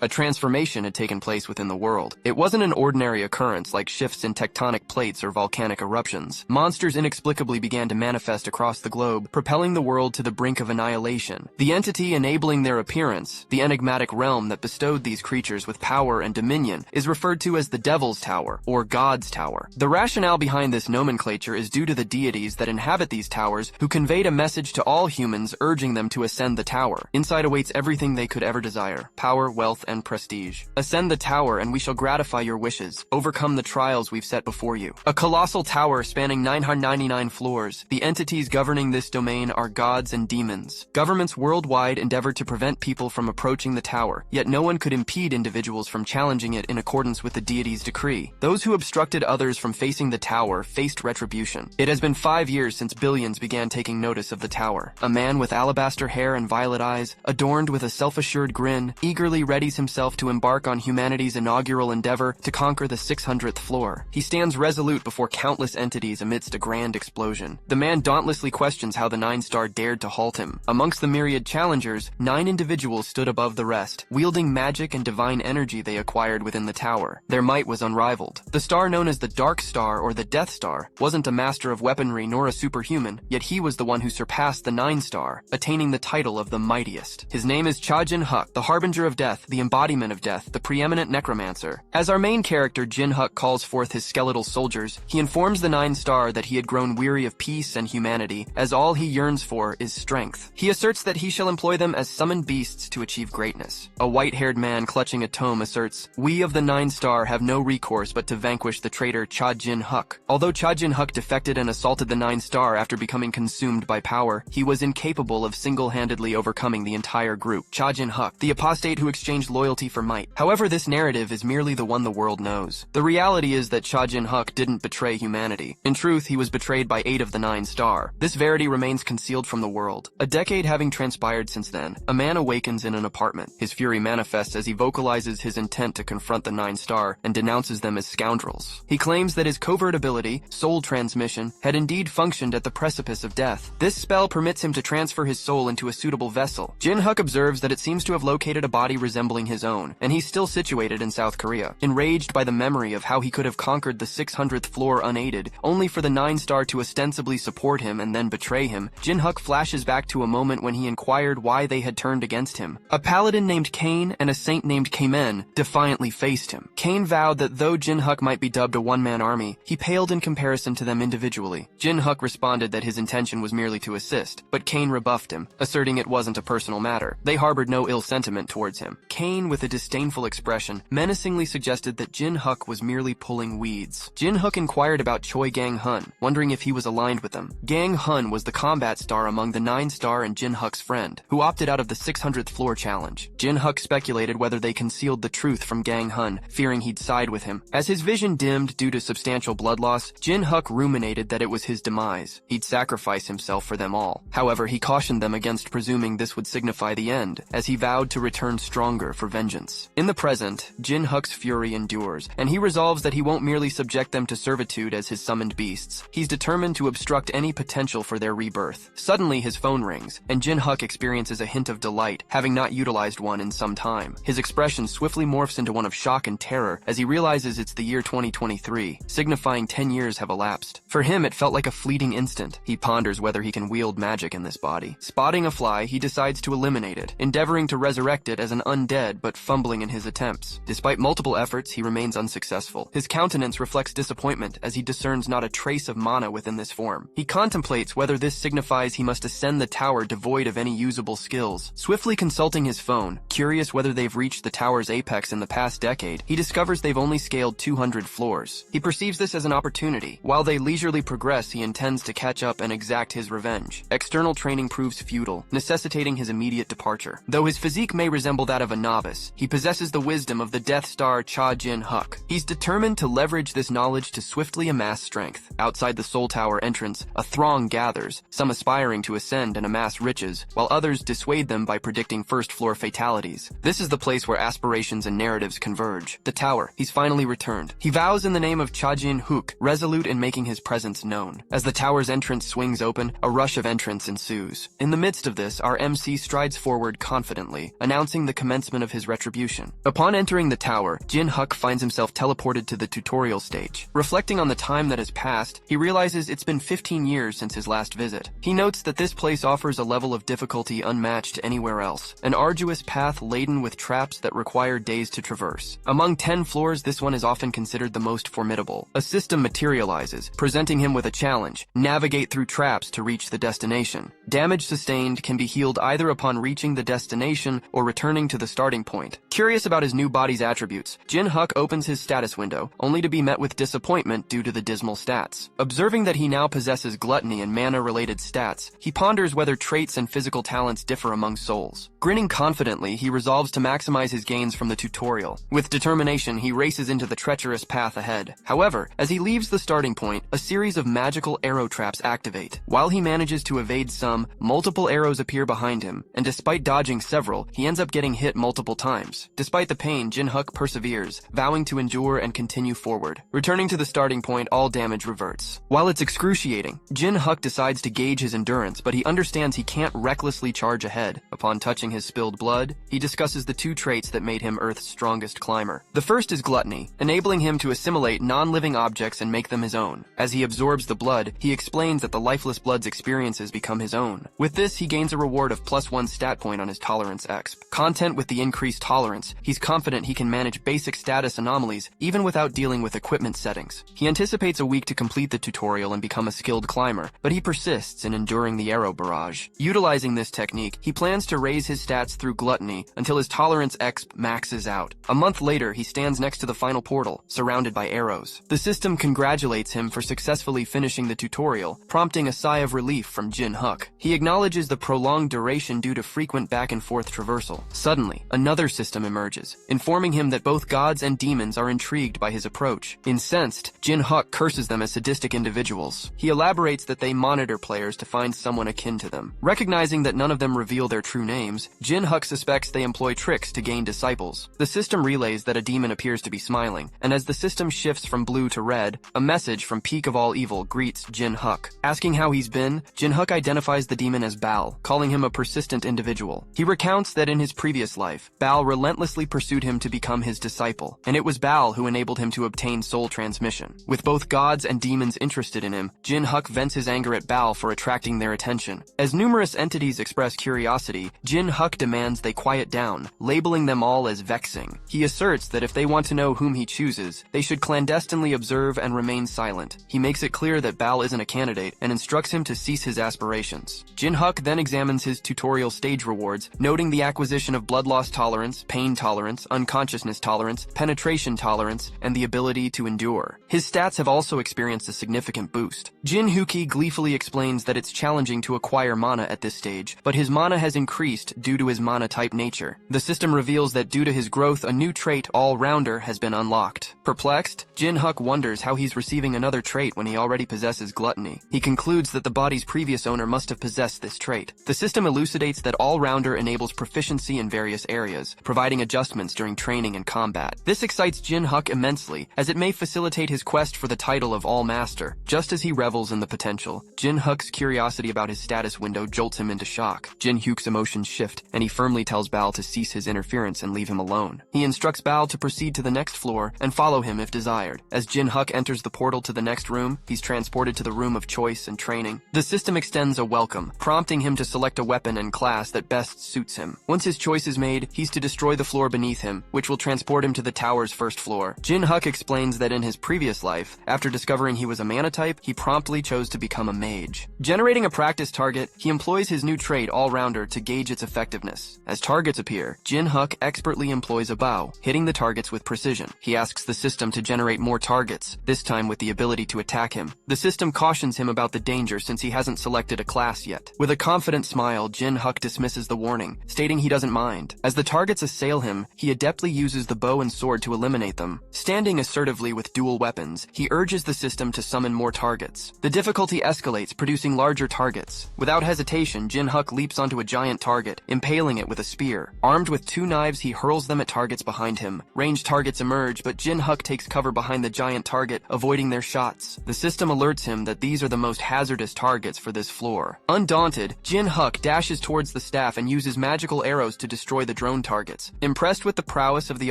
A transformation had taken place within the world. It wasn't an ordinary occurrence like shifts in tectonic plates or volcanic eruptions. Monsters inexplicably began to manifest across the globe, propelling the world to the brink of annihilation. The entity enabling their appearance, the enigmatic realm that bestowed these creatures with power and dominion, is referred to as the Devil's Tower, or God's Tower. The rationale behind this nomenclature is due to the deities that inhabit these towers who conveyed a message to all humans urging them to ascend the tower. Inside awaits everything they could ever desire: power, wealth, and prestige. Ascend the tower and we shall gratify your wishes. Overcome the trials we've set before you. A colossal tower spanning 999 floors. The entities governing this domain are gods and demons. Governments worldwide endeavored to prevent people from approaching the tower, yet no one could impede individuals from challenging it in accordance with the deity's decree. Those who obstructed others from facing the tower faced retribution. It has been 5 years since billions began taking notice of the tower. A man with alabaster hair and violet eyes, adorned with a self-assured grin, eagerly readies himself to embark on humanity's inaugural endeavor to conquer the 600th floor. He stands resolute before countless entities amidst a grand explosion. The man dauntlessly questions how the Nine-Star dared to halt him. Amongst the myriad challengers, 9 individuals stood above the rest, wielding magic and divine energy they acquired within the tower. Their might was unrivaled. The star known as the Dark Star or the Death Star wasn't a master of weaponry nor a superhuman, yet he was the one who surpassed the Nine-Star, attaining the title of the mightiest. His name is Cha Jin-huk, the harbinger of death, the embodiment of death, the preeminent necromancer. As our main character Jin-huk calls forth his skeletal soldiers, he informs the Nine-Star that he had grown weary of peace and humanity, as all he yearns for is strength. He asserts that he shall employ them as summoned beasts to achieve greatness. A white-haired man clutching a tome asserts, "We of the Nine-Star have no recourse but to vanquish the traitor Cha Jin-huk." Although Cha Jin-huk defected and assaulted the Nine-Star after becoming consumed by power, he was incapable of single-handedly overcoming the entire group. Cha Jin-huk, the apostate who exchanged loyalty for might. However, this narrative is merely the one the world knows. The reality is that Cha Jin-huk didn't betray humanity. In truth, he was betrayed by 8 of the Nine-Star. This verity remains concealed from the world. A decade having transpired since then, a man awakens in an apartment. His fury manifests as he vocalizes his intent to confront the Nine-Star and denounces them as scoundrels. He claims that his covert ability, soul transmission, had indeed functioned at the precipice of death. This spell permits him to transfer his soul into a suitable vessel. Jin-huk observes that it seems to have located a body resembling his own, and he's still situated in South Korea. Enraged by the memory of how he could have conquered the 600th floor unaided, only for the Nine-Star to ostensibly support him and then betray him, Jin-huk flashes back to a moment when he inquired why they had turned against him. A paladin named Cain and a saint named Kamen defiantly faced him. Cain vowed that though Jin-huk might be dubbed a one-man army, he paled in comparison to them individually. Jin-huk responded that his intention was merely to assist, but Cain rebuffed him, asserting it wasn't a personal matter. They harbored no ill sentiment towards him. Cain, with a disdainful expression, menacingly suggested that Jin-huk was merely pulling weeds. Jin-huk inquired about Choi Gang-hun, wondering if he was aligned with them. Gang-hun was the combat star among the Nine-Star and Jin-huk's friend, who opted out of the 600th floor challenge. Jin-huk speculated whether they concealed the truth from Gang-hun, fearing he'd side with him. As his vision dimmed due to substantial blood loss, Jin-huk ruminated that it was his demise. He'd sacrifice himself for them all. However, he cautioned them against presuming this would signify the end, as he vowed to return stronger for vengeance. In the present, Jin-huk's fury endures, and he resolves that he won't merely subject them to servitude as his summoned beasts. He's determined to obstruct any potential for their rebirth. Suddenly, his phone rings, and Jin-huk experiences a hint of delight, having not utilized one in some time. His expression swiftly morphs into one of shock and terror as he realizes it's the year 2023, signifying 10 years have elapsed. For him, it felt like a fleeting instant. He ponders whether he can wield magic in this body. Spotting a fly, he decides to eliminate it, endeavoring to resurrect it as an undead but fumbling in his attempts. Despite multiple efforts, he remains unsuccessful. His countenance reflects disappointment as he discerns not a trace of mana within this form. He contemplates whether this signifies he must ascend the tower devoid of any usable skills. Swiftly consulting his phone, curious whether they've reached the tower's apex in the past decade, he discovers they've only scaled 200 floors. He perceives this as an opportunity. While they leisurely progress, he intends to catch up and exact his revenge. External training proves futile, necessitating his immediate departure. Though his physique may resemble that of a novice, he possesses the wisdom of the Death Star Cha Jin-huk. He's determined to leverage this knowledge to swiftly amass strength. Outside the Soul Tower entrance, a throng gathers, some aspiring to ascend and amass riches, while others dissuade them by predicting first-floor fatalities. This is the place where aspirations and narratives converge. The tower. He's finally returned. He vows in the name of Cha Jin-huk, resolute in making his presence known. As the tower's entrance swings open, a rush of entrants ensues. In the midst of this, our MC strides forward confidently, announcing the commencement of of his retribution. Upon entering the tower, Jin-Huk finds himself teleported to the tutorial stage. Reflecting on the time that has passed, he realizes it's been 15 years since his last visit. He notes that this place offers a level of difficulty unmatched anywhere else, an arduous path laden with traps that require days to traverse. Among 10 floors, this one is often considered the most formidable. A system materializes, presenting him with a challenge: navigate through traps to reach the destination. Damage sustained can be healed either upon reaching the destination or returning to the starting point. Curious about his new body's attributes, Jin-Huk opens his status window, only to be met with disappointment due to the dismal stats. Observing that he now possesses gluttony and mana-related stats, he ponders whether traits and physical talents differ among souls. Grinning confidently, he resolves to maximize his gains from the tutorial. With determination, he races into the treacherous path ahead. However, as he leaves the starting point, a series of magical arrow traps activate. While he manages to evade some, multiple arrows appear behind him, and despite dodging several, he ends up getting hit multiple times. Despite the pain, Jin-Huk perseveres, vowing to endure and continue forward. Returning to the starting point, all damage reverts. While it's excruciating, Jin-Huk decides to gauge his endurance, but he understands he can't recklessly charge ahead. Upon touching his spilled blood, he discusses the two traits that made him Earth's strongest climber. The first is gluttony, enabling him to assimilate non-living objects and make them his own. As he absorbs the blood, he explains that the lifeless blood's experiences become his own. With this, he gains a reward of +1 stat point on his tolerance exp. Content with the increased tolerance, he's confident he can manage basic status anomalies even without dealing with equipment settings. He anticipates a week to complete the tutorial and become a skilled climber, but he persists in enduring the arrow barrage. Utilizing this technique, he plans to raise his stats through gluttony until his tolerance exp maxes out. A month later, he stands next to the final portal, surrounded by arrows. The system congratulates him for successfully finishing the tutorial, prompting a sigh of relief from Jin-Huk. He acknowledges the prolonged duration due to frequent back-and-forth traversal. Suddenly, another system emerges, informing him that both gods and demons are intrigued by his approach. Incensed, Jin-Huk curses them as sadistic individuals. He elaborates that they monitor players to find someone akin to them. Recognizing that none of them reveal their true names, Jin-Huk suspects they employ tricks to gain disciples. The system relays that a demon appears to be smiling, and as the system shifts from blue to red, a message from Peak of All Evil greets Jin-Huk. Asking how he's been, Jin-Huk identifies the demon as Baal, calling him a persistent individual. He recounts that in his previous life, Baal relentlessly pursued him to become his disciple, and it was Baal who enabled him to obtain soul transmission. With both gods and demons interested in him, Jin-Huk vents his anger at Baal for attracting their attention. As numerous entities express curiosity, Jin-Huk demands they quiet down, labeling them all as vexing. He asserts that if they want to know whom he chooses, they should clandestinely observe and remain silent. He makes it clear that Baal isn't a candidate and instructs him to cease his aspirations. Jin-Huk then examines his tutorial stage rewards, noting the acquisition of blood loss tolerance, pain tolerance, unconsciousness tolerance, penetration tolerance, and the ability to endure. His stats have also experienced a significant boost. Jin-Huki gleefully explains that it's challenging to acquire mana at this stage, but his mana has increased due to his mana-type nature. The system reveals that due to his growth, a new trait, All-Rounder, has been unlocked. Perplexed, Jin-Huk wonders how he's receiving another trait when he already possesses gluttony. He concludes that the body's previous owner must have possessed this trait. The system elucidates that All-Rounder enables proficiency in various areas, providing adjustments during training and combat. This excites Jin-Huk immensely, as it may facilitate his quest for the title of All-Master. Just as he revels in the potential, Jin-Huk's curiosity about his status window jolts him into shock. Jin-Huk's emotions shift, and he firmly tells Baal to cease his interference and leave him alone. He instructs Baal to proceed to the next floor and follow him if desired. As Jin-Huk enters the portal to the next room, he's transported to the room of choice and training. The system extends a welcome, prompting him to select a weapon and class that best suits him. Once his choice is made, he's to destroy the floor beneath him, which will transport him to the tower's first floor. Jin-Huk explains that in his previous life, after discovering he was a mana type, he promptly chose to become a mage. Generating a practice target, he employs his new trait, All-Rounder, to gauge its effectiveness. As targets appear, Jin-Huk expertly employs a bow, hitting the targets with precision. He asks the system to generate more targets, this time with the ability to attack him. The system cautions him about the danger since he hasn't selected a class yet. With a confident smile, Jin-Huk dismisses the warning, stating he doesn't mind. As the targets assail him, he adeptly uses the bow and sword to eliminate them. Standing assertively with dual weapons, he urges the system to summon more targets. The difficulty escalates, producing larger targets. Without hesitation, Jin-Huk leaps onto a giant target, impaling it with a spear. Armed with two knives, he hurls them at targets behind him. Ranged targets emerge, but Jin-Huk takes cover behind the giant target, avoiding their shots. The system alerts him that these are the most hazardous targets for this floor. Undaunted, Jin-Huk dashes towards the staff and uses magical arrows to destroy the drone unknown targets. Impressed with the prowess of the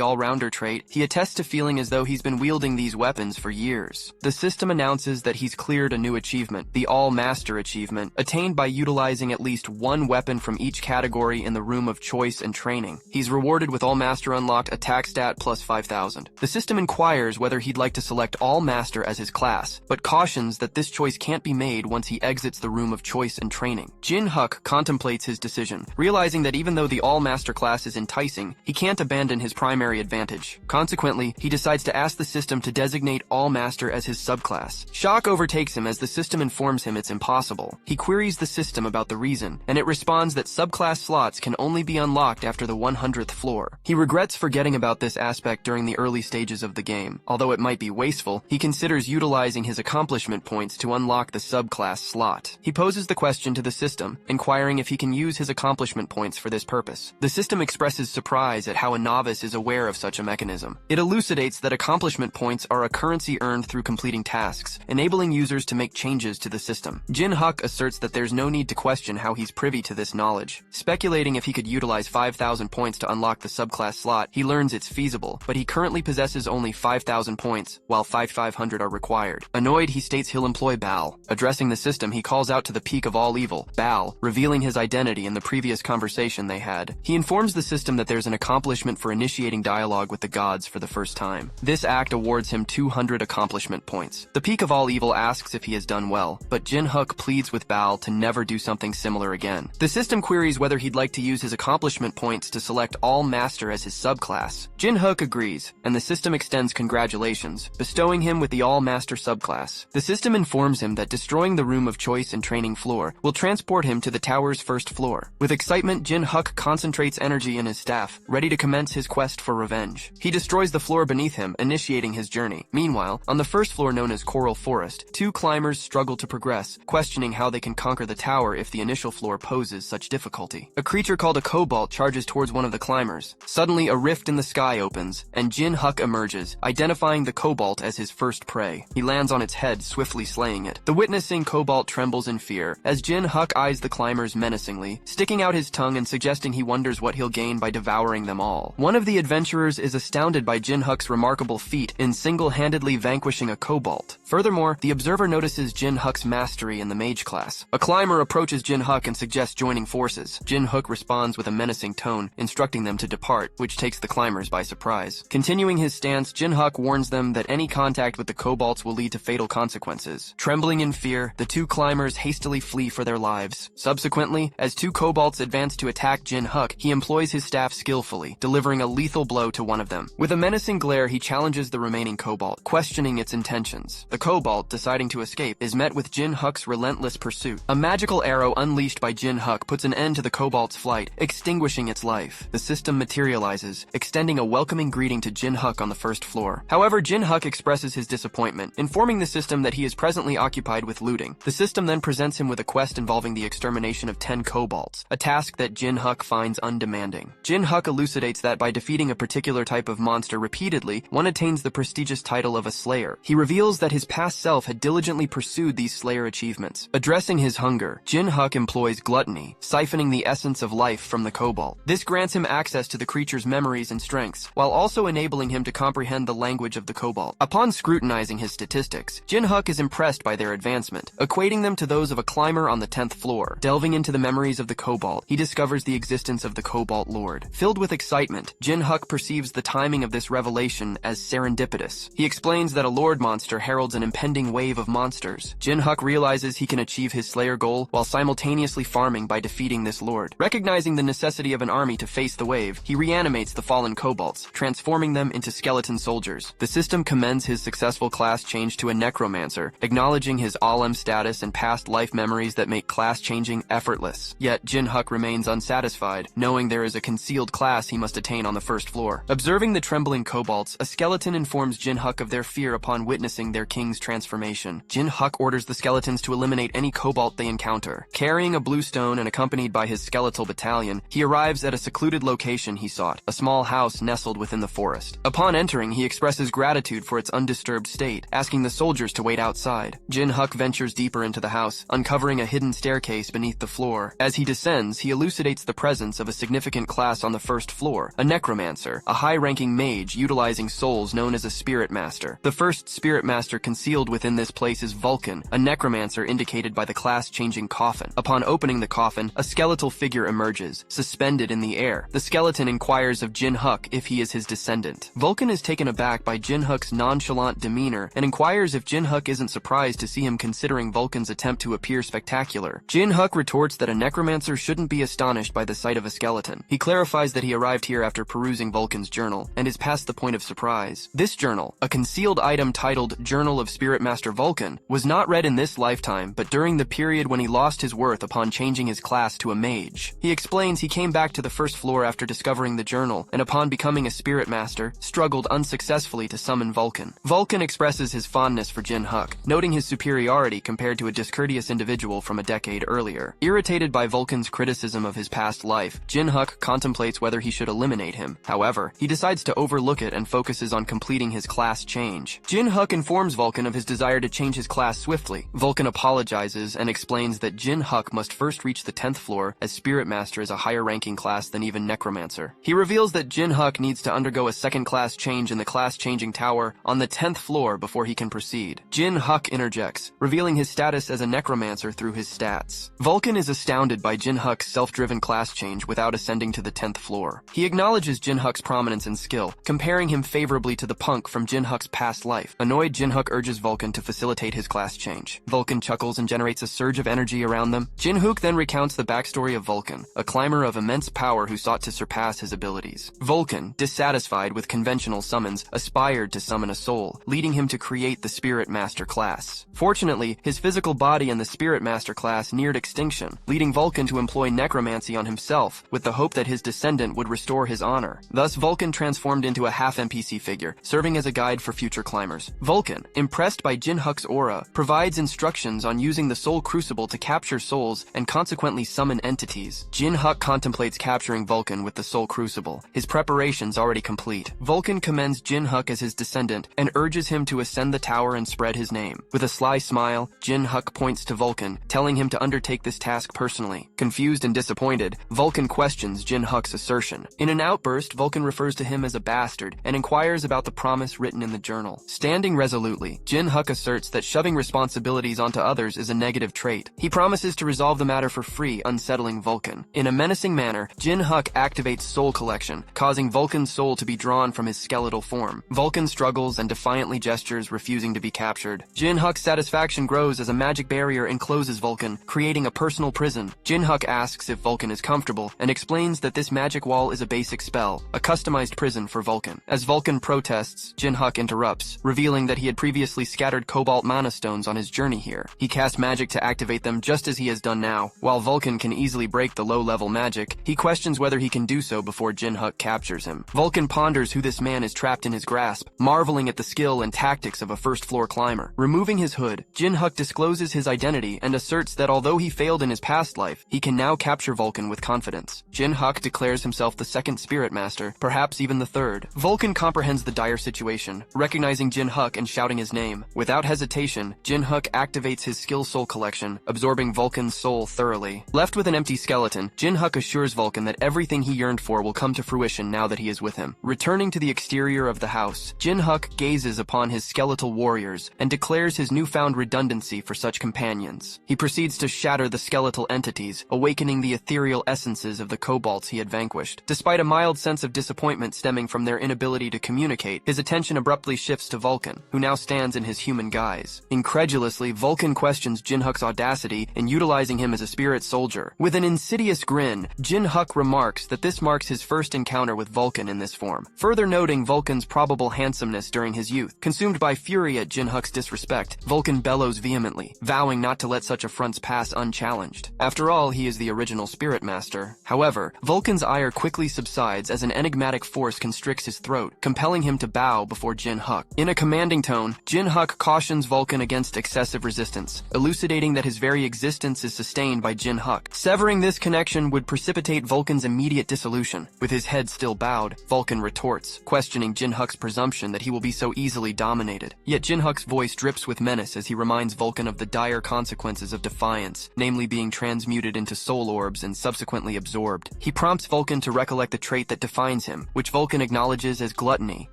all-rounder trait, he attests to feeling as though he's been wielding these weapons for years. The system announces that he's cleared a new achievement, the All-Master achievement, attained by utilizing at least one weapon from each category in the room of choice and training. He's rewarded with All-Master unlocked attack stat plus 5,000. The system inquires whether he'd like to select All-Master as his class, but cautions that this choice can't be made once he exits the room of choice and training. Jin-Huk contemplates his decision, realizing that even though the All-Master class is enticing, he can't abandon his primary advantage. Consequently, he decides to ask the system to designate All-Master as his subclass. Shock overtakes him as the system informs him it's impossible. He queries the system about the reason, and it responds that subclass slots can only be unlocked after the 100th floor. He regrets forgetting about this aspect during the early stages of the game. Although it might be wasteful, he considers utilizing his accomplishment points to unlock the subclass slot. He poses the question to the system, inquiring if he can use his accomplishment points for this purpose. The system expresses surprise at how a novice is aware of such a mechanism. It elucidates that accomplishment points are a currency earned through completing tasks, enabling users to make changes to the system. Jin-Huk asserts that there's no need to question how he's privy to this knowledge. Speculating if he could utilize 5,000 points to unlock the subclass slot, he learns it's feasible, but he currently possesses only 5,000 points, while 5,500 are required. Annoyed, he states he'll employ Baal. Addressing the system, he calls out to the peak of all evil, Baal, revealing his identity in the previous conversation they had. He informs the system that there's an accomplishment for initiating dialogue with the gods for the first time. This act awards him 200 accomplishment points. The peak of all evil asks if he has done well, but Jin-Huk pleads with Baal to never do something similar again. The system queries whether he'd like to use his accomplishment points to select All-Master as his subclass. Jin-Huk agrees, and the system extends congratulations, bestowing him with the All-Master subclass. The system informs him that destroying the room of choice and training floor will transport him to the tower's first floor. With excitement, Jin-Huk concentrates energy in his staff, ready to commence his quest for revenge. He destroys the floor beneath him, initiating his journey. Meanwhile, on the first floor known as Coral Forest, two climbers struggle to progress, questioning how they can conquer the tower if the initial floor poses such difficulty. A creature called a cobalt charges towards one of the climbers. Suddenly, a rift in the sky opens, and Jin-Huk emerges, identifying the cobalt as his first prey. He lands on its head, swiftly slaying it. The witnessing cobalt trembles in fear, as Jin-Huk eyes the climbers menacingly, sticking out his tongue and suggesting he wonders what he'll gain by devouring them all. One of the adventurers is astounded by Jin-Huk's remarkable feat in single-handedly vanquishing a cobalt. Furthermore, the observer notices Jin-Huk's mastery in the mage class. A climber approaches Jin-Huk and suggests joining forces. Jin-Huk responds with a menacing tone, instructing them to depart, which takes the climbers by surprise. Continuing his stance, Jin-Huk warns them that any contact with the kobolds will lead to fatal consequences. Trembling in fear, the two climbers hastily flee for their lives. Subsequently, as two kobolds advance to attack Jin-Huk, he employs his staff skillfully, delivering a lethal blow to one of them. With a menacing glare, he challenges the remaining kobold, questioning its intentions. The kobold, deciding to escape, is met with Jin-Huk's relentless pursuit. A magical arrow unleashed by Jin-Huk puts an end to the kobold's flight, extinguishing its life. The system materializes, extending a welcoming greeting to Jin-Huk on the first floor. However, Jin-Huk expresses his disappointment, informing the system that he is presently occupied with looting. The system then presents him with a quest involving the extermination of 10 kobolds, a task that Jin-Huk finds undemanding. Jin-Huk elucidates that by defeating a particular type of monster repeatedly, one attains the prestigious title of a Slayer. He reveals that his past self had diligently pursued these Slayer achievements. Addressing his hunger, Jin-Huk employs gluttony, siphoning the essence of life from the kobold. This grants him access to the creature's memories and strengths, while also enabling him to comprehend the language of the kobold. Upon scrutinizing his statistics, Jin-Huk is impressed by their advancement, equating them to those of a climber on the 10th floor. Delving into the memories of the kobold, he discovers the existence of the Cobalt Lord. Filled with excitement, Jin-Huk perceives the timing of this revelation as serendipitous. He explains that a Lord monster heralds an impending wave of monsters. Jin-Huk realizes he can achieve his Slayer goal while simultaneously farming by defeating this Lord. Recognizing the necessity of an army to face the wave, he reanimates the fallen kobolds, transforming them into skeleton soldiers. The system commends his successful class change to a Necromancer, acknowledging his Alem status and past life memories that make class changing effortless. Yet Jin-Huk remains unsatisfied, knowing there is a concealed class he must attain on the first floor. Observing the trembling kobolds, a skeleton informs Jin-Huk of their fear upon witnessing their king being's transformation. Jin-Huk orders the skeletons to eliminate any cobalt they encounter. Carrying a blue stone and accompanied by his skeletal battalion, he arrives at a secluded location he sought, a small house nestled within the forest. Upon entering, he expresses gratitude for its undisturbed state, asking the soldiers to wait outside. Jin-Huk ventures deeper into the house, uncovering a hidden staircase beneath the floor. As he descends, he elucidates the presence of a significant class on the first floor, a Necromancer, a high-ranking mage utilizing souls known as a Spirit Master. The first Spirit Master concealed within this place is Vulcan, a Necromancer indicated by the class-changing coffin. Upon opening the coffin, a skeletal figure emerges, suspended in the air. The skeleton inquires of Jin-Huk if he is his descendant. Vulcan is taken aback by Jin-Huk's nonchalant demeanor and inquires if Jin-Huk isn't surprised to see him considering Vulcan's attempt to appear spectacular. Jin-Huk retorts that a Necromancer shouldn't be astonished by the sight of a skeleton. He clarifies that he arrived here after perusing Vulcan's journal and is past the point of surprise. This journal, a concealed item titled Journal of Spirit Master Vulcan, was not read in this lifetime but during the period when he lost his worth upon changing his class to a mage. He explains he came back to the first floor after discovering the journal and upon becoming a Spirit Master, struggled unsuccessfully to summon Vulcan. Vulcan expresses his fondness for Jin-Huk, noting his superiority compared to a discourteous individual from a decade earlier. Irritated by Vulcan's criticism of his past life, Jin-Huk contemplates whether he should eliminate him. However, he decides to overlook it and focuses on completing his class change. Jin-Huk informs Vulcan of his desire to change his class swiftly. Vulcan apologizes and explains that Jin-Huk must first reach the 10th floor, as Spirit Master is a higher ranking class than even Necromancer. He reveals that Jin-Huk needs to undergo a second class change in the class-changing tower on the 10th floor before he can proceed. Jin-Huk interjects, revealing his status as a Necromancer through his stats. Vulcan is astounded by Jin-Huk's self-driven class change without ascending to the 10th floor. He acknowledges Jin-Huk's prominence and skill, comparing him favorably to the punk from Jin-Huk's past life. Annoyed, Jin-Huk urges Vulcan to facilitate his class change. Vulcan chuckles and generates a surge of energy around them. Jin-Huk then recounts the backstory of Vulcan, a climber of immense power who sought to surpass his abilities. Vulcan, dissatisfied with conventional summons, aspired to summon a soul, leading him to create the Spirit Master class. Fortunately, his physical body in the Spirit Master class neared extinction, leading Vulcan to employ necromancy on himself, with the hope that his descendant would restore his honor. Thus, Vulcan transformed into a half-NPC figure, serving as a guide for future climbers. Vulcan, impressed by Jin-Huk's aura, provides instructions on using the Soul Crucible to capture souls and consequently summon entities. Jin-Huk contemplates capturing Vulcan with the Soul Crucible, his preparations already complete. Vulcan commends Jin-Huk as his descendant and urges him to ascend the tower and spread his name. With a sly smile, Jin-Huk points to Vulcan, telling him to undertake this task personally. Confused and disappointed, Vulcan questions Jin-Huk's assertion. In an outburst, Vulcan refers to him as a bastard and inquires about the promise written in the journal. Standing resolutely, Jin-Huk asserts that shoving responsibilities onto others is a negative trait. He promises to resolve the matter for free, unsettling Vulcan. In a menacing manner, Jin-Huk activates Soul Collection, causing Vulcan's soul to be drawn from his skeletal form. Vulcan struggles and defiantly gestures, refusing to be captured. Jin-Huk's satisfaction grows as a magic barrier encloses Vulcan, creating a personal prison. Jin-Huk asks if Vulcan is comfortable and explains that this magic wall is a basic spell, a customized prison for Vulcan. As Vulcan protests, Jin-Huk interrupts, revealing that he had previously scattered cobalt mana stones on his journey here. He casts magic to activate them just as he has done now. While Vulcan can easily break the low-level magic, he questions whether he can do so before Jin-Huk captures him. Vulcan ponders who this man is trapped in his grasp, marveling at the skill and tactics of a first-floor climber. Removing his hood, Jin-Huk discloses his identity and asserts that although he failed in his past life, he can now capture Vulcan with confidence. Jin-Huk declares himself the second Spirit Master, perhaps even the third. Vulcan comprehends the dire situation, recognizing Jin-Huk and shouting his name. Without hesitation, Jin-Huk activates his skill soul collection, absorbing Vulcan's soul thoroughly. Left with an empty skeleton, Jin-Huk assures Vulcan that everything he yearned for will come to fruition now that he is with him. Returning to the exterior of the house, Jin-Huk gazes upon his skeletal warriors and declares his newfound redundancy for such companions. He proceeds to shatter the skeletal entities, awakening the ethereal essences of the kobolds he had vanquished. Despite a mild sense of disappointment stemming from their inability to communicate, his attention abruptly shifts to Vulcan, who now stands in his human guise. Incredulously, Vulcan questions Jin-Huk's audacity in utilizing him as a spirit soldier. With an insidious grin, Jin-Huk remarks that this marks his first encounter with Vulcan in this form, further noting Vulcan's probable handsomeness during his youth. Consumed by fury at Jin-Huk's disrespect, Vulcan bellows vehemently, vowing not to let such affronts pass unchallenged. After all, he is the original Spirit Master. However, Vulcan's ire quickly subsides as an enigmatic force constricts his throat, compelling him to bow before Jin-Huk. In a commanding tone, Jin-Huk cautions Vulcan against excessive resistance, elucidating that his very existence is sustained by Jin-Huk. Severing this connection would precipitate Vulcan's immediate dissolution. With his head still bowed, Vulcan retorts, questioning Jin-Huk's presumption that he will be so easily dominated. Yet Jin-Huk's voice drips with menace as he reminds Vulcan of the dire consequences of defiance, namely being transmuted into soul orbs and subsequently absorbed. He prompts Vulcan to recollect the trait that defines him, which Vulcan acknowledges as gluttony.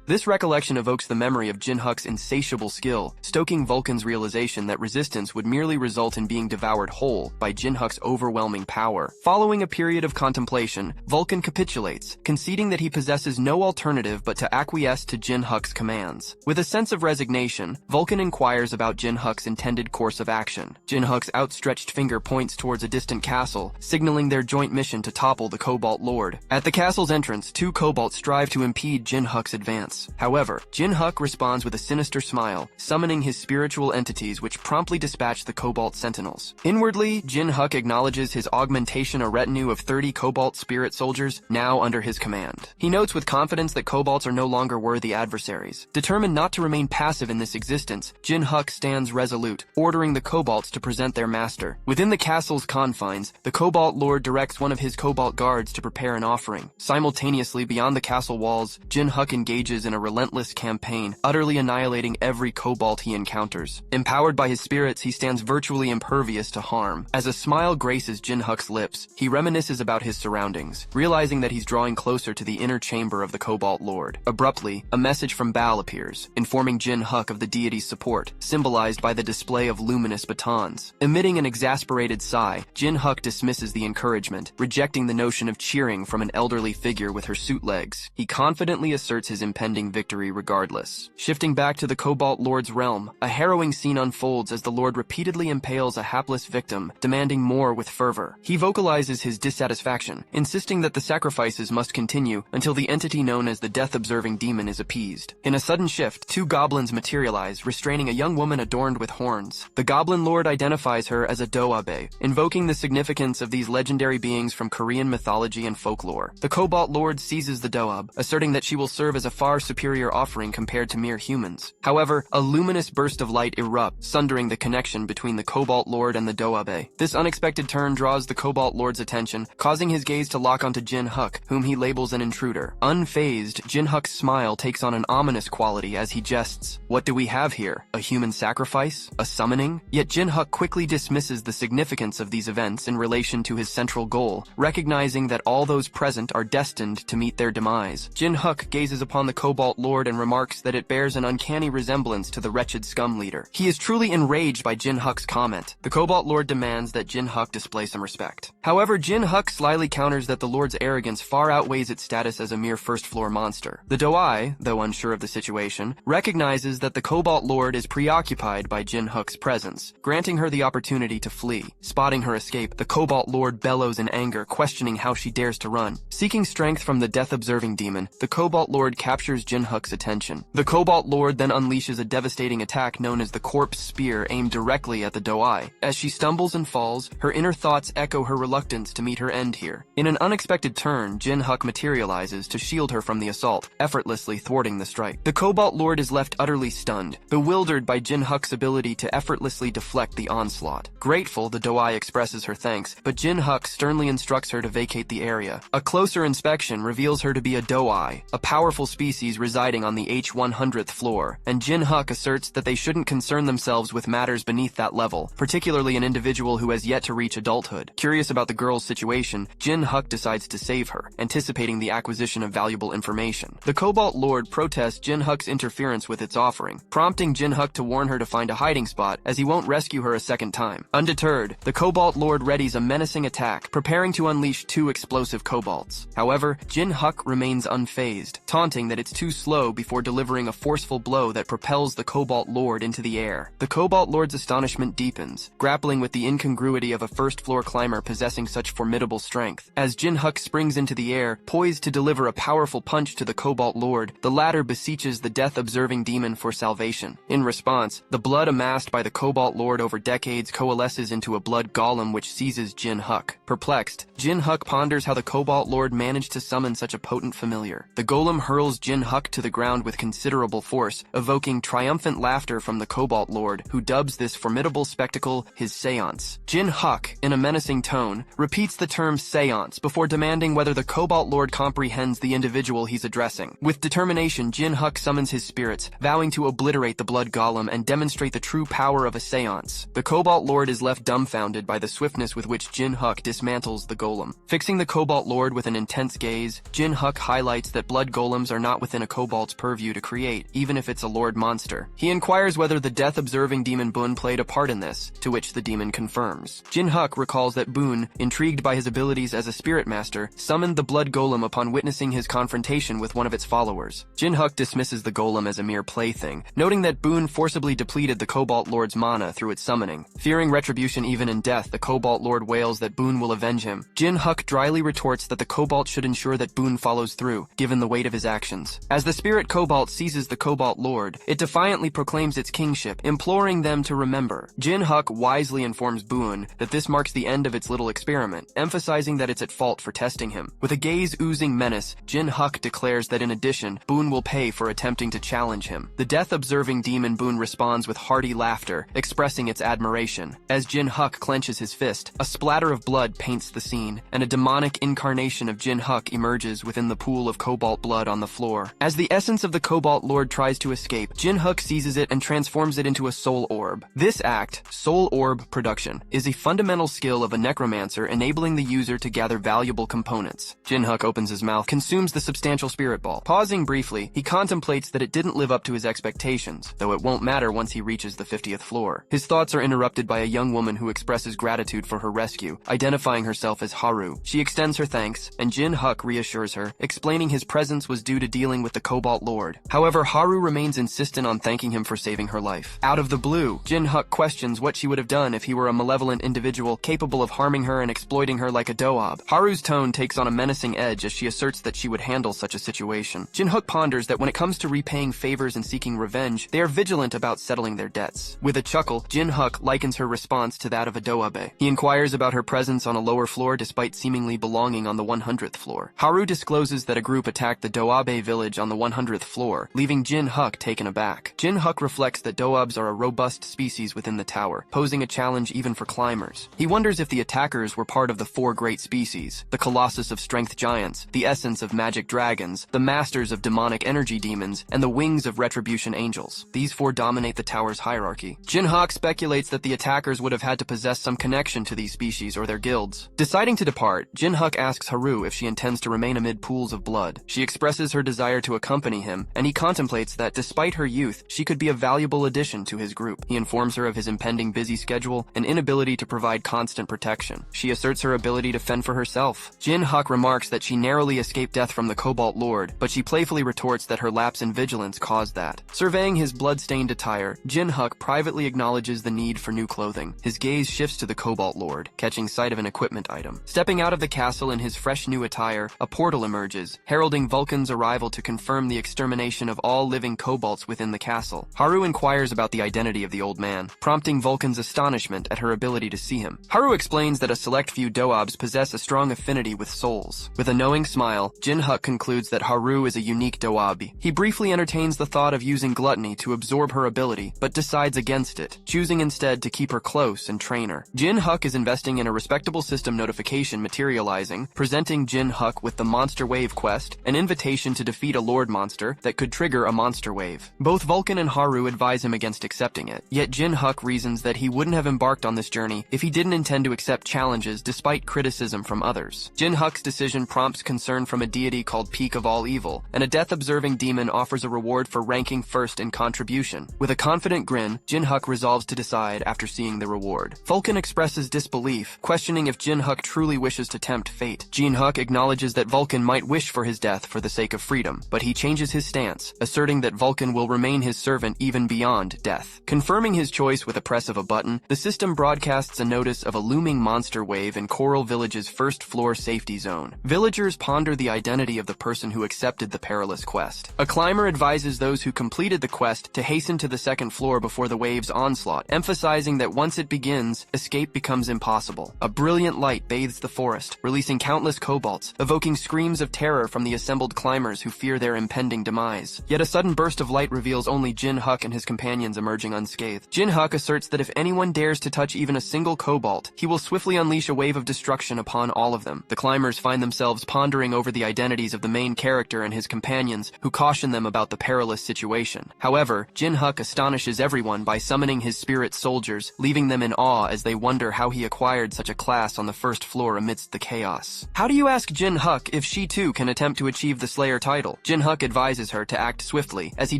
This recollection evokes the memory of Jin-Huk's insatiable skill, stoking Vulcan's realization that resistance would merely result in being devoured whole by Jin-Huk's overwhelming power. Following a period of contemplation, Vulcan capitulates, conceding that he possesses no alternative but to acquiesce to Jin-Huk's commands. With a sense of resignation, Vulcan inquires about Jin-Huk's intended course of action. Jin-Huk's outstretched finger points towards a distant castle, signaling their joint mission to topple the Cobalt Lord. At the castle's entrance, two kobolds strive to impede Jin-Huk's advance. However, Jin-Huk responds with a sinister smile, summoning his spiritual entities which promptly dispatch the Cobalt Sentinels. Inwardly, Jin-Huk acknowledges his augmentation a retinue of 30 Cobalt spirit soldiers now under his command. He notes with confidence that kobolds are no longer worthy adversaries. Determined not to remain passive in this existence, Jin-Huk stands resolute, ordering the kobolds to present their master. Within the castle's confines, the Cobalt Lord directs one of his Cobalt guards to prepare an offering. Simultaneously, beyond the castle walls, Jin-Huk engages in a relentless campaign, utterly annihilating every Cobalt he encounters. Empowered by his spirits, he stands virtually impervious to harm. As a smile graces Jin-Huk's lips, he reminisces about his surroundings, realizing that he's drawing closer to the inner chamber of the Cobalt Lord. Abruptly, a message from Baal appears, informing Jin-Huk of the deity's support, symbolized by the display of luminous batons. Emitting an exasperated sigh, Jin-Huk dismisses the encouragement, rejecting the notion of cheering from an elderly figure with hirsute legs. He confidently asserts his impending victory regardless. Shifting back to the Cobalt Lord's realm, a harrowing scene unfolds as the Lord repeatedly impales a hapless victim, demanding more with fervor. He vocalizes his dissatisfaction, insisting that the sacrifices must continue until the entity known as the death-observing demon is appeased. In a sudden shift, two goblins materialize, restraining a young woman adorned with horns. The Goblin Lord identifies her as a Doabe, invoking the significance of these legendary beings from Korean mythology and folklore. The Cobalt Lord seizes the Doab, asserting that she will serve as a far superior offering compared to mere humans. However, a luminous burst of light erupts, sundering the connection between the Cobalt Lord and the Doabe. This unexpected turn draws the Cobalt Lord's attention, causing his gaze to lock onto Jin-Huk, whom he labels an intruder. Unfazed, Jin-Huk's smile takes on an ominous quality as he jests. What do we have here? A human sacrifice? A summoning? Yet Jin-Huk quickly dismisses the significance of these events in relation to his central goal, recognizing that all those present are destined to meet their demise. Jin-Huk gazes upon the Cobalt Lord and remarks that it bears an uncanny resemblance to the wretched scum leader. He is truly enraged by Jin-Huk's comment. The Cobalt Lord demands that Jin-Huk display some respect. However, Jin-Huk slyly counters that the Lord's arrogance far outweighs its status as a mere first-floor monster. The Doai, though unsure of the situation, recognizes that the Cobalt Lord is preoccupied by Jin-Huk's presence, granting her the opportunity to flee. Spotting her escape, the Cobalt Lord bellows in anger, questioning how she dares to run. Seeking strength from the death-observing demon, the Cobalt Lord captures Jin-Huk's attention. The Cobalt Lord then unleashes a devastating attack known as the Corpse Spear aimed directly at the Doai. As she stumbles and falls, her inner thoughts echo her reluctance to meet her end here. In an unexpected turn, Jin-Huk materializes to shield her from the assault, effortlessly thwarting the strike. The Cobalt Lord is left utterly stunned, bewildered by Jin-Huk's ability to effortlessly deflect the onslaught. Grateful, the Doai expresses her thanks, but Jin-Huk sternly instructs her to vacate the area. A closer inspection reveals her to be a Doai, a powerful species residing on the H100th floor, and Jin-Huk asserts that they shouldn't concern themselves with matters beneath that level, particularly an individual who has yet to reach adulthood. Curious about the girl's situation, Jin-Huk decides to save her, anticipating the acquisition of valuable information. The Cobalt Lord protests Jin-Huk's interference with its offering, prompting Jin-Huk to warn her to find a hiding spot as he won't rescue her a second time. Undeterred, the Cobalt Lord readies a menacing attack, preparing to unleash two explosive kobolds. However, Jin-Huk remains unfazed, taunting that it's too slow before delivering a forceful blow that propels the Cobalt Lord into the air. The Cobalt Lord's astonishment deepens, grappling with the incongruity of a first-floor climber possessing such formidable strength. As Jin-Huk springs into the air, poised to deliver a powerful punch to the Cobalt Lord, the latter beseeches the death-observing demon for salvation. In response, the blood amassed by the Cobalt Lord over decades coalesces into a blood golem which seizes Jin-Huk. Perplexed, Jin-Huk ponders how the Cobalt Lord managed to summon such a potent familiar. The golem hurls Jin-Huk to the ground with considerable force, evoking triumphant laughter from the Cobalt Lord, who dubs this formidable spectacle his seance. Jin Huk, in a menacing tone, repeats the term seance before demanding whether the Cobalt Lord comprehends the individual he's addressing. With determination, Jin Huk summons his spirits, vowing to obliterate the blood golem and demonstrate the true power of a seance. The Cobalt Lord is left dumbfounded by the swiftness with which Jin Huk dismantles the golem. Fixing the Cobalt Lord with an intense gaze, Jin Huk highlights that blood golems are not within a Cobalt's purview to create, even if it's a Lord monster. He inquires whether the death-observing demon Bun played a part in this, to which the demon confirms. Jin Huk recalls that Bun, intrigued by his abilities as a spirit master, summoned the blood golem upon witnessing his confrontation with one of its followers. Jin Huk dismisses the golem as a mere plaything, noting that Bun forcibly depleted the Cobalt Lord's mana through its summoning. Fearing retribution even in death, the Cobalt Lord wails that Bun will avenge him. Jin Huk dryly retorts that the Cobalt should ensure that Bun follows through, given the weight of his actions. As the spirit Cobalt seizes the Cobalt Lord, it defiantly proclaims its kingship, imploring them to remember. Jin Huk wisely informs Bun that this marks the end of its little experiment, emphasizing that it's at fault for testing him. With a gaze oozing menace, Jin Huk declares that in addition, Bun will pay for attempting to challenge him. The death-observing demon Bun responds with hearty laughter, expressing its admiration. As Jin Huk clenches his fist, a splatter of blood paints the scene, and a demonic incarnation of Jin Huk emerges within the pool of Cobalt blood on the floor. As the essence of the Cobalt Lord tries to escape, Jin Huk seizes it and transforms it into a soul orb. This act, soul orb production, is a fundamental skill of a necromancer, enabling the user to gather valuable components. Jin Huk opens his mouth, consumes the substantial spirit ball. Pausing briefly, he contemplates that it didn't live up to his expectations, though it won't matter once he reaches the 50th floor. His thoughts are interrupted by a young woman who expresses gratitude for her rescue, identifying herself as Haru. She extends her thanks, and Jin Huk reassures her, explaining his presence was due to dealing with the Cobalt Lord. However, Haru remains insistent on thanking him for saving her life. Out of the blue, Jin Huk questions what she would have done if he were a malevolent individual capable of harming her and exploiting her like a doab. Haru's tone takes on a menacing edge as she asserts that she would handle such a situation. Jin Huk ponders that when it comes to repaying favors and seeking revenge, they are vigilant about settling their debts. With a chuckle, Jin Huk likens her response to that of a doabe. He inquires about her presence on a lower floor despite seemingly belonging on the 100th floor. Haru discloses that a group attacked the doabe village on the 100th floor, leaving Jin Huk taken aback. Jin Huk reflects that doabs are a robust species within the tower, posing a challenge even for climbers. He wonders if the attackers were part of the four great species: the Colossus of Strength Giants, the Essence of Magic Dragons, the Masters of Demonic Energy Demons, and the Wings of Retribution Angels. These four dominate the tower's hierarchy. Jin Huk speculates that the attackers would have had to possess some connection to these species or their guilds. Deciding to depart, Jin Huk asks Haru if she intends to remain amid pools of blood. She expresses her desire to accompany him, and he contemplates that, despite her youth, she could be a valuable addition to his group. He informs her of his impending busy schedule and inability to provide constant protection. She asserts her ability to fend for herself. Jin Huk remarks that she narrowly escaped death from the Cobalt Lord, but she playfully retorts that her lapse in vigilance caused that. Surveying his blood-stained attire, Jin Huk privately acknowledges the need for new clothing. His gaze shifts to the Cobalt Lord, catching sight of an equipment item. Stepping out of the castle in his fresh new attire, a portal emerges, heralding Vulcan's arrival to confirm the extermination of all living Cobalts within the castle. Haru inquires about the identity of the old man, prompting Vulcan's astonishment at her ability to see him. Haru explains that a select few doabs possess a strong affinity with souls. With a knowing smile, Jin Huk concludes that Haru is a unique doabi. He briefly entertains the thought of using gluttony to absorb her ability, but decides against it, choosing instead to keep her close and train her. Jin Huk is investing in a respectable system notification materializing, presenting Jin Huk with the Monster Wave quest, an invitation to defeat a Lord monster that could trigger a monster wave. Both Vulcan and Haru advise him against accepting it, yet Jin Huk reasons that he wouldn't have embarked on this journey if he didn't intend to accept challenges despite criticism from others. Jin Huk's decision prompts concern from a deity called Peak of All Evil, and a death-observing demon offers a reward for ranking first in contribution. With a confident grin, Jin Huk resolves to decide after seeing the reward. Vulcan expresses disbelief, questioning if Jin Huk truly wishes to tempt fate. Jin Huk acknowledges that Vulcan might wish for his death for the sake of freedom, but he changes his stance, asserting that Vulcan will remain his servant even beyond death. Confirming his choice with a press of a button, the system broadcasts a notice of a looming monster wave in Coral Village's first-floor safety zone. Villagers ponder the identity of the person who accepted the perilous quest. A climber advises those who completed the quest to hasten to the second floor before the wave's onslaught, emphasizing that once it begins, escape becomes impossible. A brilliant light bathes the forest, releasing countless kobolds, evoking screams of terror from the assembled climbers who fear their impending demise. Yet a sudden burst of light reveals reveals only Jin-Huk and his companions emerging unscathed. Jin-Huk asserts that if anyone dares to touch even a single cobalt, he will swiftly unleash a wave of destruction upon all of them. The climbers find themselves pondering over the identities of the main character and his companions, who caution them about the perilous situation. However, Jin-Huk astonishes everyone by summoning his spirit soldiers, leaving them in awe as they wonder how he acquired such a class on the first floor amidst the chaos. How do you ask Jin-Huk if she too can attempt to achieve the Slayer title? Jin-Huk advises her to act swiftly, as he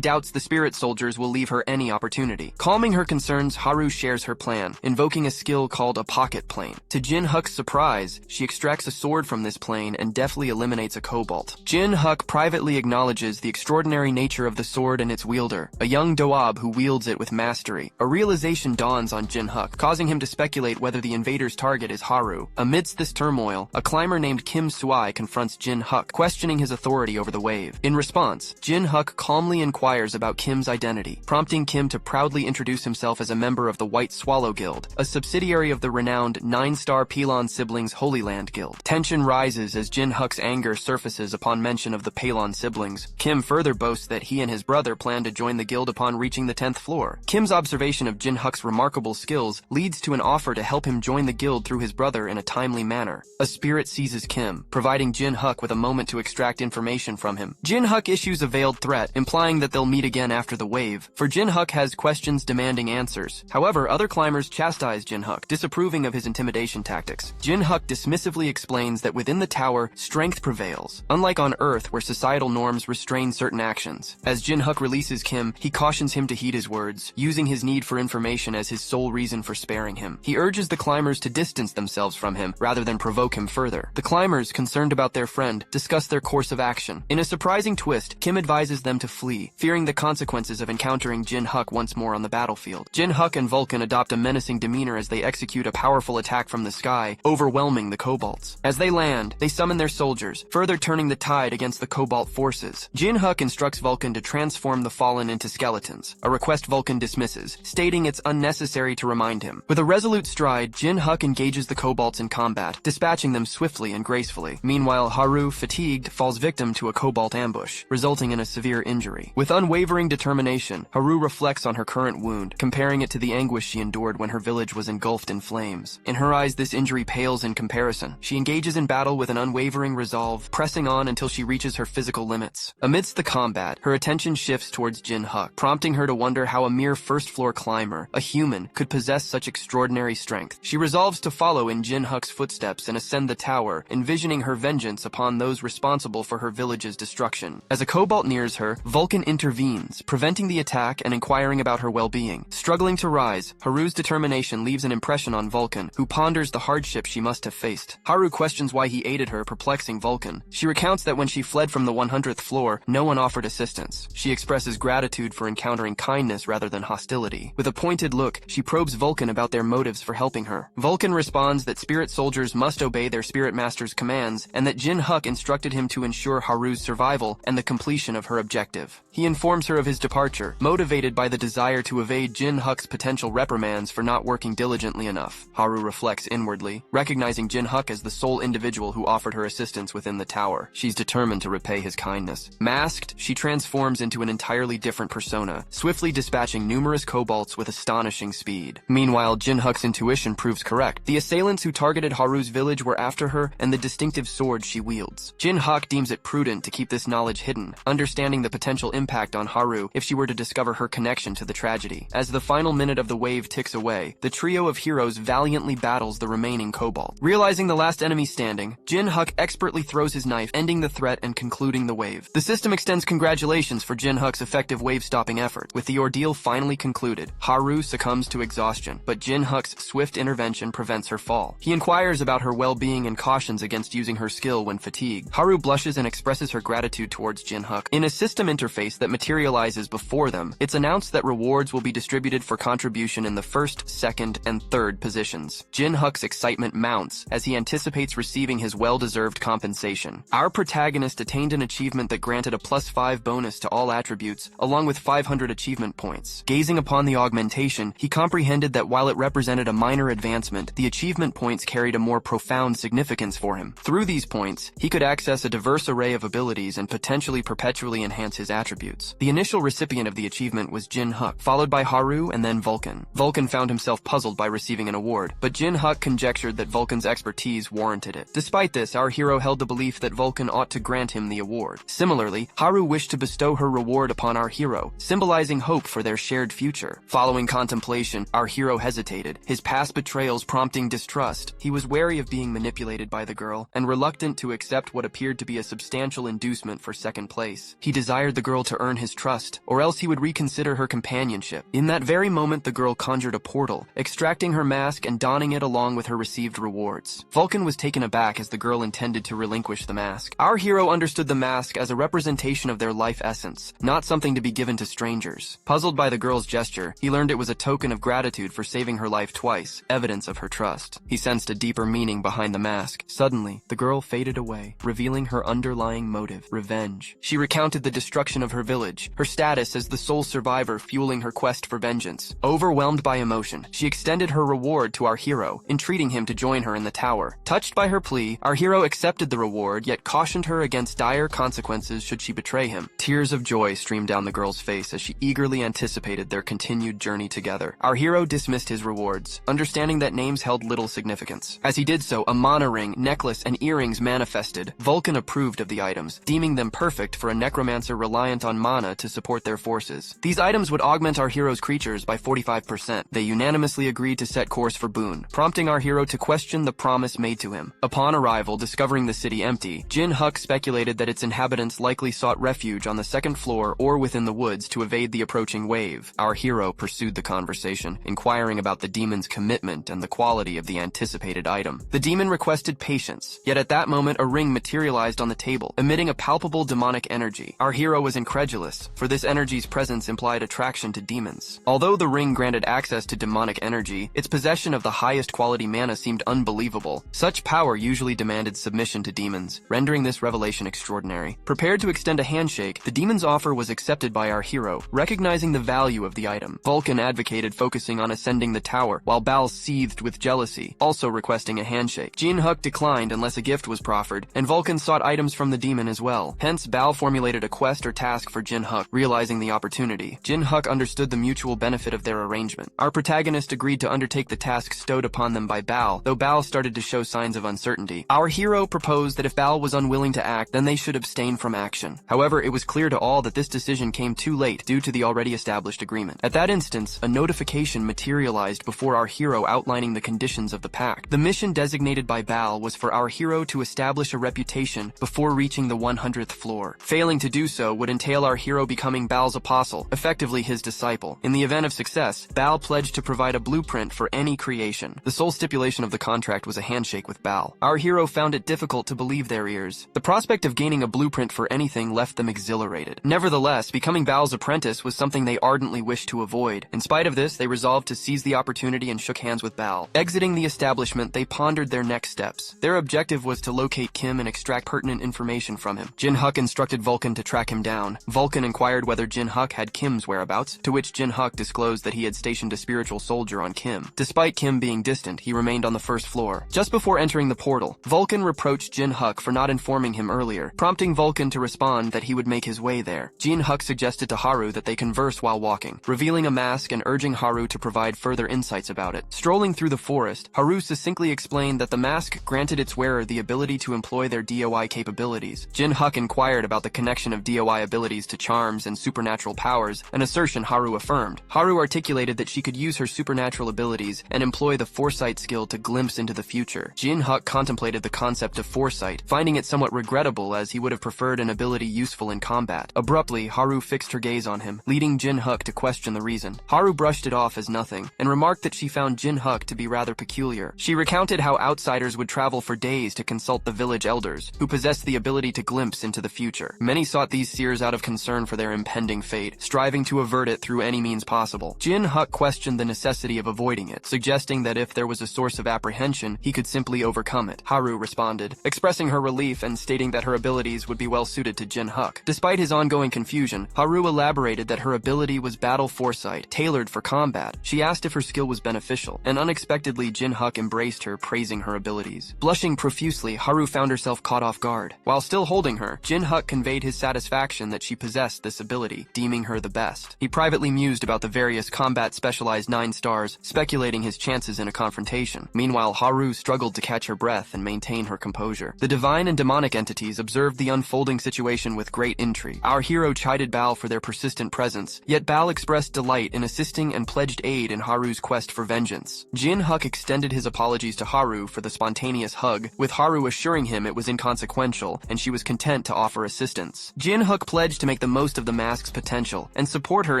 doubts the spirit soldiers will leave her any opportunity. Calming her concerns, Haru shares her plan, invoking a skill called a pocket plane. To Jin-Huk's surprise, she extracts a sword from this plane and deftly eliminates a cobalt. Jin-Huk privately acknowledges the extraordinary nature of the sword and its wielder, a young Doab who wields it with mastery. A realization dawns on Jin-Huk, causing him to speculate whether the invader's target is Haru. Amidst this turmoil, a climber named Kim Suai confronts Jin-Huk, questioning his authority over the wave. In response, Jin-Huk calmly inquires about Kim's identity, prompting Kim to proudly introduce himself as a member of the White Swallow Guild, a subsidiary of the renowned 9-star Pelon siblings Holy Land Guild. Tension rises as Jin-Huk's anger surfaces upon mention of the Pelon siblings. Kim further boasts that he and his brother plan to join the guild upon reaching the 10th floor. Kim's observation of Jin-Huk's remarkable skills leads to an offer to help him join the guild through his brother in a timely manner. A spirit seizes Kim, providing Jin-Huk with a moment to extract information from him. Jin-Huk issues a veiled threat, implying that they'll meet again after the wave, for Jin-Huk has questions demanding answers. However, other climbers chastise Jin-Huk, disapproving of his intimidation tactics. Jin-Huk dismissively explains that within the tower, strength prevails, unlike on Earth where societal norms restrain certain actions. As Jin-Huk releases Kim, he cautions him to heed his words, using his need for information as his sole reason for sparing him. He urges the climbers to distance themselves from him, rather than provoke him further. The climbers, concerned about their friend, discuss their course of action. In a surprising twist, Kim advises them to flee, fearing the consequences of encountering Jin-Huk once more on the battlefield. Jin-Huk and Vulcan adopt a menacing demeanor as they execute a powerful attack from the sky, overwhelming the kobolds. As they land, they summon their soldiers, further turning the tide against the cobalt forces. Jin-Huk instructs Vulcan to transform the fallen into skeletons, a request Vulcan dismisses, stating it's unnecessary to remind him. With a resolute stride, Jin-Huk engages the kobolds in combat, dispatching them swiftly and gracefully. Meanwhile, Haru, fatigued, falls victim to a cobalt ambush, resulting in a severe injury. With unwavering determination, Haru reflects on her current wound, comparing it to the anguish she endured when her village was engulfed in flames. In her eyes, this injury pales in comparison. She engages in battle with an unwavering resolve, pressing on until she reaches her physical limits. Amidst the combat, her attention shifts towards Jin-Huk, prompting her to wonder how a mere first-floor climber, a human, could possess such extraordinary strength. She resolves to follow in Jin-Huk's footsteps and ascend the tower, envisioning her vengeance upon those responsible for her village's destruction. As a cobalt nears her, Vulcan intervenes, preventing the attack and inquiring about her well-being. Struggling to rise, Haru's determination leaves an impression on Vulcan, who ponders the hardship she must have faced. Haru questions why he aided her, perplexing Vulcan. She recounts that when she fled from the 100th floor, no one offered assistance. She expresses gratitude for encountering kindness rather than hostility. With a pointed look, she probes Vulcan about their motives for helping her. Vulcan responds that spirit soldiers must obey their spirit master's commands, and that Jin-Huk instructed him to ensure Haru's survival and the completion of her objective. He informs her of his departure, motivated by the desire to evade Jin-Huk's potential reprimands for not working diligently enough. Haru reflects inwardly, recognizing Jin-Huk as the sole individual who offered her assistance within the tower. She's determined to repay his kindness. Masked, she transforms into an entirely different persona, swiftly dispatching numerous kobolds with astonishing speed. Meanwhile, Jin-Huk's intuition proves correct. The assailants who targeted Haru's village were after her and the distinctive sword she wields. Jin-Huk deems it prudent to keep this knowledge hidden, understanding the potential impact on Haru if she were to discover her connection to the tragedy. As the final minute of the wave ticks away, the trio of heroes valiantly battles the remaining kobold. Realizing the last enemy standing, Jin-Huk expertly throws his knife, ending the threat and concluding the wave. The system extends congratulations for Jin-Huk's effective wave-stopping effort. With the ordeal finally concluded, Haru succumbs to exhaustion, but Jin-Huk's swift intervention prevents her fall. He inquires about her well-being and cautions against using her skill when fatigued. Haru blushes and expresses her gratitude towards Jin-Huk. In a system interface that materializes before them, it's announced that rewards will be distributed for contribution in the first, second, and third positions. Jin-Huk's excitement mounts as he anticipates receiving his well-deserved compensation. Our protagonist attained an achievement that granted a +5 bonus to all attributes, along with 500 achievement points. Gazing upon the augmentation, he comprehended that while it represented a minor advancement, the achievement points carried a more profound significance for him. Through these points, he could access a diverse array of abilities and potentially perpetually enhance his attributes. The initial initial recipient of the achievement was Jin-Huk, followed by Haru and then Vulcan. Vulcan found himself puzzled by receiving an award, but Jin-Huk conjectured that Vulcan's expertise warranted it. Despite this, our hero held the belief that Vulcan ought to grant him the award. Similarly, Haru wished to bestow her reward upon our hero, symbolizing hope for their shared future. Following contemplation, our hero hesitated, his past betrayals prompting distrust. He was wary of being manipulated by the girl, and reluctant to accept what appeared to be a substantial inducement for second place. He desired the girl to earn his trust, or else he would reconsider her companionship. In that very moment, the girl conjured a portal, extracting her mask and donning it along with her received rewards. Vulcan was taken aback as the girl intended to relinquish the mask. Our hero understood the mask as a representation of their life essence, not something to be given to strangers. Puzzled by the girl's gesture, he learned it was a token of gratitude for saving her life twice, evidence of her trust. He sensed a deeper meaning behind the mask. Suddenly, the girl faded away, revealing her underlying motive, revenge. She recounted the destruction of her village, her status as the sole survivor fueling her quest for vengeance. Overwhelmed by emotion, she extended her reward to our hero, entreating him to join her in the tower. Touched by her plea, our hero accepted the reward, yet cautioned her against dire consequences should she betray him. Tears of joy streamed down the girl's face as she eagerly anticipated their continued journey together. Our hero dismissed his rewards, understanding that names held little significance. As he did so, a mana ring, necklace, and earrings manifested. Vulcan approved of the items, deeming them perfect for a necromancer reliant on mana to support their forces. These items would augment our hero's creatures by 45%. They unanimously agreed to set course for Boon, prompting our hero to question the promise made to him. Upon arrival, discovering the city empty, Jin-Huk speculated that its inhabitants likely sought refuge on the second floor or within the woods to evade the approaching wave. Our hero pursued the conversation, inquiring about the demon's commitment and the quality of the anticipated item. The demon requested patience, yet at that moment a ring materialized on the table, emitting a palpable demonic energy. Our hero was incredulous, for this energy's presence implied attraction to demons. Although the ring granted access to demonic energy, its possession of the highest quality mana seemed unbelievable. Such power usually demanded submission to demons, rendering this revelation extraordinary. Prepared to extend a handshake, the demon's offer was accepted by our hero, recognizing the value of the item. Vulcan advocated focusing on ascending the tower, while Baal seethed with jealousy, also requesting a handshake. Jin-Huk declined unless a gift was proffered, and Vulcan sought items from the demon as well. Hence, Baal formulated a quest or task for Jin-Huk, realizing the opportunity. Jin-Huk understood the mutual benefit of their arrangement. Our protagonist agreed to undertake the task stowed upon them by Baal, though Baal started to show signs of uncertainty. Our hero proposed that if Baal was unwilling to act, then they should abstain from action. However, it was clear to all that this decision came too late due to the already established agreement. At that instance, a notification materialized before our hero outlining the conditions of the pact. The mission designated by Baal was for our hero to establish a reputation before reaching the 100th floor. Failing to do so would entail our hero becoming Baal's apostle, effectively his disciple. In the event of success, Baal pledged to provide a blueprint for any creation. The sole stipulation of the contract was a handshake with Baal. Our hero found it difficult to believe their ears. The prospect of gaining a blueprint for anything left them exhilarated. Nevertheless, becoming Baal's apprentice was something they ardently wished to avoid. In spite of this, they resolved to seize the opportunity and shook hands with Baal. Exiting the establishment, they pondered their next steps. Their objective was to locate Kim and extract pertinent information from him. Jin-Huk instructed Vulcan to track him down. Vulcan inquired whether Jin-Huk had Kim's whereabouts, to which Jin-Huk disclosed that he had stationed a spiritual soldier on Kim. Despite Kim being distant, he remained on the first floor. Just before entering the portal, Vulcan reproached Jin-Huk for not informing him earlier, prompting Vulcan to respond that he would make his way there. Jin-Huk suggested to Haru that they converse while walking, revealing a mask and urging Haru to provide further insights about it. Strolling through the forest, Haru succinctly explained that the mask granted its wearer the ability to employ their DOI capabilities. Jin-Huk inquired about the connection of DOI abilities to charms and supernatural powers, an assertion Haru affirmed. Haru articulated that she could use her supernatural abilities and employ the foresight skill to glimpse into the future. Jin-Huk contemplated the concept of foresight, finding it somewhat regrettable as he would have preferred an ability useful in combat. Abruptly, Haru fixed her gaze on him, leading Jin-Huk to question the reason. Haru brushed it off as nothing, and remarked that she found Jin-Huk to be rather peculiar. She recounted how outsiders would travel for days to consult the village elders, who possessed the ability to glimpse into the future. Many sought these seers out of concern for their impending fate, striving to avert it through any means possible. Jin-Huk questioned the necessity of avoiding it, suggesting that if there was a source of apprehension, he could simply overcome it. Haru responded, expressing her relief and stating that her abilities would be well suited to Jin-Huk. Despite his ongoing confusion, Haru elaborated that her ability was battle foresight, tailored for combat. She asked if her skill was beneficial, and unexpectedly Jin-Huk embraced her, praising her abilities. Blushing profusely, Haru found herself caught off guard. While still holding her, Jin-Huk conveyed his satisfaction that she possessed the this ability, deeming her the best. He privately mused about the various combat-specialized 9 stars, speculating his chances in a confrontation. Meanwhile, Haru struggled to catch her breath and maintain her composure. The divine and demonic entities observed the unfolding situation with great intrigue. Our hero chided Baal for their persistent presence, yet Baal expressed delight in assisting and pledged aid in Haru's quest for vengeance. Jin-Huk extended his apologies to Haru for the spontaneous hug, with Haru assuring him it was inconsequential and she was content to offer assistance. Jin-Huk pledged to make the most of the mask's potential and support her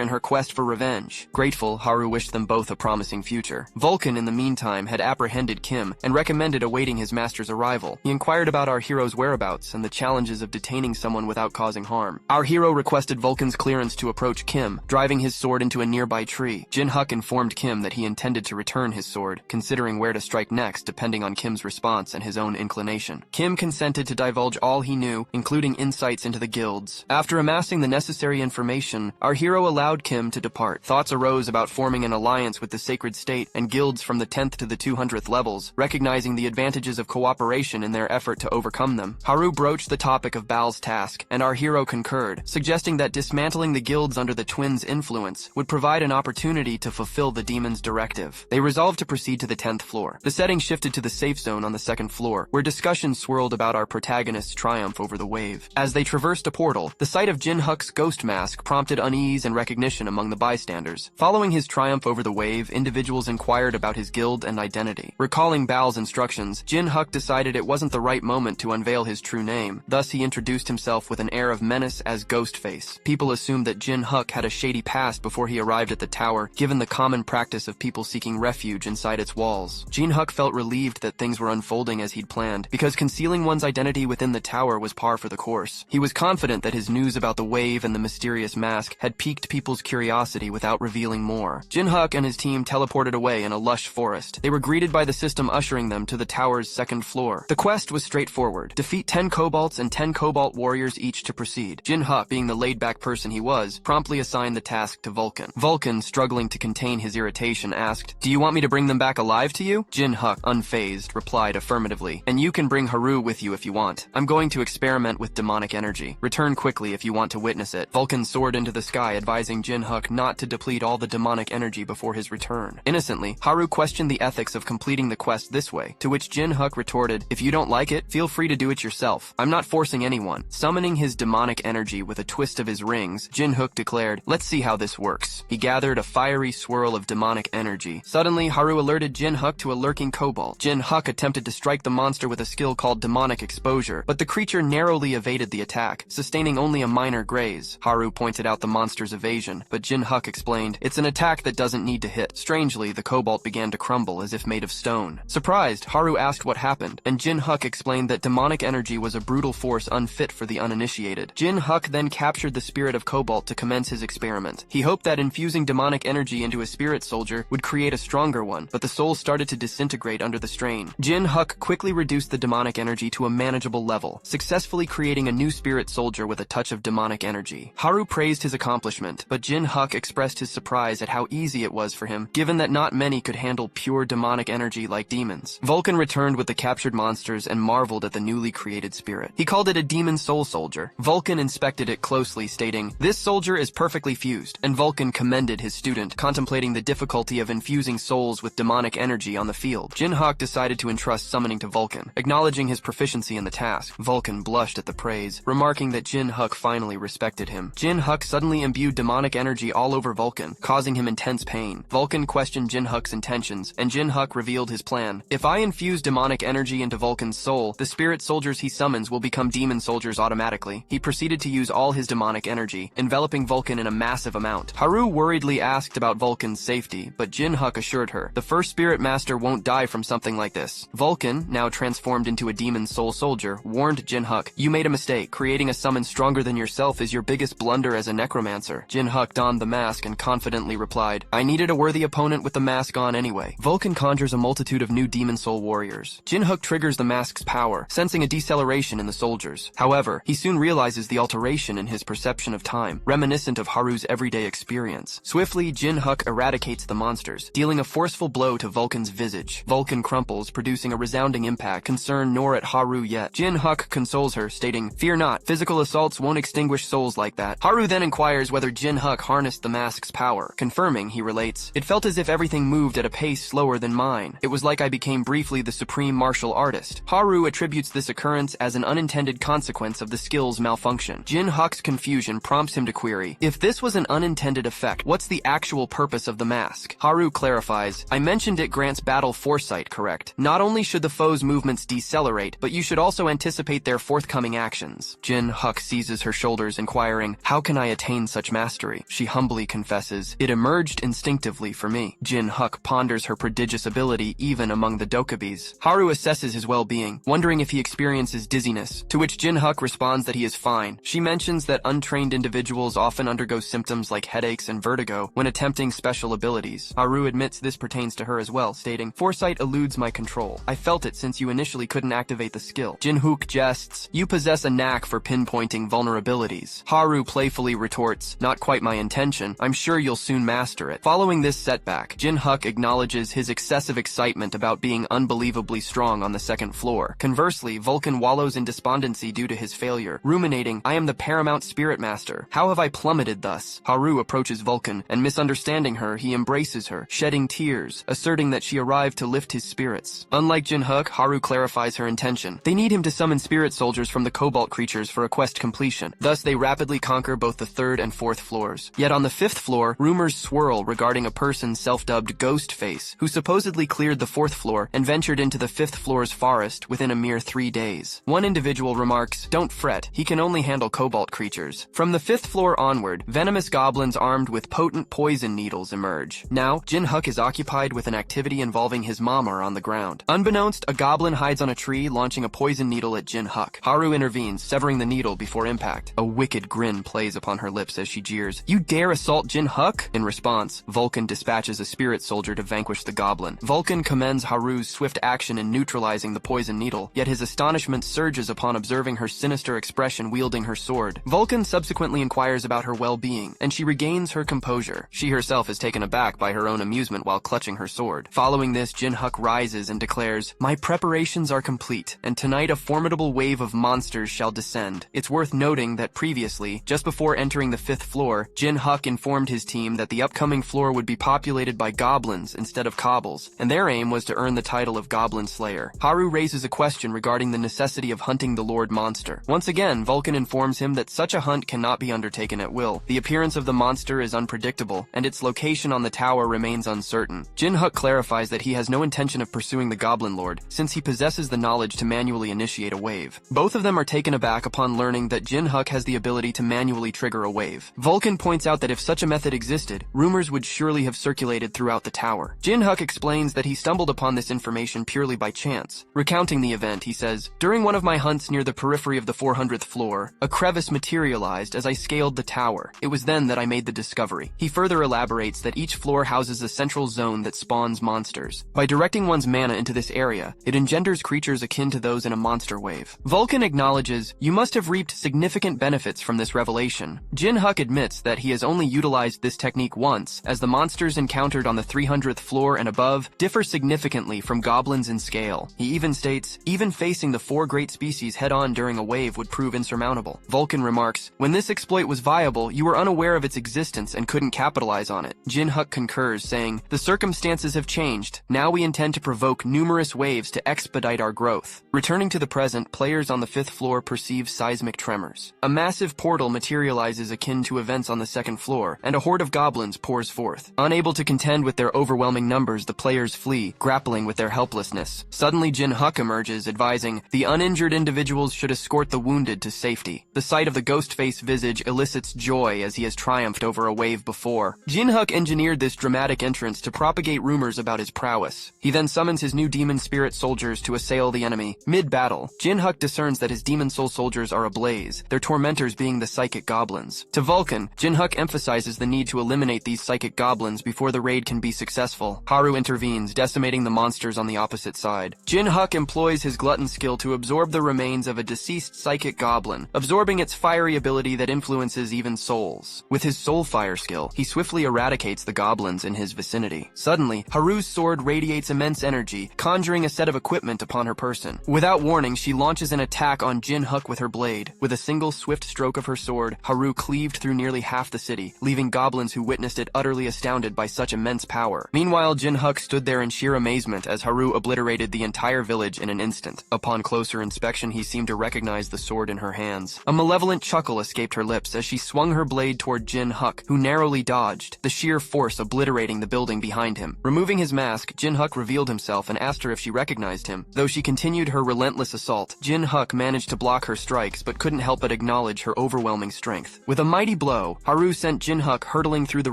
in her quest for revenge. Grateful, Haru wished them both a promising future. Vulcan, in the meantime, had apprehended Kim and recommended awaiting his master's arrival. He inquired about our hero's whereabouts and the challenges of detaining someone without causing harm. Our hero requested Vulcan's clearance to approach Kim, driving his sword into a nearby tree. Jin-Huk informed Kim that he intended to return his sword, considering where to strike next depending on Kim's response and his own inclination. Kim consented to divulge all he knew, including insights into the guilds. After amassing the necessary information, our hero allowed Kim to depart. Thoughts arose about forming an alliance with the Sacred State and guilds from the 10th to the 200th levels, recognizing the advantages of cooperation in their effort to overcome them. Haru broached the topic of Baal's task, and our hero concurred, suggesting that dismantling the guilds under the twins' influence would provide an opportunity to fulfill the demon's directive. They resolved to proceed to the 10th floor. The setting shifted to the safe zone on the 2nd floor, where discussions swirled about our protagonist's triumph over the wave. As they traversed a portal, the sight of Jin-Huk's ghost mask prompted unease and recognition among the bystanders. Following his triumph over the wave, individuals inquired about his guild and identity. Recalling Baal's instructions, Jin-Huk decided it wasn't the right moment to unveil his true name. Thus, he introduced himself with an air of menace as Ghostface. People assumed that Jin-Huk had a shady past before he arrived at the tower, given the common practice of people seeking refuge inside its walls. Jin-Huk felt relieved that things were unfolding as he'd planned, because concealing one's identity within the tower was par for the course. He was confident that his news about the wave and the mysterious mask had piqued people's curiosity without revealing more. Jin-Huk and his team teleported away in a lush forest. They were greeted by the system ushering them to the tower's 2nd floor. The quest was straightforward. Defeat 10 kobolds and 10 cobalt warriors each to proceed. Jin-Huk, being the laid-back person he was, promptly assigned the task to Vulcan. Vulcan, struggling to contain his irritation, asked, "Do you want me to bring them back alive to you?" Jin-Huk, unfazed, replied affirmatively, "And you can bring Haru with you if you want. I'm going to experiment with demonic energy. Return quickly if you want to witness it." Vulcan soared into the sky, advising Jin-Huk not to deplete all the demonic energy before his return. Innocently, Haru questioned the ethics of completing the quest this way, to which Jin-Huk retorted, "If you don't like it, feel free to do it yourself. I'm not forcing anyone." Summoning his demonic energy with a twist of his rings, Jin-Huk declared, "Let's see how this works." He gathered a fiery swirl of demonic energy. Suddenly, Haru alerted Jin-Huk to a lurking kobold. Jin-Huk attempted to strike the monster with a skill called demonic exposure, but the creature narrowly evaded the attack, sustaining only a minor graze. Haru pointed out the monster's evasion, but Jin-Huk explained, "It's an attack that doesn't need to hit." Strangely, the kobold began to crumble as if made of stone. Surprised, Haru asked what happened, and Jin-Huk explained that demonic energy was a brutal force unfit for the uninitiated. Jin-Huk then captured the spirit of Cobalt to commence his experiment. He hoped that infusing demonic energy into a spirit soldier would create a stronger one, but the soul started to disintegrate under the strain. Jin-Huk quickly reduced the demonic energy to a manageable level, successfully creating a new spirit soldier with a touch of demonic energy. Haru praised his accomplishment, but Jin-Huk expressed his surprise at how easy it was for him, given that not many could handle pure demonic energy like demons. Vulcan returned with the captured monsters and marveled at the newly created spirit. He called it a demon soul soldier. Vulcan inspected it closely, stating, "This soldier is perfectly fused," and Vulcan commended his student, contemplating the difficulty of infusing souls with demonic energy on the field. Jin-Huk decided to entrust summoning to Vulcan. Acknowledging his proficiency in the task, Vulcan blushed at the praise, remarking that Jin-Huk finally respected him. Jin-Huk suddenly imbued demonic energy all over Vulcan, causing him intense pain. Vulcan questioned Jin-Huk's intentions, and Jin-Huk revealed his plan. "If I infuse demonic energy into Vulcan's soul, the spirit soldiers he summons will become demon soldiers automatically." He proceeded to use all his demonic energy, enveloping Vulcan in a massive amount. Haru worriedly asked about Vulcan's safety, but Jin-Huk assured her, "The first spirit master won't die from something like this." Vulcan, now transformed into a demon soul soldier, warned Jin-Huk, "You made a mistake. Creating a summon stronger than yourself is your biggest blunder as a necromancer." Jin-Huk donned the mask and confidently replied, "I needed a worthy opponent with the mask on anyway." Vulcan conjures a multitude of new demon soul warriors. Jin-Huk triggers the mask's power, sensing a deceleration in the soldiers. However, he soon realizes the alteration in his perception of time, reminiscent of Haru's everyday experience. Swiftly, Jin-Huk eradicates the monsters, dealing a forceful blow to Vulcan's visage. Vulcan crumples, producing a resounding impact, concerned nor at Haru yet. Jin-Huk consoles her, stating, "Fear not, physical assaults won't extinguish souls like like that. Haru then inquires whether Jin-Huk harnessed the mask's power. Confirming, he relates, "It felt as if everything moved at a pace slower than mine. It was like I became briefly the supreme martial artist." Haru attributes this occurrence as an unintended consequence of the skill's malfunction. Jin-Huk's confusion prompts him to query, "If this was an unintended effect, what's the actual purpose of the mask?" Haru clarifies, "I mentioned it grants battle foresight, correct? Not only should the foe's movements decelerate, but you should also anticipate their forthcoming actions." Jin-Huk seizes her shoulders, inquiring, "How can I attain such mastery?" She humbly confesses, "It emerged instinctively for me." Jin-Huk ponders her prodigious ability even among the dokabes. Haru assesses his well-being, wondering if he experiences dizziness, to which Jin-Huk responds that he is fine. She mentions that untrained individuals often undergo symptoms like headaches and vertigo when attempting special abilities. Haru admits this pertains to her as well, stating, "Foresight eludes my control. I felt it since you initially couldn't activate the skill." Jin-Huk jests, "You possess a knack for pinpointing vulnerabilities." Haru playfully retorts, "Not quite my intention. I'm sure you'll soon master it." Following this setback, Jin-Huk acknowledges his excessive excitement about being unbelievably strong on the second floor. Conversely, Vulcan wallows in despondency due to his failure, ruminating, "I am the paramount spirit master. How have I plummeted thus?" Haru approaches Vulcan, and misunderstanding her, he embraces her, shedding tears, asserting that she arrived to lift his spirits. Unlike Jin-Huk, Haru clarifies her intention. They need him to summon spirit soldiers from the cobalt creatures for a quest completion. Thus, they rapidly conquer both the third and fourth floors. Yet on the fifth floor, rumors swirl regarding a person self-dubbed Ghostface, who supposedly cleared the fourth floor and ventured into the fifth floor's forest within a mere 3 days. One individual remarks, "Don't fret, he can only handle cobalt creatures." From the fifth floor onward, venomous goblins armed with potent poison needles emerge. Now, Jin-Huk is occupied with an activity involving his mama on the ground. Unbeknownst, a goblin hides on a tree, launching a poison needle at Jin-Huk. Haru intervenes, severing the needle before impact. A wicked grin plays upon her lips as she jeers, "You dare assault Jin-Huk?" In response, Vulcan dispatches a spirit soldier to vanquish the goblin. Vulcan commends Haru's swift action in neutralizing the poison needle, yet his astonishment surges upon observing her sinister expression wielding her sword. Vulcan subsequently inquires about her well-being, and she regains her composure. She herself is taken aback by her own amusement while clutching her sword. Following this, Jin-Huk rises and declares, "My preparations are complete, and tonight a formidable wave of monsters shall descend." It's worth noting that previously, just before entering the fifth floor, Jin-Huk informed his team that the upcoming floor would be populated by goblins instead of cobbles, and their aim was to earn the title of Goblin Slayer. Haru raises a question regarding the necessity of hunting the Lord Monster. Once again, Vulcan informs him that such a hunt cannot be undertaken at will. The appearance of the monster is unpredictable, and its location on the tower remains uncertain. Jin-Huk clarifies that he has no intention of pursuing the Goblin Lord, since he possesses the knowledge to manually initiate a wave. Both of them are taken aback upon learning that Jin-Huk has the ability to manually trigger a wave. Vulcan points out that if such a method existed, rumors would surely have circulated throughout the tower. Jin-Huk explains that he stumbled upon this information purely by chance. Recounting the event, he says, "During one of my hunts near the periphery of the 400th floor, a crevice materialized as I scaled the tower. It was then that I made the discovery." He further elaborates that each floor houses a central zone that spawns monsters. By directing one's mana into this area, it engenders creatures akin to those in a monster wave. Vulcan acknowledges, "You must have reaped significant benefits from this revelation." Jin-Huk admits that he has only utilized this technique once, as the monsters encountered on the 300th floor and above differ significantly from goblins in scale. He even states, "Even facing the 4 great species head-on during a wave would prove insurmountable." Vulcan remarks, "When this exploit was viable, you were unaware of its existence and couldn't capitalize on it." Jin-Huk concurs, saying, "The circumstances have changed. Now we intend to provoke numerous waves to expedite our growth." Returning to the present, players on the 5th floor perceive seismic tremors. A massive portal materializes akin to events on the 2nd floor, and a horde of goblins pours forth. Unable to contend with their overwhelming numbers, the players flee, grappling with their helplessness. Suddenly, Jin-Huk emerges, advising, "The uninjured individuals should escort the wounded to safety." The sight of the ghost-face visage elicits joy as he has triumphed over a wave before. Jin-Huk engineered this dramatic entrance to propagate rumors about his prowess. He then summons his new demon spirit soldiers to assail the enemy. Mid-battle, Jin-Huk discerns that his demon soul soldiers are ablaze, their tormentors being the psychic goblins. To Vulcan, Jin-Huk emphasizes the need to eliminate these psychic goblins before the raid can be successful. Haru intervenes, decimating the monsters on the opposite side. Jin-Huk employs his glutton skill to absorb the remains of a deceased psychic goblin, absorbing its fiery ability that influences even souls. With his soul fire skill, he swiftly eradicates the goblins in his vicinity. Suddenly, Haru's sword radiates immense energy, conjuring a set of equipment upon her person. Without warning, she launches an attack on Jin-Huk with her blade. With a single swift stroke of of her sword, Haru cleaved through nearly half the city, leaving goblins who witnessed it utterly astounded by such immense power. Meanwhile, Jin-Huk stood there in sheer amazement as Haru obliterated the entire village in an instant. Upon closer inspection, he seemed to recognize the sword in her hands. A malevolent chuckle escaped her lips as she swung her blade toward Jin-Huk, who narrowly dodged, the sheer force obliterating the building behind him. Removing his mask, Jin-Huk revealed himself and asked her if she recognized him. Though she continued her relentless assault, Jin-Huk managed to block her strikes but couldn't help but acknowledge her overwhelming strength. With a mighty blow, Haru sent Jin-Huk hurtling through the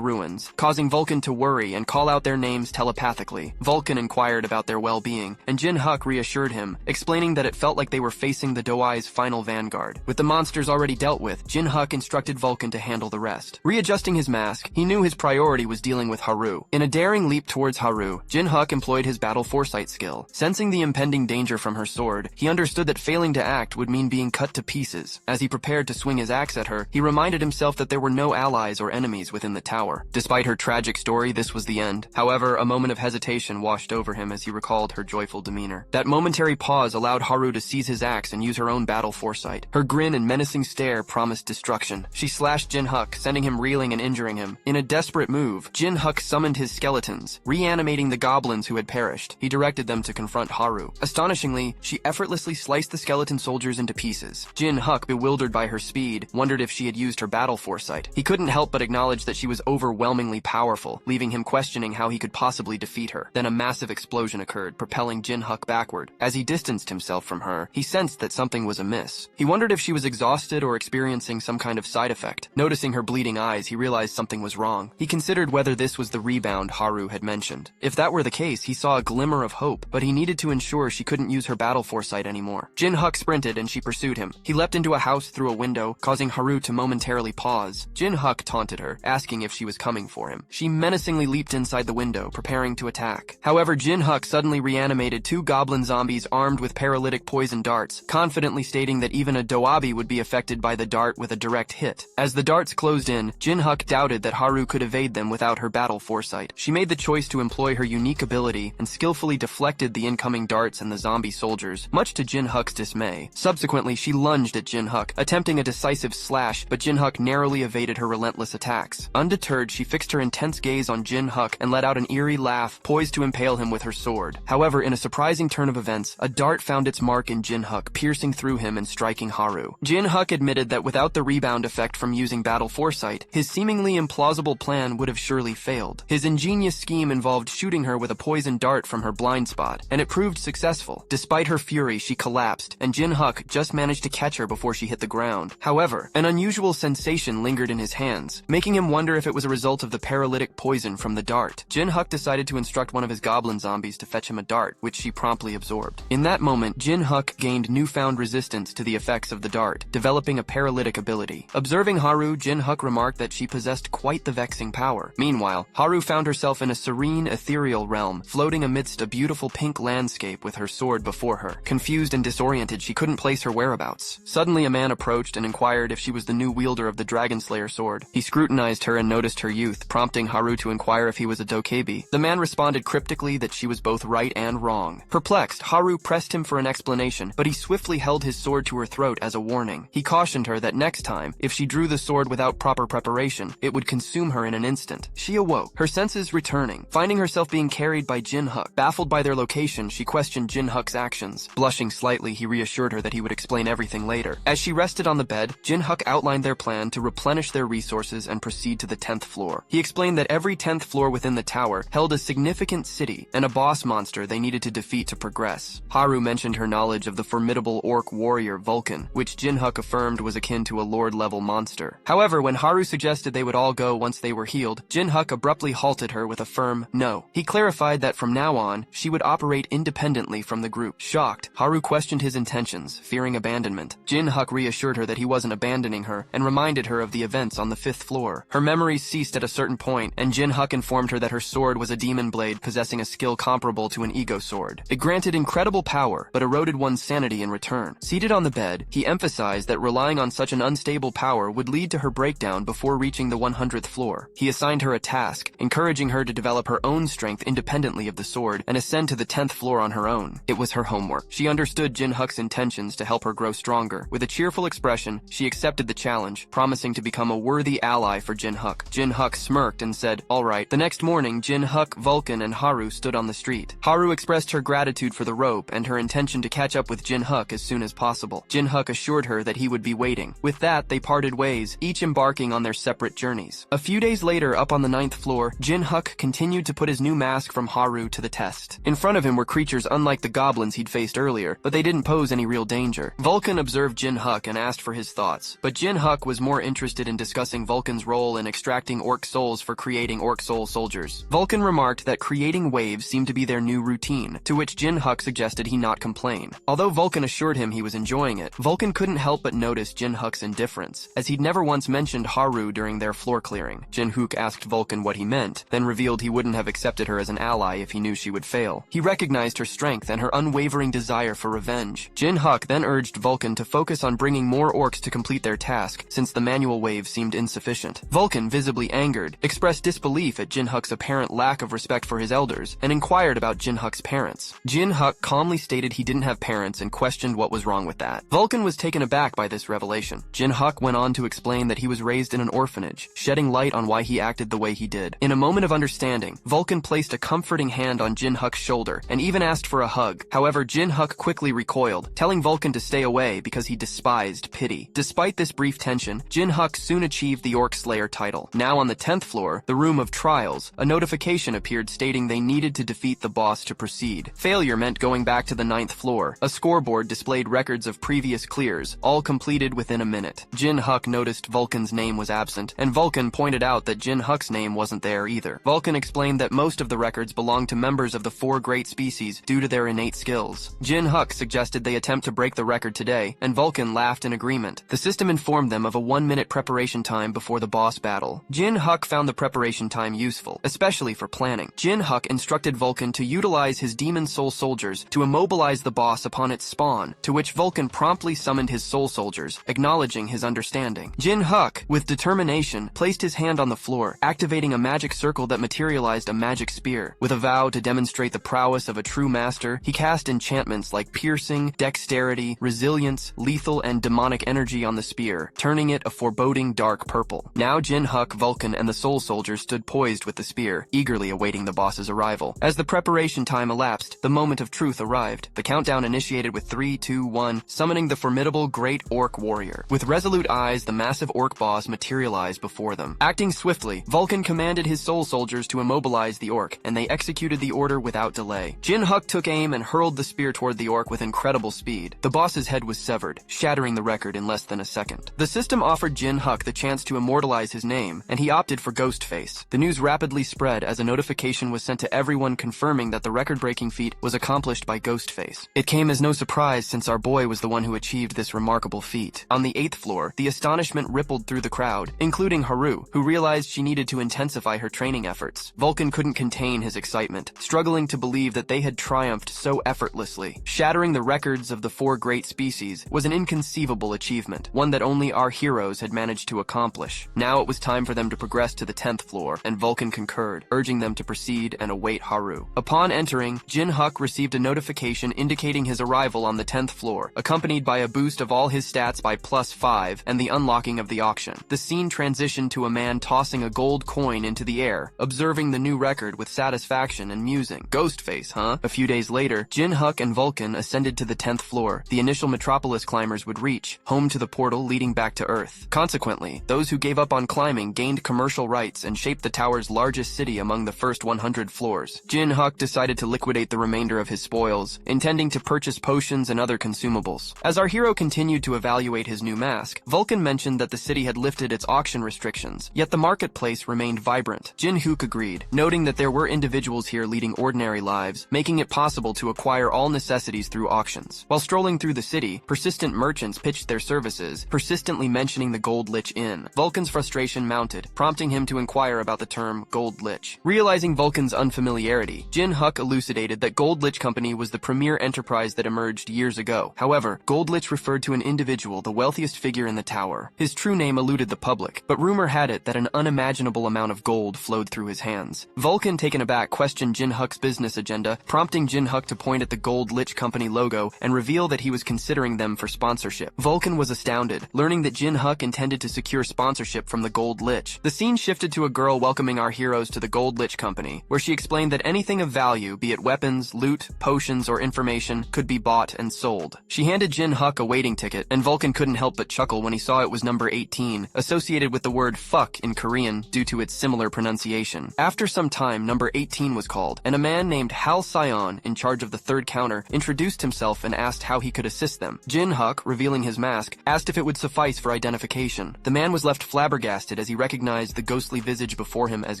ruins, causing Vulcan to worry and call out their names telepathically. Vulcan inquired about their well-being, and Jin-Huk reassured him, explaining that it felt like they were facing the Doai's final vanguard. With the monsters already dealt with, Jin-Huk instructed Vulcan to handle the rest. Readjusting his mask, he knew his priority was dealing with Haru. In a daring leap towards Haru, Jin-Huk employed his battle foresight skill. Sensing the impending danger from her sword, he understood that failing to act would mean being cut to pieces. As he prepared to swing his axe at her, he reminded himself that there were no allies or enemies within the tower. Despite her tragic story, this was the end. However, a moment of hesitation washed over him as he recalled her joyful demeanor. That momentary pause allowed Haru to seize his axe and use her own battle foresight. Her grin and menacing stare promised destruction. She slashed Jin-Huk, sending him reeling and injuring him. In a desperate move, Jin-Huk summoned his skeletons, reanimating the goblins who had perished. He directed them to confront Haru. Astonishingly, she effortlessly sliced the skeleton soldiers into pieces. Jin-Huk, bewildered by her speed, wondered if she had used her battle foresight. He couldn't help but acknowledge that she was overwhelmingly powerful, leaving him questioning how he could possibly defeat her. Then a massive explosion occurred, propelling Jin-Huk backward. As he distanced himself from her, he sensed that something was amiss. He wondered if she was exhausted or experiencing some kind of side effect. Noticing her bleeding eyes, he realized something was wrong. He considered whether this was the rebound Haru had mentioned. If that were the case, he saw a glimmer of hope, but he needed to ensure she couldn't use her battle foresight anymore. Jin-Huk sprinted and she pursued him. He leapt into a house through a window, causing Haru to momentarily pause. Jin-Huk taunted her, asking if she was coming for him. She menacingly leaped inside the window, preparing to attack. However, Jin-Huk suddenly reanimated two goblin zombies armed with paralytic poison darts, confidently stating that even a Doabi would be affected by the dart with a direct hit. As the darts closed in, Jin-Huk doubted that Haru could evade them without her battle foresight. She made the choice to employ her unique ability and skillfully deflected the incoming darts and the zombie soldiers, much to Jin-Huk's dismay. Subsequently, she lunged at Jin-Huk, attempting a decisive slash, but Jin-Huk narrowly evaded her relentless attacks. Undeterred, she fixed her intense gaze on Jin-Huk and let out an eerie laugh, poised to impale him with her sword. However, in a surprising turn of events, a dart found its mark in Jin-Huk, piercing through him and striking Haru. Jin-Huk admitted that without the rebound effect from using battle foresight, his seemingly implausible plan would have surely failed. His ingenious scheme involved shooting her with a poison dart from her blind spot, and it proved successful. Despite her fury, she collapsed, and Jin-Huk just managed to catch her before she hit the ground. However, an unusual sensation lingered in his hands, making him wonder if it was a result of the paralytic poison from the dart. Jin-Huk decided to instruct one of his goblin zombies to fetch him a dart, which she promptly absorbed. In that moment, Jin-Huk gained newfound resistance to the effects of the dart, developing a paralytic ability. Observing Haru, Jin-Huk remarked that she possessed quite the vexing power. Meanwhile, Haru found herself in a serene, ethereal realm, floating amidst a beautiful pink landscape with her sword before her. Confused and disoriented, she couldn't place her whereabouts. Suddenly, a man approached and inquired if she was the new wielder of the Dragon Slayer sword. He scrutinized her and noticed her youth, prompting Haru to inquire if he was a dokebi. The man responded cryptically that she was both right and wrong. Perplexed, Haru pressed him for an explanation, but he swiftly held his sword to her throat as a warning. He cautioned her that next time, if she drew the sword without proper preparation, it would consume her in an instant. She awoke, her senses returning, finding herself being carried by Jin-Huk. Baffled by their location, she questioned Jin-Huk's actions. Blushing slightly, he reassured her that he would explain everything later. As she rested on the bed, Jin-Huk outlined their plan to replenish their resources and proceed to the 10th floor. He explained that every 10th floor within the tower held a significant city and a boss monster they needed to defeat to progress. Haru mentioned her knowledge of the formidable orc warrior Vulcan, which Jin-Huk affirmed was akin to a lord-level monster. However, when Haru suggested they would all go once they were healed, Jin-Huk abruptly halted her with a firm no. He clarified that from now on, she would operate independently from the group. Shocked, Haru questioned his intentions, fearing abandonment. Jin-Huk reassured her that he wasn't abandoning her and reminded her of the events on the 5th floor. Her memories ceased at a certain point, and Jin-Huk informed her that her sword was a demon blade possessing a skill comparable to an ego sword. It granted incredible power, but eroded one's sanity in return. Seated on the bed, he emphasized that relying on such an unstable power would lead to her breakdown before reaching the 100th floor. He assigned her a task, encouraging her to develop her own strength independently of the sword and ascend to the 10th floor on her own. It was her homework. She understood Jin-Huk's intentions to help her grow stronger. With a cheerful expression, she she accepted the challenge, promising to become a worthy ally for Jin-Huk. Jin-Huk smirked and said, "All right." The next morning, Jin-Huk, Vulcan, and Haru stood on the street. Haru expressed her gratitude for the rope and her intention to catch up with Jin-Huk as soon as possible. Jin-Huk assured her that he would be waiting. With that, they parted ways, each embarking on their separate journeys. A few days later, up on the 9th floor, Jin-Huk continued to put his new mask from Haru to the test. In front of him were creatures unlike the goblins he'd faced earlier, but they didn't pose any real danger. Vulcan observed Jin-Huk and asked for his thoughts, but Jin-Huk was more interested in discussing Vulcan's role in extracting orc souls for creating orc soul soldiers. Vulcan remarked that creating waves seemed to be their new routine, to which Jin-Huk suggested he not complain. Although Vulcan assured him he was enjoying it, Vulcan couldn't help but notice Jin-Huk's indifference, as he'd never once mentioned Haru during their floor clearing. Jin-Huk asked Vulcan what he meant, then revealed he wouldn't have accepted her as an ally if he knew she would fail. He recognized her strength and her unwavering desire for revenge. Jin-Huk then urged Vulcan to focus on bringing more orcs to complete their task, since the manual wave seemed insufficient. Vulcan, visibly angered, expressed disbelief at Jin-Huk's apparent lack of respect for his elders, and inquired about Jin-Huk's parents. Jin-Huk calmly stated he didn't have parents and questioned what was wrong with that. Vulcan was taken aback by this revelation. Jin-Huk went on to explain that he was raised in an orphanage, shedding light on why he acted the way he did. In a moment of understanding, Vulcan placed a comforting hand on Jin-Huk's shoulder and even asked for a hug. However, Jin-Huk quickly recoiled, telling Vulcan to stay away because he despised pity. Despite this brief tension, Jin-Huk soon achieved the Orc Slayer title. Now on the 10th floor, the room of trials, a notification appeared stating they needed to defeat the boss to proceed. Failure meant going back to the 9th floor. A scoreboard displayed records of previous clears, all completed within a minute. Jin-Huk noticed Vulcan's name was absent, and Vulcan pointed out that Jin-Huk's name wasn't there either. Vulcan explained that most of the records belonged to members of the 4 great species due to their innate skills. Jin-Huk suggested they attempt to break the record today, and Vulcan laughed in agreement. The system informed them of a 1-minute preparation time before the boss battle. Jin-Huk found the preparation time useful, especially for planning. Jin-Huk instructed Vulcan to utilize his demon soul soldiers to immobilize the boss upon its spawn, to which Vulcan promptly summoned his soul soldiers, acknowledging his understanding. Jin-Huk, with determination, placed his hand on the floor, activating a magic circle that materialized a magic spear. With a vow to demonstrate the prowess of a true master, he cast enchantments like piercing, dexterity, resilience, lethal, and demonic energy on the spear, turning it a foreboding dark purple. Now Jin-Huk, Vulcan, and the soul soldiers stood poised with the spear, eagerly awaiting the boss's arrival. As the preparation time elapsed, the moment of truth arrived. The countdown initiated with 3, 2, 1, summoning the formidable Great Orc Warrior. With resolute eyes, the massive orc boss materialized before them. Acting swiftly, Vulcan commanded his soul soldiers to immobilize the orc, and they executed the order without delay. Jin-Huk took aim and hurled the spear toward the orc with incredible speed. The boss's head was severed, shattering the record in less than a second. The system offered Jin-Huk the chance to immortalize his name, and he opted for Ghostface. The news rapidly spread as a notification was sent to everyone confirming that the record-breaking feat was accomplished by Ghostface. It came as no surprise since our boy was the one who achieved this remarkable feat. On the 8th floor, the astonishment rippled through the crowd, including Haru, who realized she needed to intensify her training efforts. Vulcan couldn't contain his excitement, struggling to believe that they had triumphed so effortlessly. Shattering the records of the 4 great species was an inconceivable achievement, one that only our heroes had managed to accomplish. Now it was time for them to progress to the 10th floor, and Vulcan concurred, urging them to proceed and await Haru. Upon entering, Jin-Huk received a notification indicating his arrival on the 10th floor, accompanied by a boost of all his stats by +5 and the unlocking of the auction. The scene transitioned to a man tossing a gold coin into the air, observing the new record with satisfaction and musing. Ghostface, huh? A few days later, Jin-Huk and Vulcan ascended to the 10th floor. The initial Metropolis climbers would reach, home to the portal leading back to Earth. Consequently, those who gave up on climbing gained commercial rights and shaped the tower's largest city among the first 100 floors. Jin-Huk decided to liquidate the remainder of his spoils, intending to purchase potions and other consumables. As our hero continued to evaluate his new mask, Vulcan mentioned that the city had lifted its auction restrictions, yet the marketplace remained vibrant. Jin-Huk agreed, noting that there were individuals here leading ordinary lives, making it possible to acquire all necessities through auctions. While strolling through the city, persistent merchants pitched their services, persistently mentioning the Gold Lich Inn. Vulcan's frustration mounted, prompting him to inquire about the term Gold Lich. Realizing Vulcan's unfamiliarity, Jin-Huk elucidated that Gold Lich Company was the premier enterprise that emerged years ago. However, Gold Lich referred to an individual, the wealthiest figure in the tower. His true name eluded the public, but rumor had it that an unimaginable amount of gold flowed through his hands. Vulcan, taken aback, questioned Jin-Huk's business agenda, prompting Jin-Huk to point at the Gold Lich Company logo and reveal that he was considering them for sponsorship. Vulcan was astounded astounded, learning that Jin Huk intended to secure sponsorship from the Gold Lich. The scene shifted to a girl welcoming our heroes to the Gold Lich Company, where she explained that anything of value, be it weapons, loot, potions, or information, could be bought and sold. She handed Jin Huk a waiting ticket, and Vulcan couldn't help but chuckle when he saw it was number 18, associated with the word fuck in Korean due to its similar pronunciation. After some time, number 18 was called, and a man named Hal Sion, in charge of the third counter, introduced himself and asked how he could assist them. Jin Huk, revealing his mask, asked if it would suffice for identification. The man was left flabbergasted as he recognized the ghostly visage before him as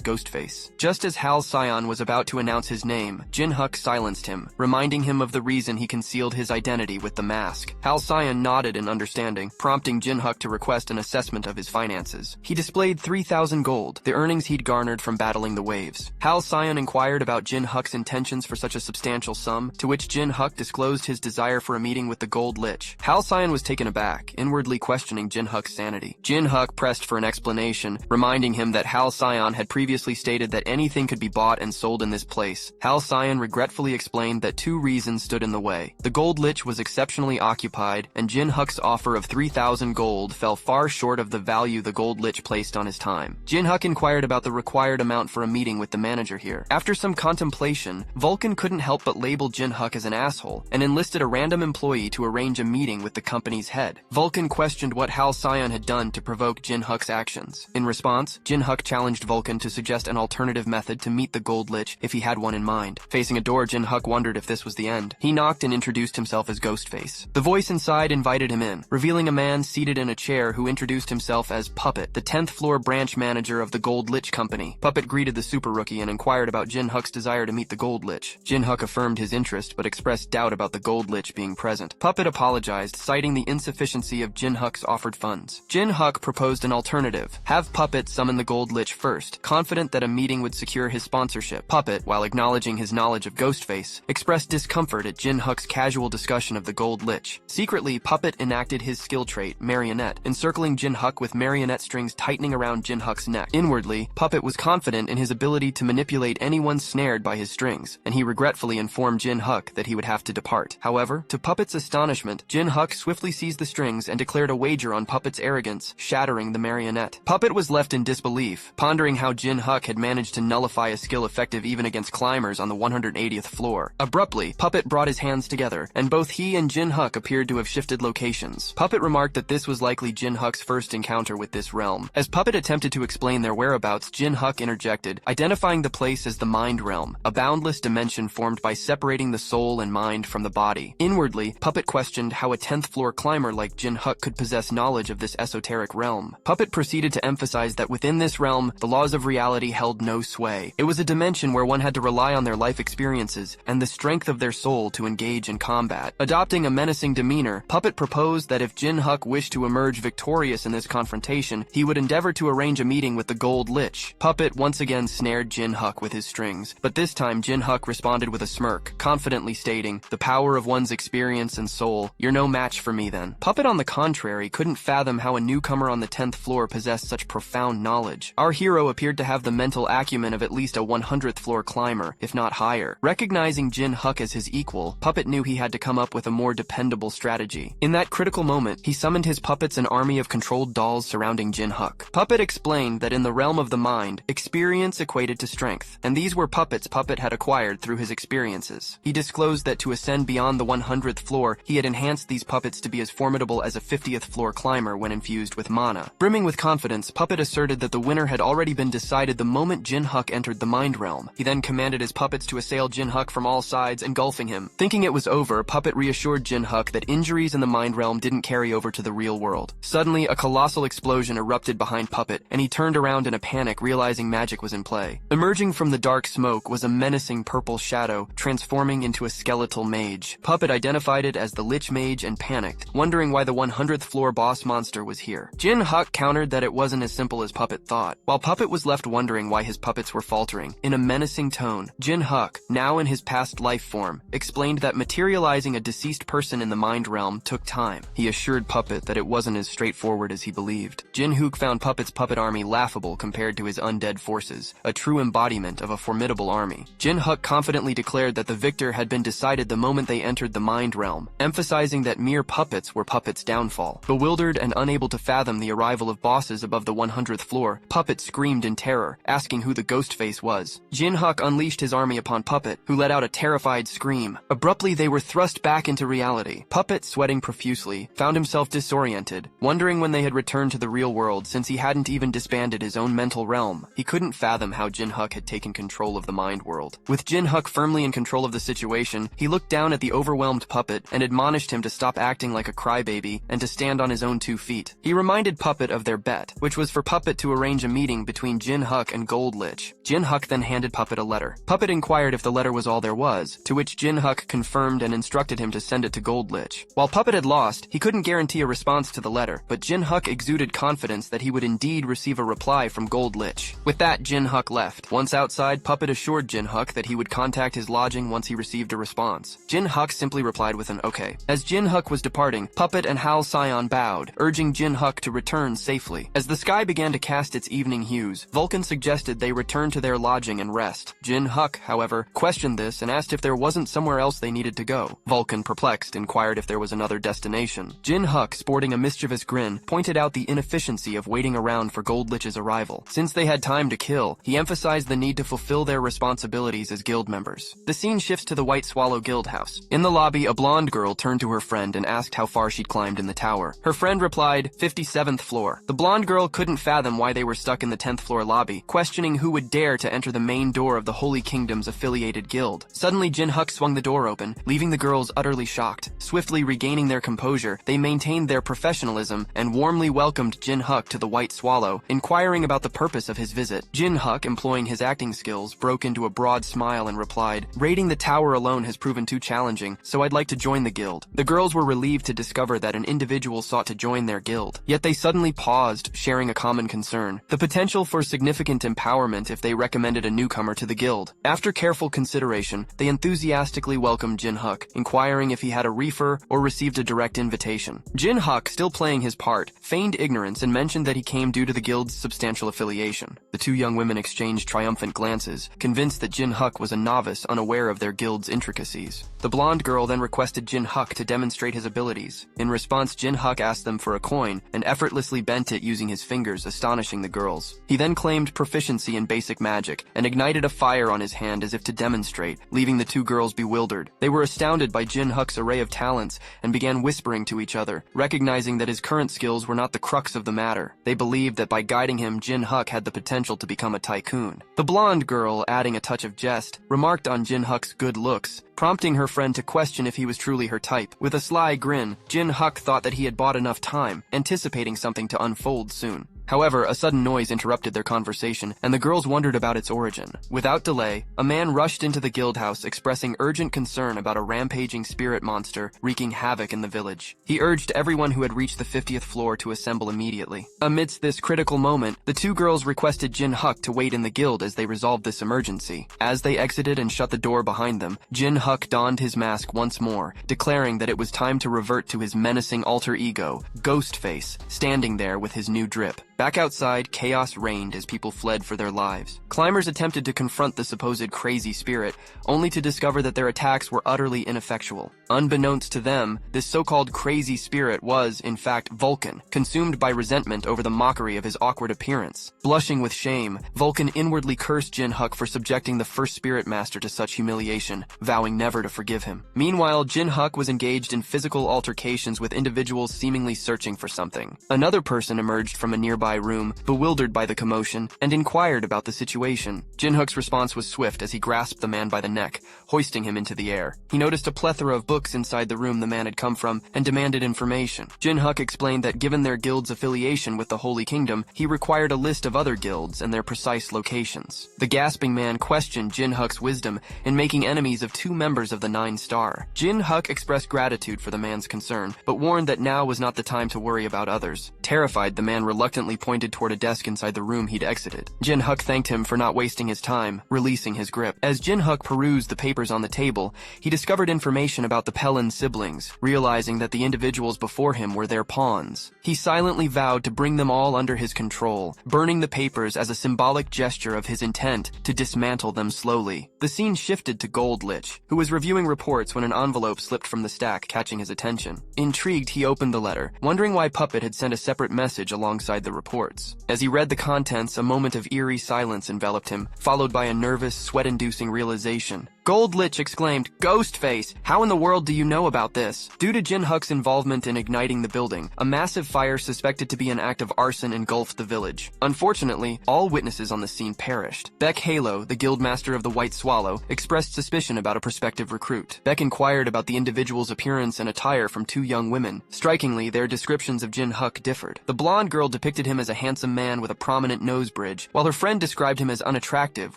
Ghostface. Just as Hal Sion was about to announce his name, Jin Huk silenced him, reminding him of the reason he concealed his identity with the mask. Hal Sion nodded in understanding, prompting Jin Huk to request an assessment of his finances. He displayed 3,000 gold, the earnings he'd garnered from battling the waves. Hal Sion inquired about Jin Huk's intentions for such a substantial sum, to which Jin Huk disclosed his desire for a meeting with the Gold Lich. Hal Sion was taken aback, inwardly questioning Jin Huk's sanity. Jin Huk pressed for an explanation, reminding him that Hal Sion had previously stated that anything could be bought and sold in this place. Hal Sion regretfully explained that two reasons stood in the way. The Gold Lich was exceptionally occupied, and Jin Huk's offer of 3,000 gold fell far short of the value the Gold Lich placed on his time. Jin Huk inquired about the required amount for a meeting with the manager here. After some contemplation, Vulcan couldn't help but label Jin Huk as an asshole, and enlisted a random employee to arrange a meeting with the company's head. Vulcan questioned what Hal Sion had done to provoke Jin Huk's actions. In response, Jin Huk challenged Vulcan to suggest an alternative method to meet the Gold Lich if he had one in mind. Facing a door, Jin Huk wondered if this was the end. He knocked and introduced himself as Ghostface. The voice inside invited him in, revealing a man seated in a chair who introduced himself as Puppet, the 10th floor branch manager of the Gold Lich Company. Puppet greeted the super rookie and inquired about Jin Huk's desire to meet the Gold Lich. Jin Huk affirmed his interest but expressed doubt about the Gold Lich being present. Puppet apologized, citing the insufficiency of Jin Huk's offered funds. Jin Huk proposed an alternative. Have Puppet summon the Gold Lich first, confident that a meeting would secure his sponsorship. Puppet, while acknowledging his knowledge of Ghostface, expressed discomfort at Jin Huk's casual discussion of the Gold Lich. Secretly, Puppet enacted his skill trait, Marionette, encircling Jin Huk with marionette strings tightening around Jin Huk's neck. Inwardly, Puppet was confident in his ability to manipulate anyone snared by his strings, and he regretfully informed Jin Huk that he would have to depart. However, to Puppet's astonishment, Jin Huk swiftly seized the strings and declared a wager on Puppet's arrogance, shattering the marionette. Puppet was left in disbelief, pondering how Jin Huk had managed to nullify a skill effective even against climbers on the 180th floor. Abruptly, Puppet brought his hands together, and both he and Jin Huk appeared to have shifted locations. Puppet remarked that this was likely Jin Huk's first encounter with this realm. As Puppet attempted to explain their whereabouts, Jin Huk interjected, identifying the place as the Mind Realm, a boundless dimension formed by separating the soul and mind from the body. Inwardly, Puppet questioned how a 10th floor climber like Jin Huk could possess knowledge of this esoteric realm. Puppet proceeded to emphasize that within this realm, the laws of reality held no sway. It was a dimension where one had to rely on their life experiences and the strength of their soul to engage in combat. Adopting a menacing demeanor, Puppet proposed that if Jin Huk wished to emerge victorious in this confrontation, he would endeavor to arrange a meeting with the Gold Lich. Puppet once again snared Jin Huk with his strings, but this time Jin Huk responded with a smirk, confidently stating, "The power of one's experience and soul, you're no match for me then." Puppet, on the contrary, couldn't fathom how a newcomer on the 10th floor possessed such profound knowledge. Our hero appeared to have the mental acumen of at least a 100th floor climber, if not higher. Recognizing Jin Huk as his equal, Puppet knew he had to come up with a more dependable strategy. In that critical moment, he summoned his puppets, an army of controlled dolls surrounding Jin Huk. Puppet explained that in the realm of the mind, experience equated to strength, and these were puppets Puppet had acquired through his experiences. He disclosed that to ascend beyond the 100th floor, he had enhanced these puppets to be as formidable as a 50th floor climber when infused with mana. Brimming with confidence, Puppet asserted that the winner had already been decided the moment Jin Huk entered the mind realm. He then commanded his puppets to assail Jin Huk from all sides, engulfing him. Thinking it was over, Puppet reassured Jin Huk that injuries in the mind realm didn't carry over to the real world. Suddenly, a colossal explosion erupted behind Puppet, and he turned around in a panic, realizing magic was in play. Emerging from the dark smoke was a menacing purple shadow, transforming into a skeletal mage. Puppet identified it as the Lich Mage and panicked, wondering why the 100th floor boss monster was here. Jin Huk countered that it wasn't as simple as Puppet thought, while Puppet was left wondering why his puppets were faltering. In a menacing tone, Jin Huk, now in his past life form, explained that materializing a deceased person in the mind realm took time. He assured Puppet that it wasn't as straightforward as he believed. Jin Huk found Puppet's puppet army laughable compared to his undead forces, a true embodiment of a formidable army. Jin Huk confidently declared that the victor had been decided the moment they entered the mind realm, emphasizing that mere puppets were puppets down downfall. Bewildered and unable to fathom the arrival of bosses above the 100th floor, Puppet screamed in terror, asking who the ghost face was. Jin-Huk unleashed his army upon Puppet, who let out a terrified scream. Abruptly, they were thrust back into reality. Puppet, sweating profusely, found himself disoriented, wondering when they had returned to the real world since he hadn't even disbanded his own mental realm. He couldn't fathom how Jin-Huk had taken control of the mind world. With Jin-Huk firmly in control of the situation, he looked down at the overwhelmed Puppet and admonished him to stop acting like a crybaby and to stand on his own 2 feet. He reminded Puppet of their bet, which was for Puppet to arrange a meeting between Jin-Huk and Gold Lich. Jin-Huk then handed Puppet a letter. Puppet inquired if the letter was all there was, to which Jin-Huk confirmed and instructed him to send it to Gold Lich. While Puppet had lost, he couldn't guarantee a response to the letter, but Jin-Huk exuded confidence that he would indeed receive a reply from Gold Lich. With that, Jin-Huk left. Once outside, Puppet assured Jin-Huk that he would contact his lodging once he received a response. Jin-Huk simply replied with an okay. As Jin-Huk was departing, Puppet and Hal Sion bowed, urging Jin-Huk to return safely. As the sky began to cast its evening hues, Vulcan suggested they return to their lodging and rest. Jin-Huk, however, questioned this and asked if there wasn't somewhere else they needed to go. Vulcan, perplexed, inquired if there was another destination. Jin-Huk, sporting a mischievous grin, pointed out the inefficiency of waiting around for Gold Lich's arrival. Since they had time to kill, he emphasized the need to fulfill their responsibilities as guild members. The scene shifts to the White Swallow Guild House. In the lobby, a blonde girl turned to her friend and asked how far she'd climbed in the tower. Her friend replied, 57th floor. The blonde girl couldn't fathom why they were stuck in the 10th floor lobby, questioning who would dare to enter the main door of the Holy Kingdom's affiliated guild. Suddenly, Jin-Huk swung the door open, leaving the girls utterly shocked. Swiftly regaining their composure, they maintained their professionalism and warmly welcomed Jin-Huk to the White Swallow, inquiring about the purpose of his visit. Jin-Huk, employing his acting skills, broke into a broad smile and replied, raiding the tower alone has proven too challenging, so I'd like to join the guild. The girls were relieved to discover that an individual sought to join their guild. Yet they suddenly paused, sharing a common concern: the potential for significant empowerment if they recommended a newcomer to the guild. After careful consideration, they enthusiastically welcomed Jin-Huk, inquiring if he had a reefer or received a direct invitation. Jin-Huk, still playing his part, feigned ignorance and mentioned that he came due to the guild's substantial affiliation. The two young women exchanged triumphant glances, convinced that Jin-Huk was a novice unaware of their guild's intricacies. The blonde girl then requested Jin-Huk to demonstrate his abilities. In response, Jin-Huk asked them for a coin and effortlessly bent it using his fingers, astonishing the girls. He then claimed proficiency in basic magic and ignited a fire on his hand as if to demonstrate, leaving the two girls bewildered. They were astounded by Jin-Huk's array of talents and began whispering to each other, recognizing that his current skills were not the crux of the matter. They believed that by guiding him, Jin-Huk had the potential to become a tycoon. The blonde girl, adding a touch of jest, remarked on Jin-Huk's good looks, prompting her friend to question if he was truly her type. With a sly grin, Jin-Huk thought that he had bought enough time, anticipating something to unfold soon. However, a sudden noise interrupted their conversation, and the girls wondered about its origin. Without delay, a man rushed into the guild house expressing urgent concern about a rampaging spirit monster wreaking havoc in the village. He urged everyone who had reached the 50th floor to assemble immediately. Amidst this critical moment, the two girls requested Jin-Huk to wait in the guild as they resolved this emergency. As they exited and shut the door behind them, Jin-Huk donned his mask once more, declaring that it was time to revert to his menacing alter ego, Ghostface, standing there with his new drip. Back outside, chaos reigned as people fled for their lives. Climbers attempted to confront the supposed crazy spirit, only to discover that their attacks were utterly ineffectual. Unbeknownst to them, this so-called crazy spirit was, in fact, Vulcan, consumed by resentment over the mockery of his awkward appearance. Blushing with shame, Vulcan inwardly cursed Jin-Huk for subjecting the first spirit master to such humiliation, vowing never to forgive him. Meanwhile, Jin-Huk was engaged in physical altercations with individuals seemingly searching for something. Another person emerged from a nearby room, bewildered by the commotion, and inquired about the situation. Jin-Huk's response was swift as he grasped the man by the neck, hoisting him into the air. He noticed a plethora of books inside the room the man had come from and demanded information. Jin-Huk explained that given their guild's affiliation with the Holy Kingdom, he required a list of other guilds and their precise locations. The gasping man questioned Jin-Huk's wisdom in making enemies of two members of the 9 Star. Jin-Huk expressed gratitude for the man's concern, but warned that now was not the time to worry about others. Terrified, the man reluctantly confidently pointed toward a desk inside the room he'd exited. Jin-Huk thanked him for not wasting his time, releasing his grip. As Jin-Huk perused the papers on the table, he discovered information about the Pelin siblings, realizing that the individuals before him were their pawns. He silently vowed to bring them all under his control, burning the papers as a symbolic gesture of his intent to dismantle them slowly. The scene shifted to Goldlich, who was reviewing reports when an envelope slipped from the stack, catching his attention. Intrigued, he opened the letter, wondering why Puppet had sent a separate message alongside the reports. As he read the contents, a moment of eerie silence enveloped him, followed by a nervous, sweat-inducing realization. Goldlich exclaimed, "Ghostface, how in the world do you know about this?" Due to Jin-Huk's involvement in igniting the building, a massive fire suspected to be an act of arson engulfed the village. Unfortunately, all witnesses on the scene perished. Beck Halo, the guildmaster of the White Swallow, expressed suspicion about a prospective recruit. Beck inquired about the individual's appearance and attire from two young women. Strikingly, their descriptions of Jin-Huk differed. The blonde girl depicted him as a handsome man with a prominent nose bridge, while her friend described him as unattractive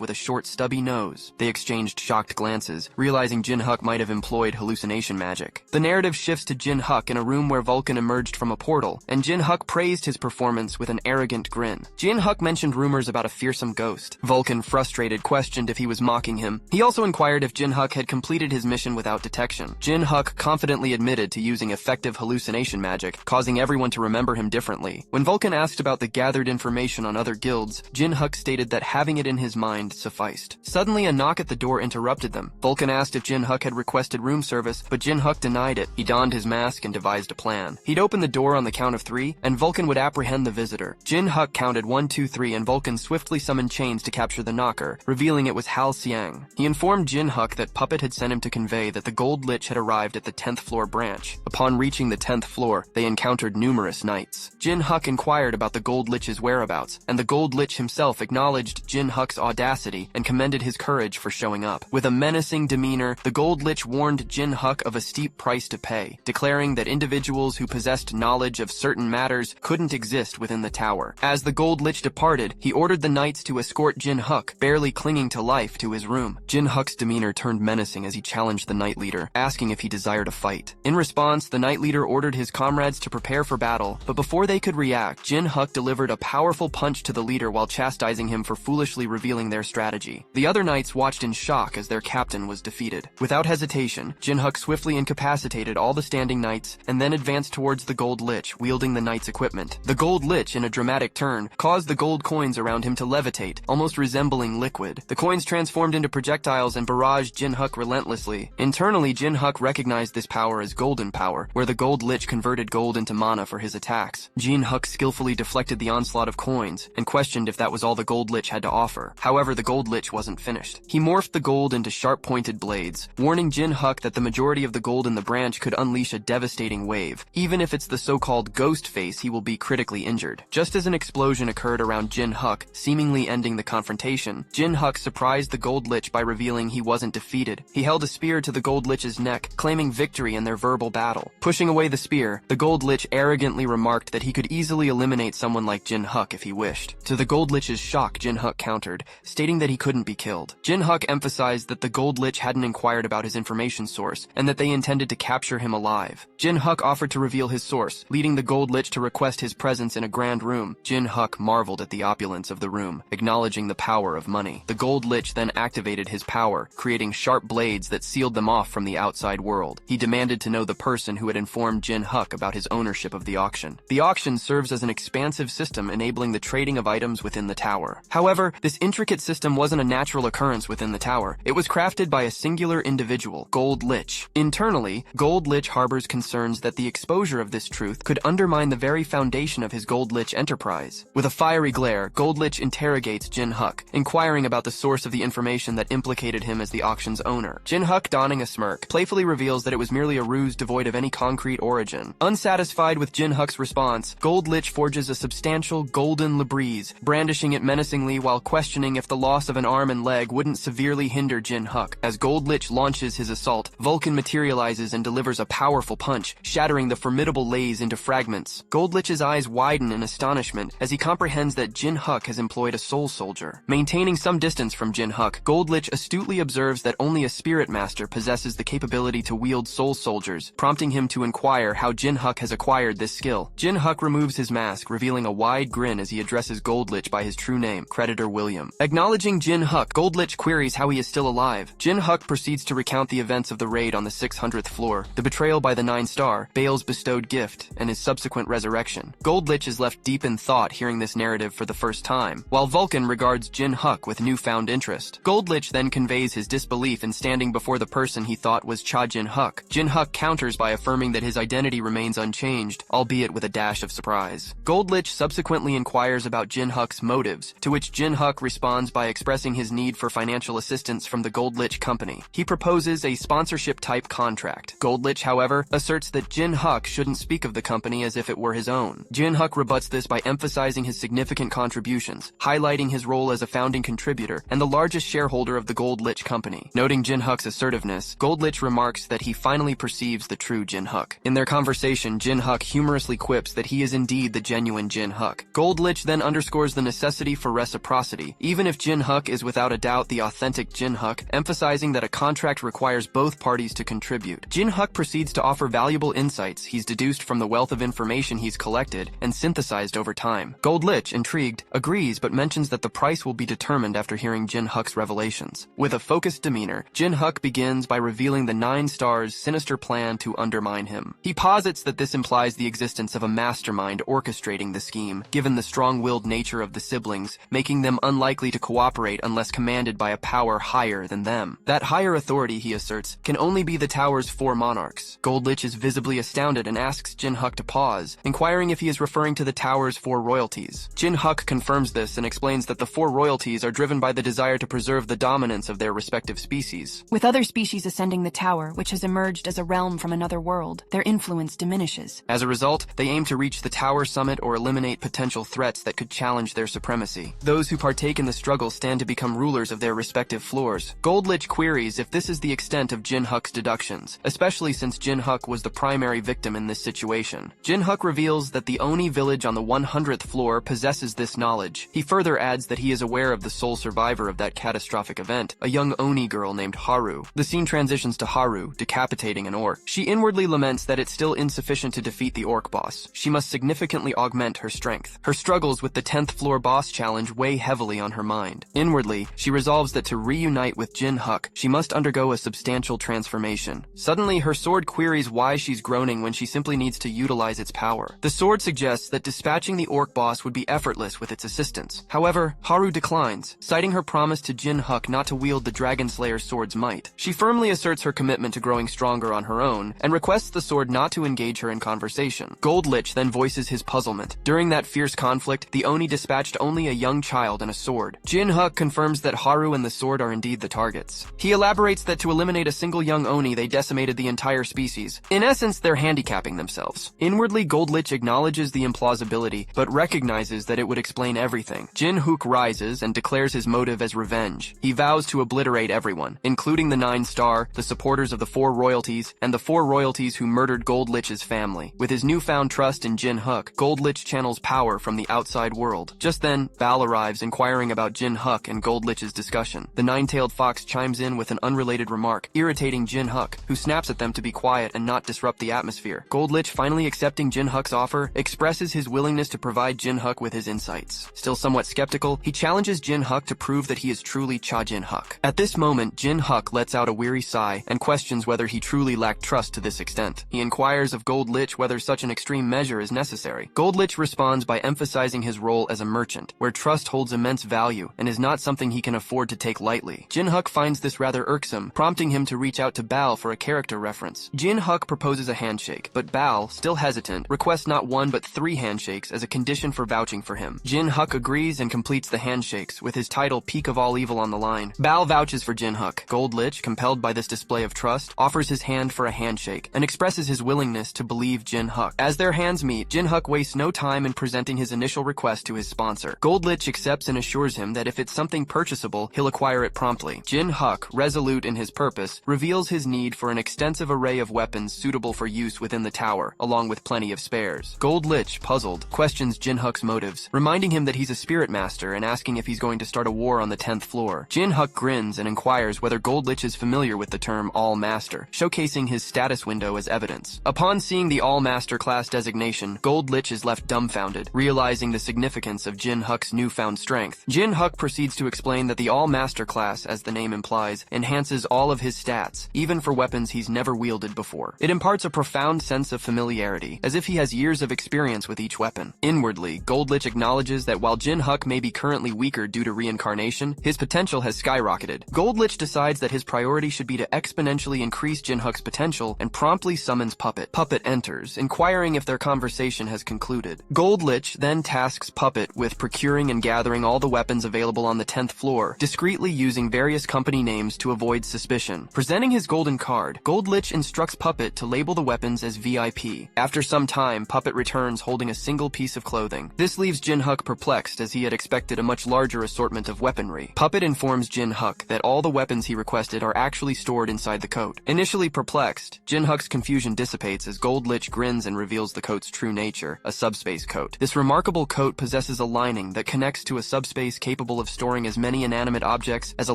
with a short, stubby nose. They exchanged shocked glances, realizing Jin-Huk might have employed hallucination magic. The narrative shifts to Jin-Huk in a room where Vulcan emerged from a portal, and Jin-Huk praised his performance with an arrogant grin. Jin-Huk mentioned rumors about a fearsome ghost. Vulcan, frustrated, questioned if he was mocking him. He also inquired if Jin-Huk had completed his mission without detection. Jin-Huk confidently admitted to using effective hallucination magic, causing everyone to remember him differently. When Vulcan asked about the gathered information on other guilds, Jin-Huk stated that having it in his mind sufficed. Suddenly, a knock at the door interrupted them. Vulcan asked if Jin-Huk had requested room service, but Jin-Huk denied it. He donned his mask and devised a plan. He'd open the door on the count of 3, and Vulcan would apprehend the visitor. Jin-Huk counted 1, 2, 3, and Vulcan swiftly summoned chains to capture the knocker, revealing it was Hal Xiang. He informed Jin-Huk that Puppet had sent him to convey that the Gold Lich had arrived at the 10th floor branch. Upon reaching the 10th floor, they encountered numerous knights. Jin-Huk inquired about the Gold Lich's whereabouts, and the Gold Lich himself acknowledged Jin-Huk's audacity and commended his courage for showing up. With a menacing demeanor, the Gold Lich warned Jin-Huk of a steep price to pay, declaring that individuals who possessed knowledge of certain matters couldn't exist within the tower. As the Gold Lich departed, he ordered the knights to escort Jin-Huk, barely clinging to life, to his room. Jin-Huk's demeanor turned menacing as he challenged the knight leader, asking if he desired a fight. In response, the knight leader ordered his comrades to prepare for battle, but before they could react, Jin-Huk delivered a powerful punch to the leader while chastising him for foolishly revealing their strategy. The other knights watched in shock as their captain was defeated. Without hesitation, Jin-Huk swiftly incapacitated all the standing knights and then advanced towards the Gold Lich, wielding the knight's equipment. The Gold Lich, in a dramatic turn, caused the gold coins around him to levitate, almost resembling liquid. The coins transformed into projectiles and barraged Jin-Huk relentlessly. Internally, Jin-Huk recognized this power as golden power, where the Gold Lich converted gold into mana for his attacks. Jin-Huk skillfully deflected the onslaught of coins and questioned if that was all the Gold Lich had to offer. However, the Gold Lich wasn't finished. He morphed the gold into sharp-pointed blades, warning Jin-Huk that the majority of the gold in the branch could unleash a devastating wave. Even if it's the so-called ghost face, he will be critically injured. Just as an explosion occurred around Jin-Huk, seemingly ending the confrontation, Jin-Huk surprised the Gold Lich by revealing he wasn't defeated. He held a spear to the Gold Lich's neck, claiming victory in their verbal battle. Pushing away the spear, the Gold Lich arrogantly remarked that he could easily eliminate someone like Jin-Huk if he wished. To the Gold Lich's shock, Jin-Huk countered, stating that he couldn't be killed. Jin-Huk emphasized that the Gold Lich hadn't inquired about his information source, and that they intended to capture him alive. Jin-Huk offered to reveal his source, leading the Gold Lich to request his presence in a grand room. Jin-Huk marveled at the opulence of the room, acknowledging the power of money. The Gold Lich then activated his power, creating sharp blades that sealed them off from the outside world. He demanded to know the person who had informed Jin-Huk about his ownership of the auction. The auction serves as an expansive system enabling the trading of items within the tower. However, this intricate system wasn't a natural occurrence within the tower. It was crafted by a singular individual, Gold Lich. Internally, Gold Lich harbors concerns that the exposure of this truth could undermine the very foundation of his Gold Lich enterprise. With a fiery glare, Gold Lich interrogates Jin-Huk, inquiring about the source of the information that implicated him as the auction's owner. Jin-Huk, donning a smirk, playfully reveals that it was merely a ruse devoid of any concrete origin. Unsatisfied with Jin-Huk's response, Gold Lich forges a substantial golden labrise, brandishing it menacingly while questioning if the loss of an arm and leg wouldn't severely hinder Jin Jin Huk. As Gold Lich launches his assault, Vulcan materializes and delivers a powerful punch, shattering the formidable lays into fragments. Gold Lich's eyes widen in astonishment as he comprehends that Jin Huk has employed a soul soldier. Maintaining some distance from Jin Huk, Gold Lich astutely observes that only a spirit master possesses the capability to wield soul soldiers, prompting him to inquire how Jin Huk has acquired this skill. Jin Huk removes his mask, revealing a wide grin as he addresses Gold Lich by his true name, Creditor William. Acknowledging Jin Huk, Gold Lich queries how he is still alive. Jin Huk proceeds to recount the events of the raid on the 600th floor, the betrayal by the 9-star, Bale's bestowed gift, and his subsequent resurrection. Gold Lich is left deep in thought hearing this narrative for the first time, while Vulcan regards Jin Huk with newfound interest. Gold Lich then conveys his disbelief in standing before the person he thought was Cha Jin Huk. Jin Huk counters by affirming that his identity remains unchanged, albeit with a dash of surprise. Gold Lich subsequently inquires about Jin Huk's motives, to which Jin Huk responds by expressing his need for financial assistance from the Gold Lich Company. He proposes a sponsorship-type contract. Gold Lich, however, asserts that Jin Huk shouldn't speak of the company as if it were his own. Jin Huk rebuts this by emphasizing his significant contributions, highlighting his role as a founding contributor and the largest shareholder of the Gold Lich Company. Noting Jin Huk's assertiveness, Gold Lich remarks that he finally perceives the true Jin Huk. In their conversation, Jin Huk humorously quips that he is indeed the genuine Jin Huk. Gold Lich then underscores the necessity for reciprocity, even if Jin Huk is without a doubt the authentic Jin Huk, emphasizing that a contract requires both parties to contribute. Jin Huk proceeds to offer valuable insights he's deduced from the wealth of information he's collected and synthesized over time. Gold Lich, intrigued, agrees but mentions that the price will be determined after hearing Jin Huk's revelations. With a focused demeanor, Jin Huk begins by revealing the 9-star's sinister plan to undermine him. He posits that this implies the existence of a mastermind orchestrating the scheme, given the strong-willed nature of the siblings, making them unlikely to cooperate unless commanded by a power higher than them. That higher authority, he asserts, can only be the tower's 4 monarchs. Gold Lich is visibly astounded and asks Jin Huk to pause, inquiring if he is referring to the tower's 4 royalties. Jin Huk confirms this and explains that the 4 royalties are driven by the desire to preserve the dominance of their respective species. With other species ascending the tower, which has emerged as a realm from another world, their influence diminishes. As a result, they aim to reach the tower summit or eliminate potential threats that could challenge their supremacy. Those who partake in the struggle stand to become rulers of their respective floors. Gold Lich queries if this is the extent of Jin Huk's deductions, especially since Jin Huk was the primary victim in this situation. Jin Huk reveals that the Oni village on the 100th floor possesses this knowledge. He further adds that he is aware of the sole survivor of that catastrophic event, a young Oni girl named Haru. The scene transitions to Haru, decapitating an orc. She inwardly laments that it's still insufficient to defeat the orc boss. She must significantly augment her strength. Her struggles with the 10th floor boss challenge weigh heavily on her mind. Inwardly, she resolves that to reunite with Jin Huk, she must undergo a substantial transformation. Suddenly, her sword queries why she's groaning when she simply needs to utilize its power. The sword suggests that dispatching the orc boss would be effortless with its assistance. However, Haru declines, citing her promise to Jin Huk not to wield the Dragon Slayer's sword's might. She firmly asserts her commitment to growing stronger on her own, and requests the sword not to engage her in conversation. Gold Lich then voices his puzzlement. During that fierce conflict, the Oni dispatched only a young child and a sword. Jin Huk confirms that Haru and the sword are indeed the targets. He elaborates that to eliminate a single young Oni, they decimated the entire species. In essence, they're handicapping themselves. Inwardly, Gold Lich acknowledges the implausibility, but recognizes that it would explain everything. Jin Huk rises and declares his motive as revenge. He vows to obliterate everyone, including the 9-star, the supporters of the 4 royalties, and the 4 royalties who murdered Gold Lich's family. With his newfound trust in Jin Huk, Gold Lich channels power from the outside world. Just then, Bal arrives inquiring about Jin Huk and Gold Lich's discussion. The 9-tailed fox chimes in with an unrelated remark, irritating Jin Huk, who snaps at them to be quiet and not disrupt the atmosphere. Gold Lich, finally accepting Jin Huk's offer, expresses his willingness to provide Jin Huk with his insights. Still somewhat skeptical, he challenges Jin Huk to prove that he is truly Cha Jin Huk. At this moment, Jin Huk lets out a weary sigh and questions whether he truly lacked trust to this extent. He inquires of Gold Lich whether such an extreme measure is necessary. Gold Lich responds by emphasizing his role as a merchant, where trust holds immense value and is not something he can afford to take lightly. Jin Huk finds this rather irksome, prompting him to reach out to Bal for a character reference. Jin Huk proposes a handshake, but Bal, still hesitant, requests not 1 but 3 handshakes as a condition for vouching for him. Jin Huk agrees and completes the handshakes, with his title Peak of All Evil on the line. Bal vouches for Jin Huk. Gold Lich, compelled by this display of trust, offers his hand for a handshake and expresses his willingness to believe Jin Huk. As their hands meet, Jin Huk wastes no time in presenting his initial request to his sponsor. Gold Lich accepts and assures him that if it's something purchasable, he'll acquire it promptly. Jin-Huk, resolute in his purpose, reveals his need for an extensive array of weapons suitable for use within the tower, along with plenty of spares. Gold Lich, puzzled, questions Jin-Huk's motives, reminding him that he's a spirit master and asking if he's going to start a war on the 10th floor. Jin-Huk grins and inquires whether Gold Lich is familiar with the term All-Master, showcasing his status window as evidence. Upon seeing the All-Master class designation, Gold Lich is left dumbfounded, realizing the significance of Jin-Huk's newfound strength. Jin-Huk proceeds to explain that the All-Master class, as the name implies, enhances all of his stats, even for weapons he's never wielded before. It imparts a profound sense of familiarity, as if he has years of experience with each weapon. Inwardly, Gold Lich acknowledges that while Jin-Huk may be currently weaker due to reincarnation, his potential has skyrocketed. Gold Lich decides that his priority should be to exponentially increase Jin-Huk's potential and promptly summons Puppet. Puppet enters, inquiring if their conversation has concluded. Gold Lich then tasks Puppet with procuring and gathering all the weapons available on the 10th floor, discreetly using various company names to avoid suspicion. Presenting his golden card, Gold Lich instructs Puppet to label the weapons as VIP. After some time, Puppet returns holding a single piece of clothing. This leaves Jin-Huk perplexed, as he had expected a much larger assortment of weaponry. Puppet informs Jin-Huk that all the weapons he requested are actually stored inside the coat. Initially perplexed, Jin-Huk's confusion dissipates as Gold Lich grins and reveals the coat's true nature, a subspace coat. This remarkable coat possesses a lining that connects to a subspace capable of storing as many inanimate objects as a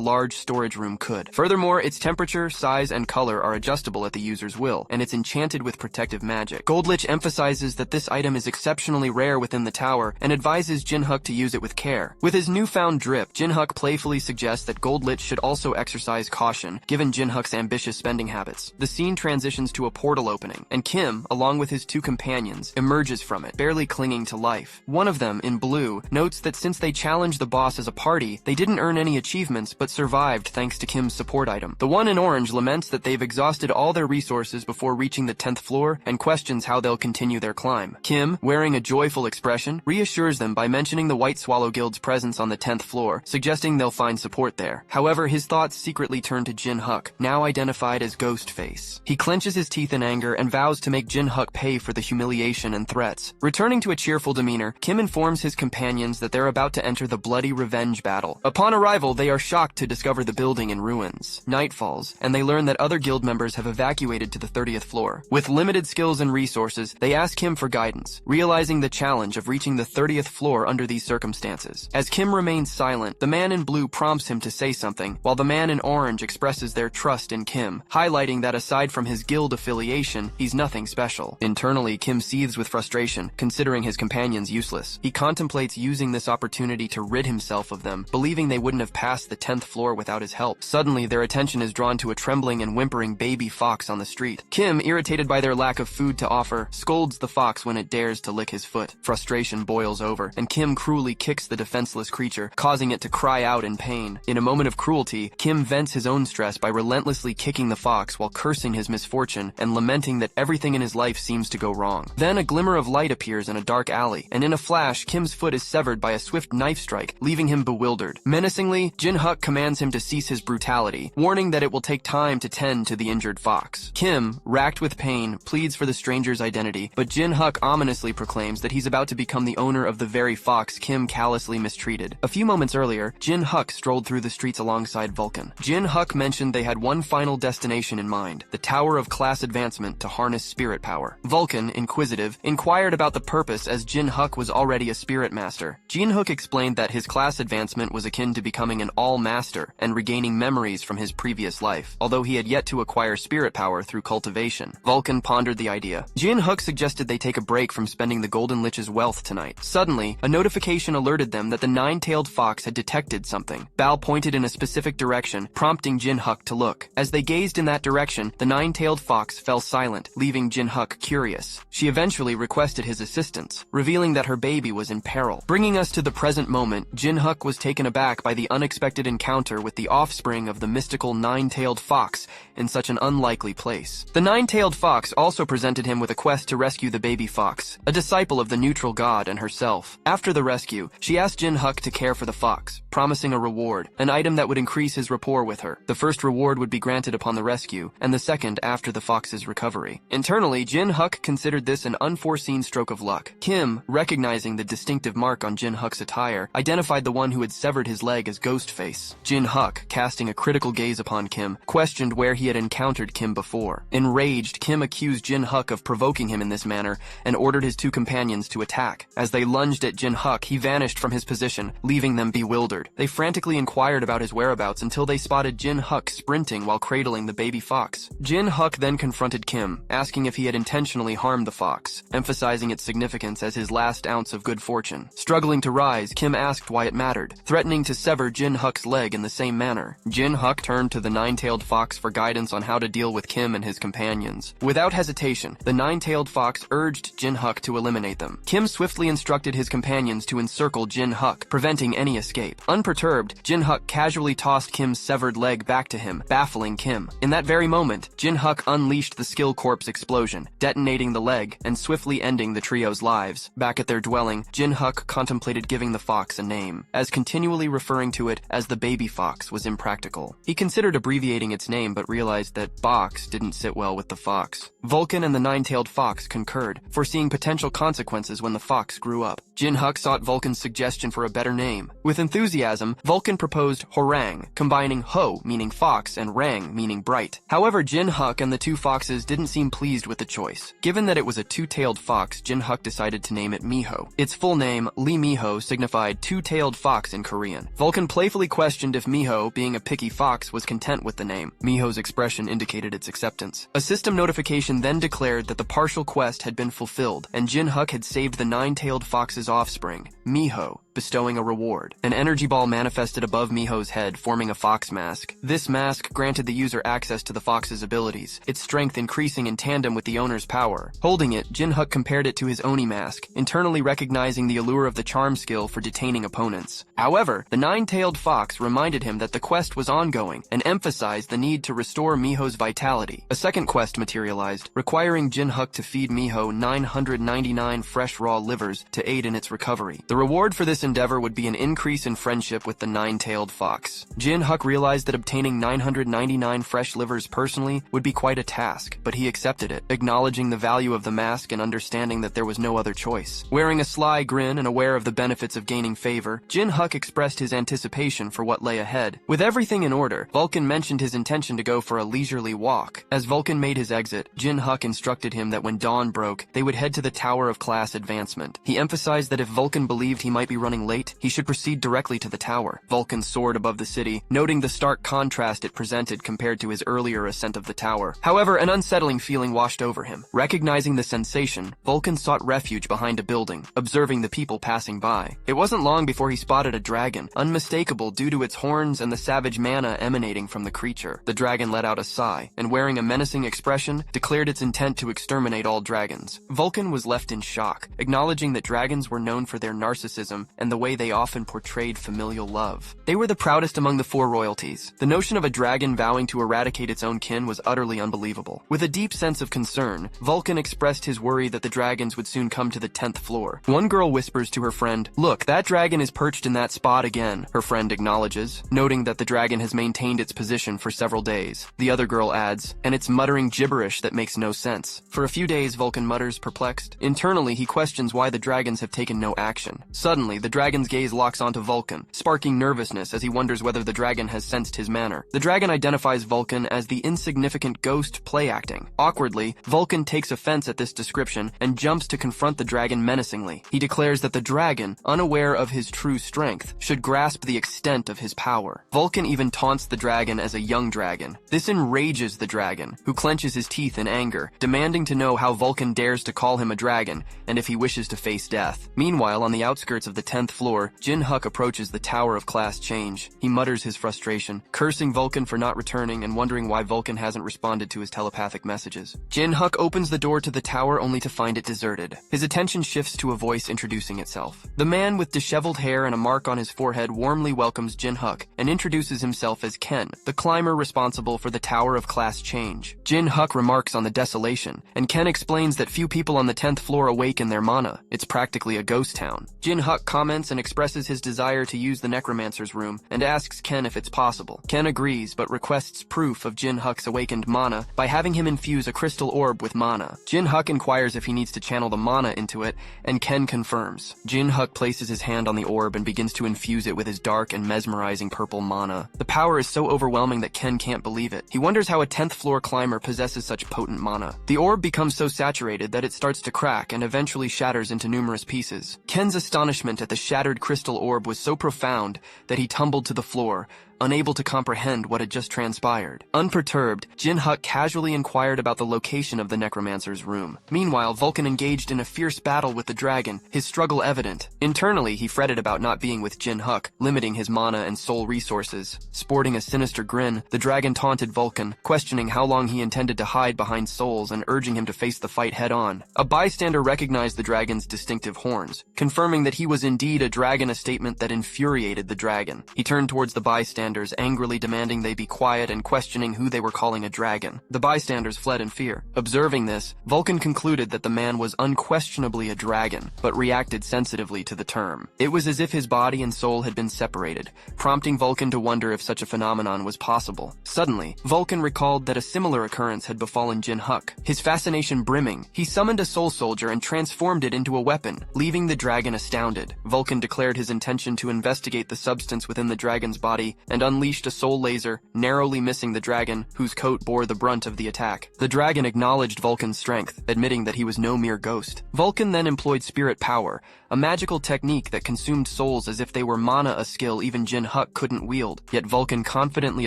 large storage room could. Furthermore, its temperature, size, and color are adjustable at the user's will, and it's enchanted with protective magic. Gold Lich emphasizes that this item is exceptionally rare within the tower and advises Jin-Huk to use it with care. With his newfound drip, Jin-Huk playfully suggests that Gold Lich should also exercise caution, given Jin-Huk's ambitious spending habits. The scene transitions to a portal opening, and Kim, along with his two companions, emerges from it, barely clinging to life. One of them, in blue, notes that since they challenged the boss as a party, they didn't earn any achievements but survived thanks to Kim's support item. The one in orange laments that they've exhausted all their resources before reaching the 10th floor and questions how they'll continue their climb. Kim, wearing a joyful expression, reassures them by mentioning the White Swallow Guild's presence on the 10th floor, suggesting they'll find support there. However, his thoughts secretly turn to Jin-Huk, now identified as Ghostface. He clenches his teeth in anger and vows to make Jin-Huk pay for the humiliation and threats. Returning to a cheerful demeanor, Kim informs his companions that they're about to enter the bloody revenge battle. Upon arrival, they are shocked to discover the building in ruins. Night falls, and they learn that other guild members have evacuated to the 30th floor. With limited skills and resources, they ask Kim for guidance, realizing the challenge of reaching the 30th floor under these circumstances. As Kim remains silent, the man in blue prompts him to say something, while the man in orange expresses their trust in Kim, highlighting that aside from his guild affiliation, he's nothing special. Internally, Kim seethes with frustration, considering his companions useless. He contemplates using this opportunity to rid himself of them, believing they wouldn't have passed the 10th floor without his help. Suddenly, their attention is drawn to a trembling and whimpering baby fox on the street. Kim, irritated by their lack of food to offer, scolds the fox when it dares to lick his foot. Frustration boils over, and Kim cruelly kicks the defenseless creature, causing it to cry out in pain. In a moment of cruelty, Kim vents his own stress by relentlessly kicking the fox while cursing his misfortune and lamenting that everything in his life seems to go wrong. Then a glimmer of light appears in a dark alley, and in a flash, Kim's foot is severed by a swift knife strike, leaving him bewildered. Menacingly, Jin-Huk commands him to cease his brutality, warning that it will take time to tend to the injured fox. Kim, racked with pain, pleads for the stranger's identity, but Jin-Huk ominously proclaims that he's about to become the owner of the very fox Kim callously mistreated. A few moments earlier, Jin-Huk strolled through the streets alongside Vulcan. Jin-Huk mentioned they had one final destination in mind, the Tower of Class Advancement to harness spirit power. Vulcan, inquisitive, inquired about the purpose as Jin-Huk was already a spirit master. Jin-Huk explained that his class advancement was akin to becoming an all-master and regaining memories from his previous life, although he had yet to acquire spirit power through cultivation. Vulcan pondered the idea. Jin-Huk suggested they take a break from spending the Golden Lich's wealth tonight. Suddenly, a notification alerted them that the nine-tailed fox had detected something. Bal pointed in a specific direction, prompting Jin-Huk to look. As they gazed in that direction, the nine-tailed fox fell silent, leaving Jin-Huk curious. She eventually requested his assistance, revealing that her baby was in peril. Bringing us to the present moment, Jin-Huk was taken aback by the unexpected encounter with the offspring of the mystical nine-tailed fox in such an unlikely place. The nine-tailed fox also presented him with a quest to rescue the baby fox, a disciple of the neutral god and herself. After the rescue, she asked Jin-Huk to care for the fox, promising a reward, an item that would increase his rapport with her. The first reward would be granted upon the rescue, and the second after the fox's recovery. Internally, Jin-Huk considered this an unforeseen stroke of luck. Kim, recognizing the distinctive mark on Jin-Huk's attire, identified the one who had severed his leg as Ghostface. Jin-Huk, Huk, casting a critical gaze upon Kim, questioned where he had encountered Kim before. Enraged, Kim accused Jin Huk of provoking him in this manner and ordered his two companions to attack. As they lunged at Jin Huk, he vanished from his position, leaving them bewildered. They frantically inquired about his whereabouts until they spotted Jin Huk sprinting while cradling the baby fox. Jin Huk then confronted Kim, asking if he had intentionally harmed the fox, emphasizing its significance as his last ounce of good fortune. Struggling to rise, Kim asked why it mattered, threatening to sever Jin Huk's leg in the same manner. Jin Huk turned to the nine-tailed fox for guidance on how to deal with Kim and his companions. Without hesitation, the nine-tailed fox urged Jin Huk to eliminate them. Kim swiftly instructed his companions to encircle Jin Huk, preventing any escape. Unperturbed, Jin Huk casually tossed Kim's severed leg back to him, baffling Kim. In that very moment, Jin Huk unleashed the Skill Corpse explosion, detonating the leg and swiftly ending the trio's lives. Back at their dwelling, Jin Huk contemplated giving the fox a name, as continually referring to it as the baby fox was impractical. He considered abbreviating its name but realized that box didn't sit well with the fox. Vulcan and the nine-tailed fox concurred, foreseeing potential consequences when the fox grew up. Jin Huk sought Vulcan's suggestion for a better name. With enthusiasm, Vulcan proposed Horang, combining Ho, meaning fox, and Rang, meaning bright. However, Jin Huk and the two foxes didn't seem pleased with the choice. Given that it was a two-tailed fox, Jin Huk decided to name it Miho. Its full name, Lee Miho, signified two-tailed fox in Korean. Vulcan playfully questioned if Miho, being a picky fox, was content with the name. Miho's expression indicated its acceptance. A system notification then declared that the partial quest had been fulfilled, and Jin Huk had saved the nine-tailed fox's offspring, Miho, bestowing a reward. An energy ball manifested above Miho's head, forming a fox mask. This mask granted the user access to the fox's abilities, its strength increasing in tandem with the owner's power. Holding it, Jin Huk compared it to his Oni mask, internally recognizing the allure of the charm skill for detaining opponents. However, the nine-tailed fox reminded him that the quest was ongoing and emphasized the need to restore Miho's vitality. A second quest materialized, requiring Jin Huk to feed Miho 999 fresh raw livers to aid in its recovery. The reward for this endeavor would be an increase in friendship with the nine-tailed fox. Jin Huk realized that obtaining 999 fresh livers personally would be quite a task, but he accepted it, acknowledging the value of the mask and understanding that there was no other choice. Wearing a sly grin and aware of the benefits of gaining favor, Jin Huk expressed his anticipation for what lay ahead. With everything in order, Vulcan mentioned his intention to go for a leisurely walk. As Vulcan made his exit, Jin Huk instructed him that when dawn broke, they would head to the Tower of Class Advancement. He emphasized that if Vulcan believed he might be running late, he should proceed directly to the tower. Vulcan soared above the city, noting the stark contrast it presented compared to his earlier ascent of the tower. However, an unsettling feeling washed over him. Recognizing the sensation, Vulcan sought refuge behind a building, observing the people passing by. It wasn't long before he spotted a dragon, unmistakable due to its horns and the savage mana emanating from the creature. The dragon let out a sigh, and wearing a menacing expression, declared its intent to exterminate all dragons. Vulcan was left in shock, acknowledging that dragons were known for their narcissism and the way they often portrayed familial love. They were the proudest among the four royalties. The notion of a dragon vowing to eradicate its own kin was utterly unbelievable. With a deep sense of concern, Vulcan expressed his worry that the dragons would soon come to the 10th floor. One girl whispers to her friend, "Look, that dragon is perched in that spot again." Her friend acknowledges, noting that the dragon has maintained its position for several days. The other girl adds, "And it's muttering gibberish that makes no sense." For a few days, Vulcan mutters, perplexed. Internally, he questions why the dragons have taken no action. Suddenly, the dragon's gaze locks onto Vulcan, sparking nervousness as he wonders whether the dragon has sensed his manner. The dragon identifies Vulcan as the insignificant ghost play-acting. Awkwardly, Vulcan takes offense at this description and jumps to confront the dragon menacingly. He declares that the dragon, unaware of his true strength, should grasp the extent of his power. Vulcan even taunts the dragon as a young dragon. This enrages the dragon, who clenches his teeth in anger, demanding to know how Vulcan dares to call him a dragon and if he wishes to face death. Meanwhile, on the outskirts of the 10th floor, Jin Huk approaches the Tower of Class Change. He mutters his frustration, cursing Vulcan for not returning and wondering why Vulcan hasn't responded to his telepathic messages. Jin Huk opens the door to the tower only to find it deserted. His attention shifts to a voice introducing itself. The man with disheveled hair and a mark on his forehead warmly welcomes Jin Huk and introduces himself as Ken, the climber responsible for the Tower of Class Change. Jin Huk remarks on the desolation, and Ken explains that few people on the 10th floor awaken their mana. It's practically a ghost town. Jin Huk comments comments and expresses his desire to use the Necromancer's room and asks Ken if it's possible. Ken agrees but requests proof of Jin-Huk's awakened mana by having him infuse a crystal orb with mana. Jin-Huk inquires if he needs to channel the mana into it, and Ken confirms. Jin-Huk places his hand on the orb and begins to infuse it with his dark and mesmerizing purple mana. The power is so overwhelming that Ken can't believe it. He wonders how a 10th floor climber possesses such potent mana. The orb becomes so saturated that it starts to crack and eventually shatters into numerous pieces. Ken's astonishment at the shattered crystal orb was so profound that he tumbled to the floor, unable to comprehend what had just transpired. Unperturbed, Jin-Huk casually inquired about the location of the Necromancer's room. Meanwhile, Vulcan engaged in a fierce battle with the dragon, his struggle evident. Internally, he fretted about not being with Jin-Huk, limiting his mana and soul resources. Sporting a sinister grin, the dragon taunted Vulcan, questioning how long he intended to hide behind souls and urging him to face the fight head-on. A bystander recognized the dragon's distinctive horns, confirming that he was indeed a dragon, a statement that infuriated the dragon. He turned towards the bystander, angrily demanding they be quiet and questioning who they were calling a dragon. The bystanders fled in fear. Observing this, Vulcan concluded that the man was unquestionably a dragon, but reacted sensitively to the term. It was as if his body and soul had been separated, prompting Vulcan to wonder if such a phenomenon was possible. Suddenly, Vulcan recalled that a similar occurrence had befallen Jin-Huk. His fascination brimming, he summoned a soul soldier and transformed it into a weapon, leaving the dragon astounded. Vulcan declared his intention to investigate the substance within the dragon's body and unleashed a soul laser, narrowly missing the dragon, whose coat bore the brunt of the attack. The dragon acknowledged Vulcan's strength, admitting that he was no mere ghost. Vulcan then employed spirit power, a magical technique that consumed souls as if they were mana, a skill even Jin-Huk couldn't wield. Yet Vulcan confidently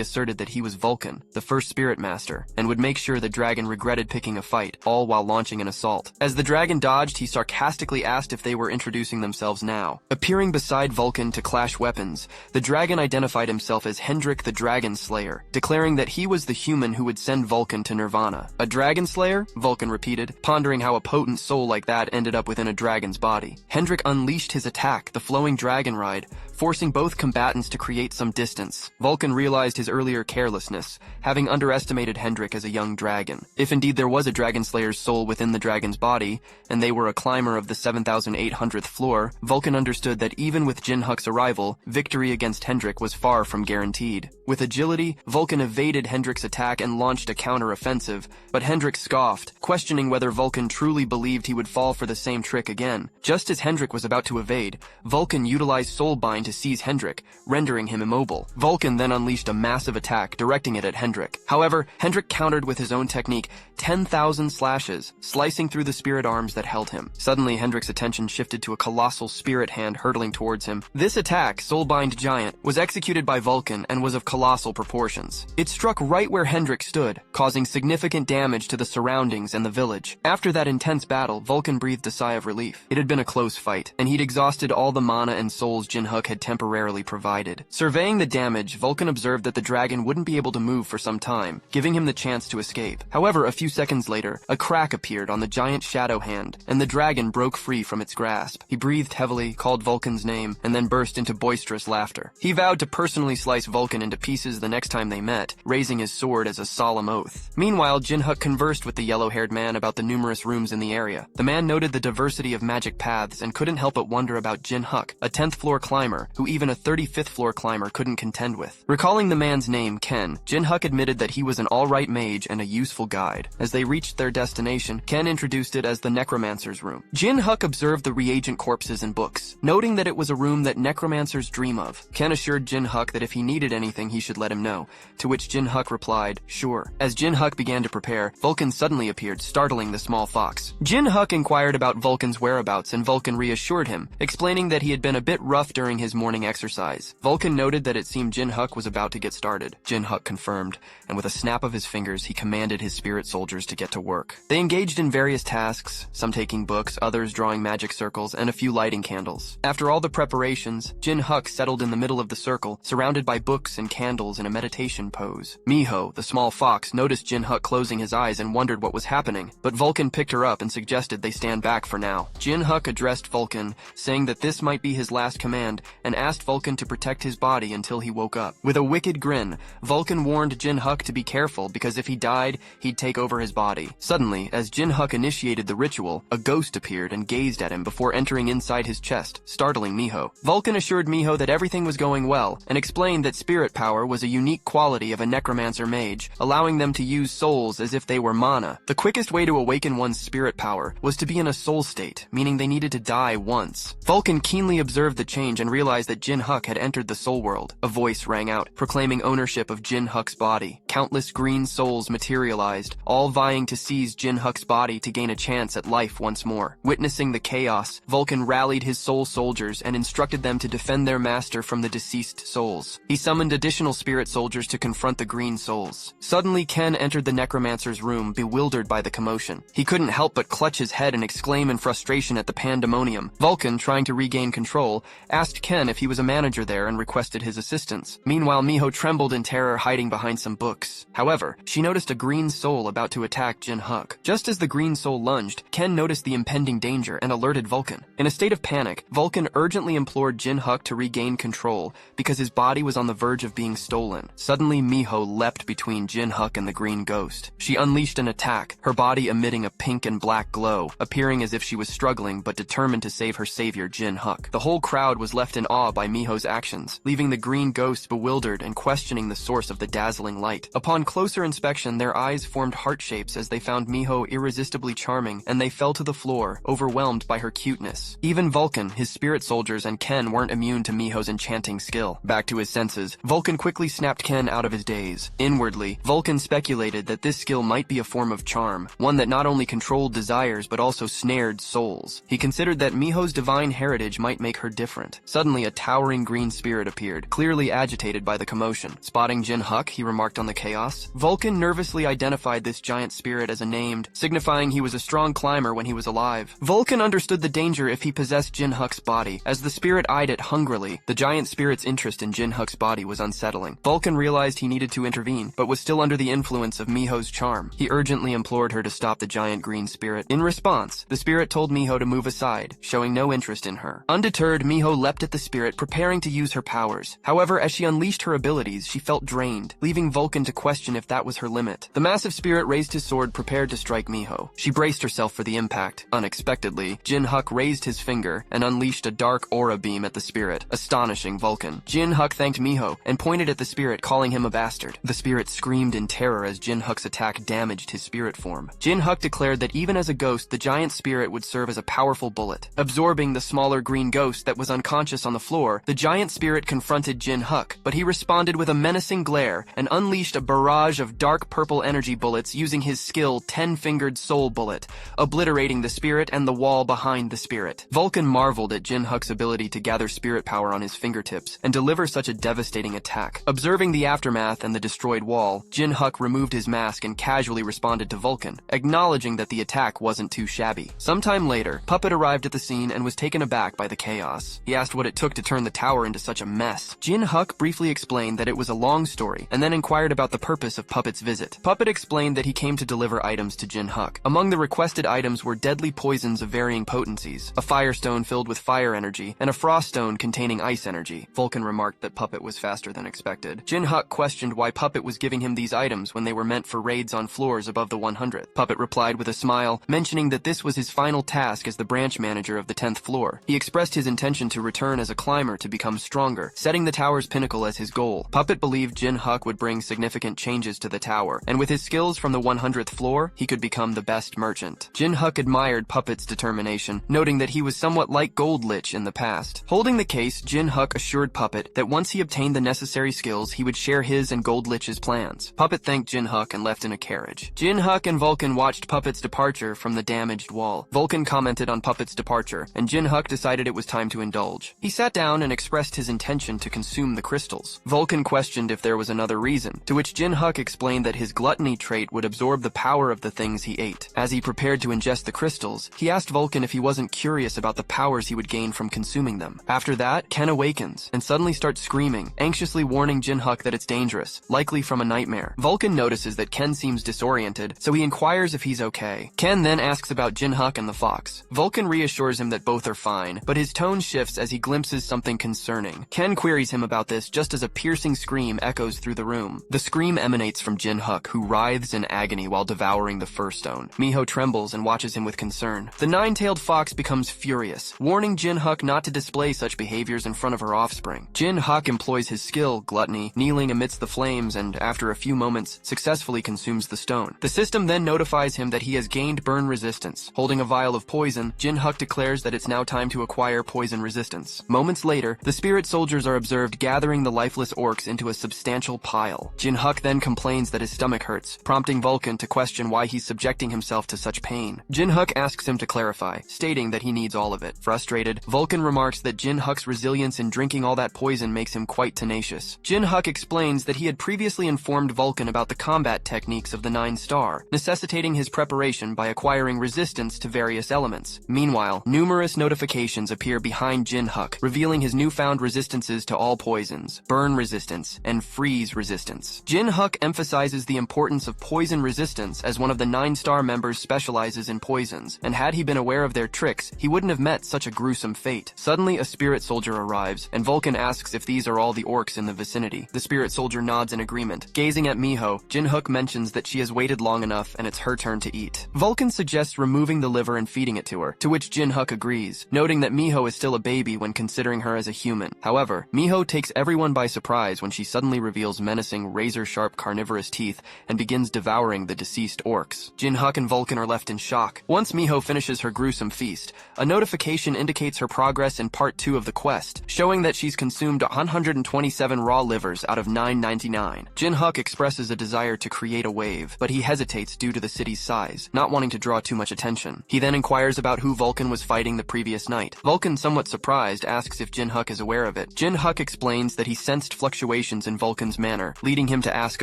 asserted that he was Vulcan, the first spirit master, and would make sure the dragon regretted picking a fight, all while launching an assault. As the dragon dodged, he sarcastically asked if they were introducing themselves now. Appearing beside Vulcan to clash weapons, the dragon identified himself as Hendrik the Dragon Slayer, declaring that he was the human who would send Vulcan to Nirvana. A dragon slayer? Vulcan repeated, pondering how a potent soul like that ended up within a dragon's body. Hendrik unleashed his attack, the flowing dragon ride, forcing both combatants to create some distance. Vulcan realized his earlier carelessness, having underestimated Hendrik as a young dragon. If indeed there was a dragon slayer's soul within the dragon's body, and they were a climber of the 7,800th floor, Vulcan understood that even with Jin-Huk's arrival, victory against Hendrik was far from guaranteed. With agility, Vulcan evaded Hendrik's attack and launched a counter-offensive, but Hendrik scoffed, questioning whether Vulcan truly believed he would fall for the same trick again. Just as Hendrik was about to evade, Vulcan utilized Soulbind to seize Hendrik, rendering him immobile. Vulcan then unleashed a massive attack, directing it at Hendrik. However, Hendrik countered with his own technique, 10,000 slashes, slicing through the spirit arms that held him. Suddenly, Hendrik's attention shifted to a colossal spirit hand hurtling towards him. This attack, Soulbind Giant, was executed by Vulcan and was of colossal proportions. It struck right where Hendrik stood, causing significant damage to the surroundings and the village. After that intense battle, Vulcan breathed a sigh of relief. It had been a close fight, and he'd exhausted all the mana and souls Jin-Huk had temporarily provided. Surveying the damage, Vulcan observed that the dragon wouldn't be able to move for some time, giving him the chance to escape. However, a few seconds later, a crack appeared on the giant shadow hand, and the dragon broke free from its grasp. He breathed heavily, called Vulcan's name, and then burst into boisterous laughter. He vowed to personally slice Vulcan into pieces the next time they met, raising his sword as a solemn oath. Meanwhile, Jin-Huk conversed with the yellow-haired man about the numerous rooms in the area. The man noted the diversity of magic paths and couldn't help but wonder about Jin-Huk, a 10th floor climber, who even a 35th floor climber couldn't contend with. Recalling the man's name, Ken, Jin-Huk admitted that he was an alright mage and a useful guide. As they reached their destination, Ken introduced it as the Necromancer's room. Jin-Huk observed the reagent corpses and books, noting that it was a room that necromancers dream of. Ken assured Jin-Huk that if he needed anything, he should let him know, to which Jin-Huk replied, sure. As Jin-Huk began to prepare, Vulcan suddenly appeared, startling the small fox. Jin-Huk inquired about Vulcan's whereabouts, and Vulcan reassured him, explaining that he had been a bit rough during his morning exercise. Vulcan noted that it seemed Jin-Huk was about to get started. Jin-Huk confirmed, and with a snap of his fingers, he commanded his spirit soldiers to get to work. They engaged in various tasks, some taking books, others drawing magic circles, and a few lighting candles. After all the preparations, Jin-Huk settled in the middle of the circle, surrounded by books and candles in a meditation pose. Miho, the small fox, noticed Jin-Huk closing his eyes and wondered what was happening, but Vulcan picked her up and suggested they stand back for now. Jin-Huk addressed Vulcan, saying that this might be his last command, and asked Vulcan to protect his body until he woke up. With a wicked grin, Vulcan warned Jin-Huk to be careful because if he died, he'd take over his body. Suddenly, as Jin-Huk initiated the ritual, a ghost appeared and gazed at him before entering inside his chest, startling Miho. Vulcan assured Miho that everything was going well, and explained that spirit power was a unique quality of a necromancer mage, allowing them to use souls as if they were mana. The quickest way to awaken one's spirit power was to be in a soul state, meaning they needed to die once. Vulcan keenly observed the change and realized that Jin-Huk had entered the soul world. A voice rang out, proclaiming ownership of Jin-Huk's body. Countless green souls materialized, all vying to seize Jin-Huk's body to gain a chance at life once more. Witnessing the chaos, Vulcan rallied his soul soldiers and instructed them to defend their master from the deceased souls. He summoned additional spirit soldiers to confront the green souls. Suddenly, Ken entered the necromancer's room, bewildered by the commotion. He couldn't help but clutch his head and exclaim in frustration at the pandemonium. Vulcan, trying to regain control, asked Ken if he was a manager there and requested his assistance. Meanwhile, Miho trembled in terror, hiding behind some books. However, she noticed a green soul about to attack Jin-Huk. Just as the green soul lunged, Ken noticed the impending danger and alerted Vulcan. In a state of panic, Vulcan urgently implored Jin-Huk to regain control because his body was on the verge of being stolen. Suddenly, Miho leapt between Jin-Huk and the green ghost. She unleashed an attack, her body emitting a pink and black glow, appearing as if she was struggling but determined to save her savior Jin-Huk. The whole crowd was left in awe by Miho's actions, leaving the green ghosts bewildered and questioning the source of the dazzling light. Upon closer inspection, their eyes formed heart shapes as they found Miho irresistibly charming, and they fell to the floor, overwhelmed by her cuteness. Even Vulcan, his spirit soldiers, and Ken weren't immune to Miho's enchanting skill. Back to his senses, Vulcan quickly snapped Ken out of his daze. Inwardly, Vulcan speculated that this skill might be a form of charm, one that not only controlled desires but also snared souls. He considered that Miho's divine heritage might make her different. Suddenly, a towering green spirit appeared, clearly agitated by the commotion. Spotting Jin-Huk, he remarked on the chaos. Vulcan nervously identified this giant spirit as a named, signifying he was a strong climber when he was alive. Vulcan understood the danger if he possessed Jin-Huk's body. As the spirit eyed it hungrily, the giant spirit's interest in Jin-Huk's body was unsettling. Vulcan realized he needed to intervene, but was still under the influence of Miho's charm. He urgently implored her to stop the giant green spirit. In response, the spirit told Miho to move aside, showing no interest in her. Undeterred, Miho leapt at the spirit, preparing to use her powers. However, as she unleashed her abilities, she felt drained, leaving Vulcan to question if that was her limit. The massive spirit raised his sword, prepared to strike Miho. She braced herself for the impact. Unexpectedly, Jin-Huk raised his finger and unleashed a dark aura beam at the spirit, astonishing Vulcan. Jin-Huk thanked Miho and pointed at the spirit, calling him a bastard. The spirit screamed in terror as Jin-Huk's attack damaged his spirit form. Jin-Huk declared that even as a ghost, the giant spirit would serve as a powerful bullet. Absorbing the smaller green ghost that was unconscious on the floor, the giant spirit confronted Jin-Huk, but he responded with a menacing glare and unleashed a barrage of dark purple energy bullets using his skill 10-fingered soul bullet, obliterating the spirit and the wall behind the spirit. Vulcan marveled at Jin-Huk's ability to gather spirit power on his fingertips and deliver such a devastating attack. Observing the aftermath and the destroyed wall, Jin-Huk removed his mask and casually responded to Vulcan, acknowledging that the attack wasn't too shabby. Sometime later, Puppet arrived at the scene and was taken aback by the chaos. He asked what it took to turn the tower into such a mess. Jin-Huk briefly explained that it was a long story, and then inquired about the purpose of Puppet's visit. Puppet explained that he came to deliver items to Jin-Huk. Among the requested items were deadly poisons of varying potencies, a firestone filled with fire energy, and a frost stone containing ice energy. Vulcan remarked that Puppet was faster than expected. Jin-Huk questioned why Puppet was giving him these items when they were meant for raids on floors above the 100th. Puppet replied with a smile, mentioning that this was his final task as the branch manager of the 10th floor. He expressed his intention to return as a climber to become stronger, setting the tower's pinnacle as his goal. Puppet believed Jin-Huk would bring significant changes to the tower, and with his skills from the 100th floor, he could become the best merchant. Jin-Huk admired Puppet's determination, noting that he was somewhat like Goldlich in the past. Holding the case, Jin-Huk assured Puppet that once he obtained the necessary skills, he would share his and Goldlich's plans. Puppet thanked Jin-Huk and left in a carriage. Jin-Huk and Vulcan watched Puppet's departure from the damaged wall. Vulcan commented on Puppet's departure, and Jin-Huk decided it was time to indulge. He sat down and expressed his intention to consume the crystals. Vulcan questioned if there was another reason, to which Jin-Huk explained that his gluttony trait would absorb the power of the things he ate. As he prepared to ingest the crystals, he asked Vulcan if he wasn't curious about the powers he would gain from consuming them. After that, Ken awakens and suddenly starts screaming, anxiously warning Jin-Huk that it's dangerous, likely from a nightmare. Vulcan notices that Ken seems disoriented, so he inquires if he's okay. Ken then asks about Jin-Huk and the fox. Vulcan reassures reassures him that both are fine, but his tone shifts as he glimpses something concerning. Ken queries him about this just as a piercing scream echoes through the room. The scream emanates from Jin-Hook, who writhes in agony while devouring the Fur Stone. Miho trembles and watches him with concern. The nine-tailed fox becomes furious, warning Jin-Hook not to display such behaviors in front of her offspring. Jin-Hook employs his skill, gluttony, kneeling amidst the flames, and after a few moments, successfully consumes the stone. The system then notifies him that he has gained burn resistance. Holding a vial of poison, Jin-Hook declares that it's now time to acquire poison resistance. Moments later, the spirit soldiers are observed gathering the lifeless orcs into a substantial pile. Jin-Hook then complains that his stomach hurts, prompting Vulcan to question why he's subjecting himself to such pain. Jin-Hook asks him to clarify, stating that he needs all of it. Frustrated, Vulcan remarks that Jin-Hook's resilience in drinking all that poison makes him quite tenacious. Jin-Hook explains that he had previously informed Vulcan about the combat techniques of the Nine Star, necessitating his preparation by acquiring resistance to various elements. Meanwhile, numerous notifications appear behind Jin-Hook, revealing his newfound resistances to all poisons, burn resistance, and freeze resistance. Jin-Hook emphasizes the importance of poison resistance as one of the Nine Star members specializes in poisons, and had he been aware of their tricks, he wouldn't have met such a gruesome fate. Suddenly, a spirit soldier arrives, and Vulcan asks if these are all the orcs in the vicinity. The spirit soldier nods in agreement. Gazing at Miho, Jin-Hook mentions that she has waited long enough and it's her turn to eat. Vulcan suggests removing the liver and feeding it to her, to which Jin-Hook agrees, noting that Miho is still a baby when considering her as a human. However, Miho takes everyone by surprise when she suddenly reveals menacing, razor-sharp carnivorous teeth and begins devouring the deceased orcs. Jin-Hook and Vulcan are left in shock. Once Miho finishes her gruesome feast, a notification indicates her progress in Part 2 of the quest, showing that she's consumed 127 raw livers out of 999. Jin-Hook expresses a desire to create a wave, but he hesitates due to the city's size, not wanting to draw too much attention. He then inquires about who Vulcan was fighting the previous night. Vulcan, somewhat surprised, asks if Jin-Hook is aware of it. Jin-Hook explains that he sensed fluctuations in Vulcan's manner, leading him to ask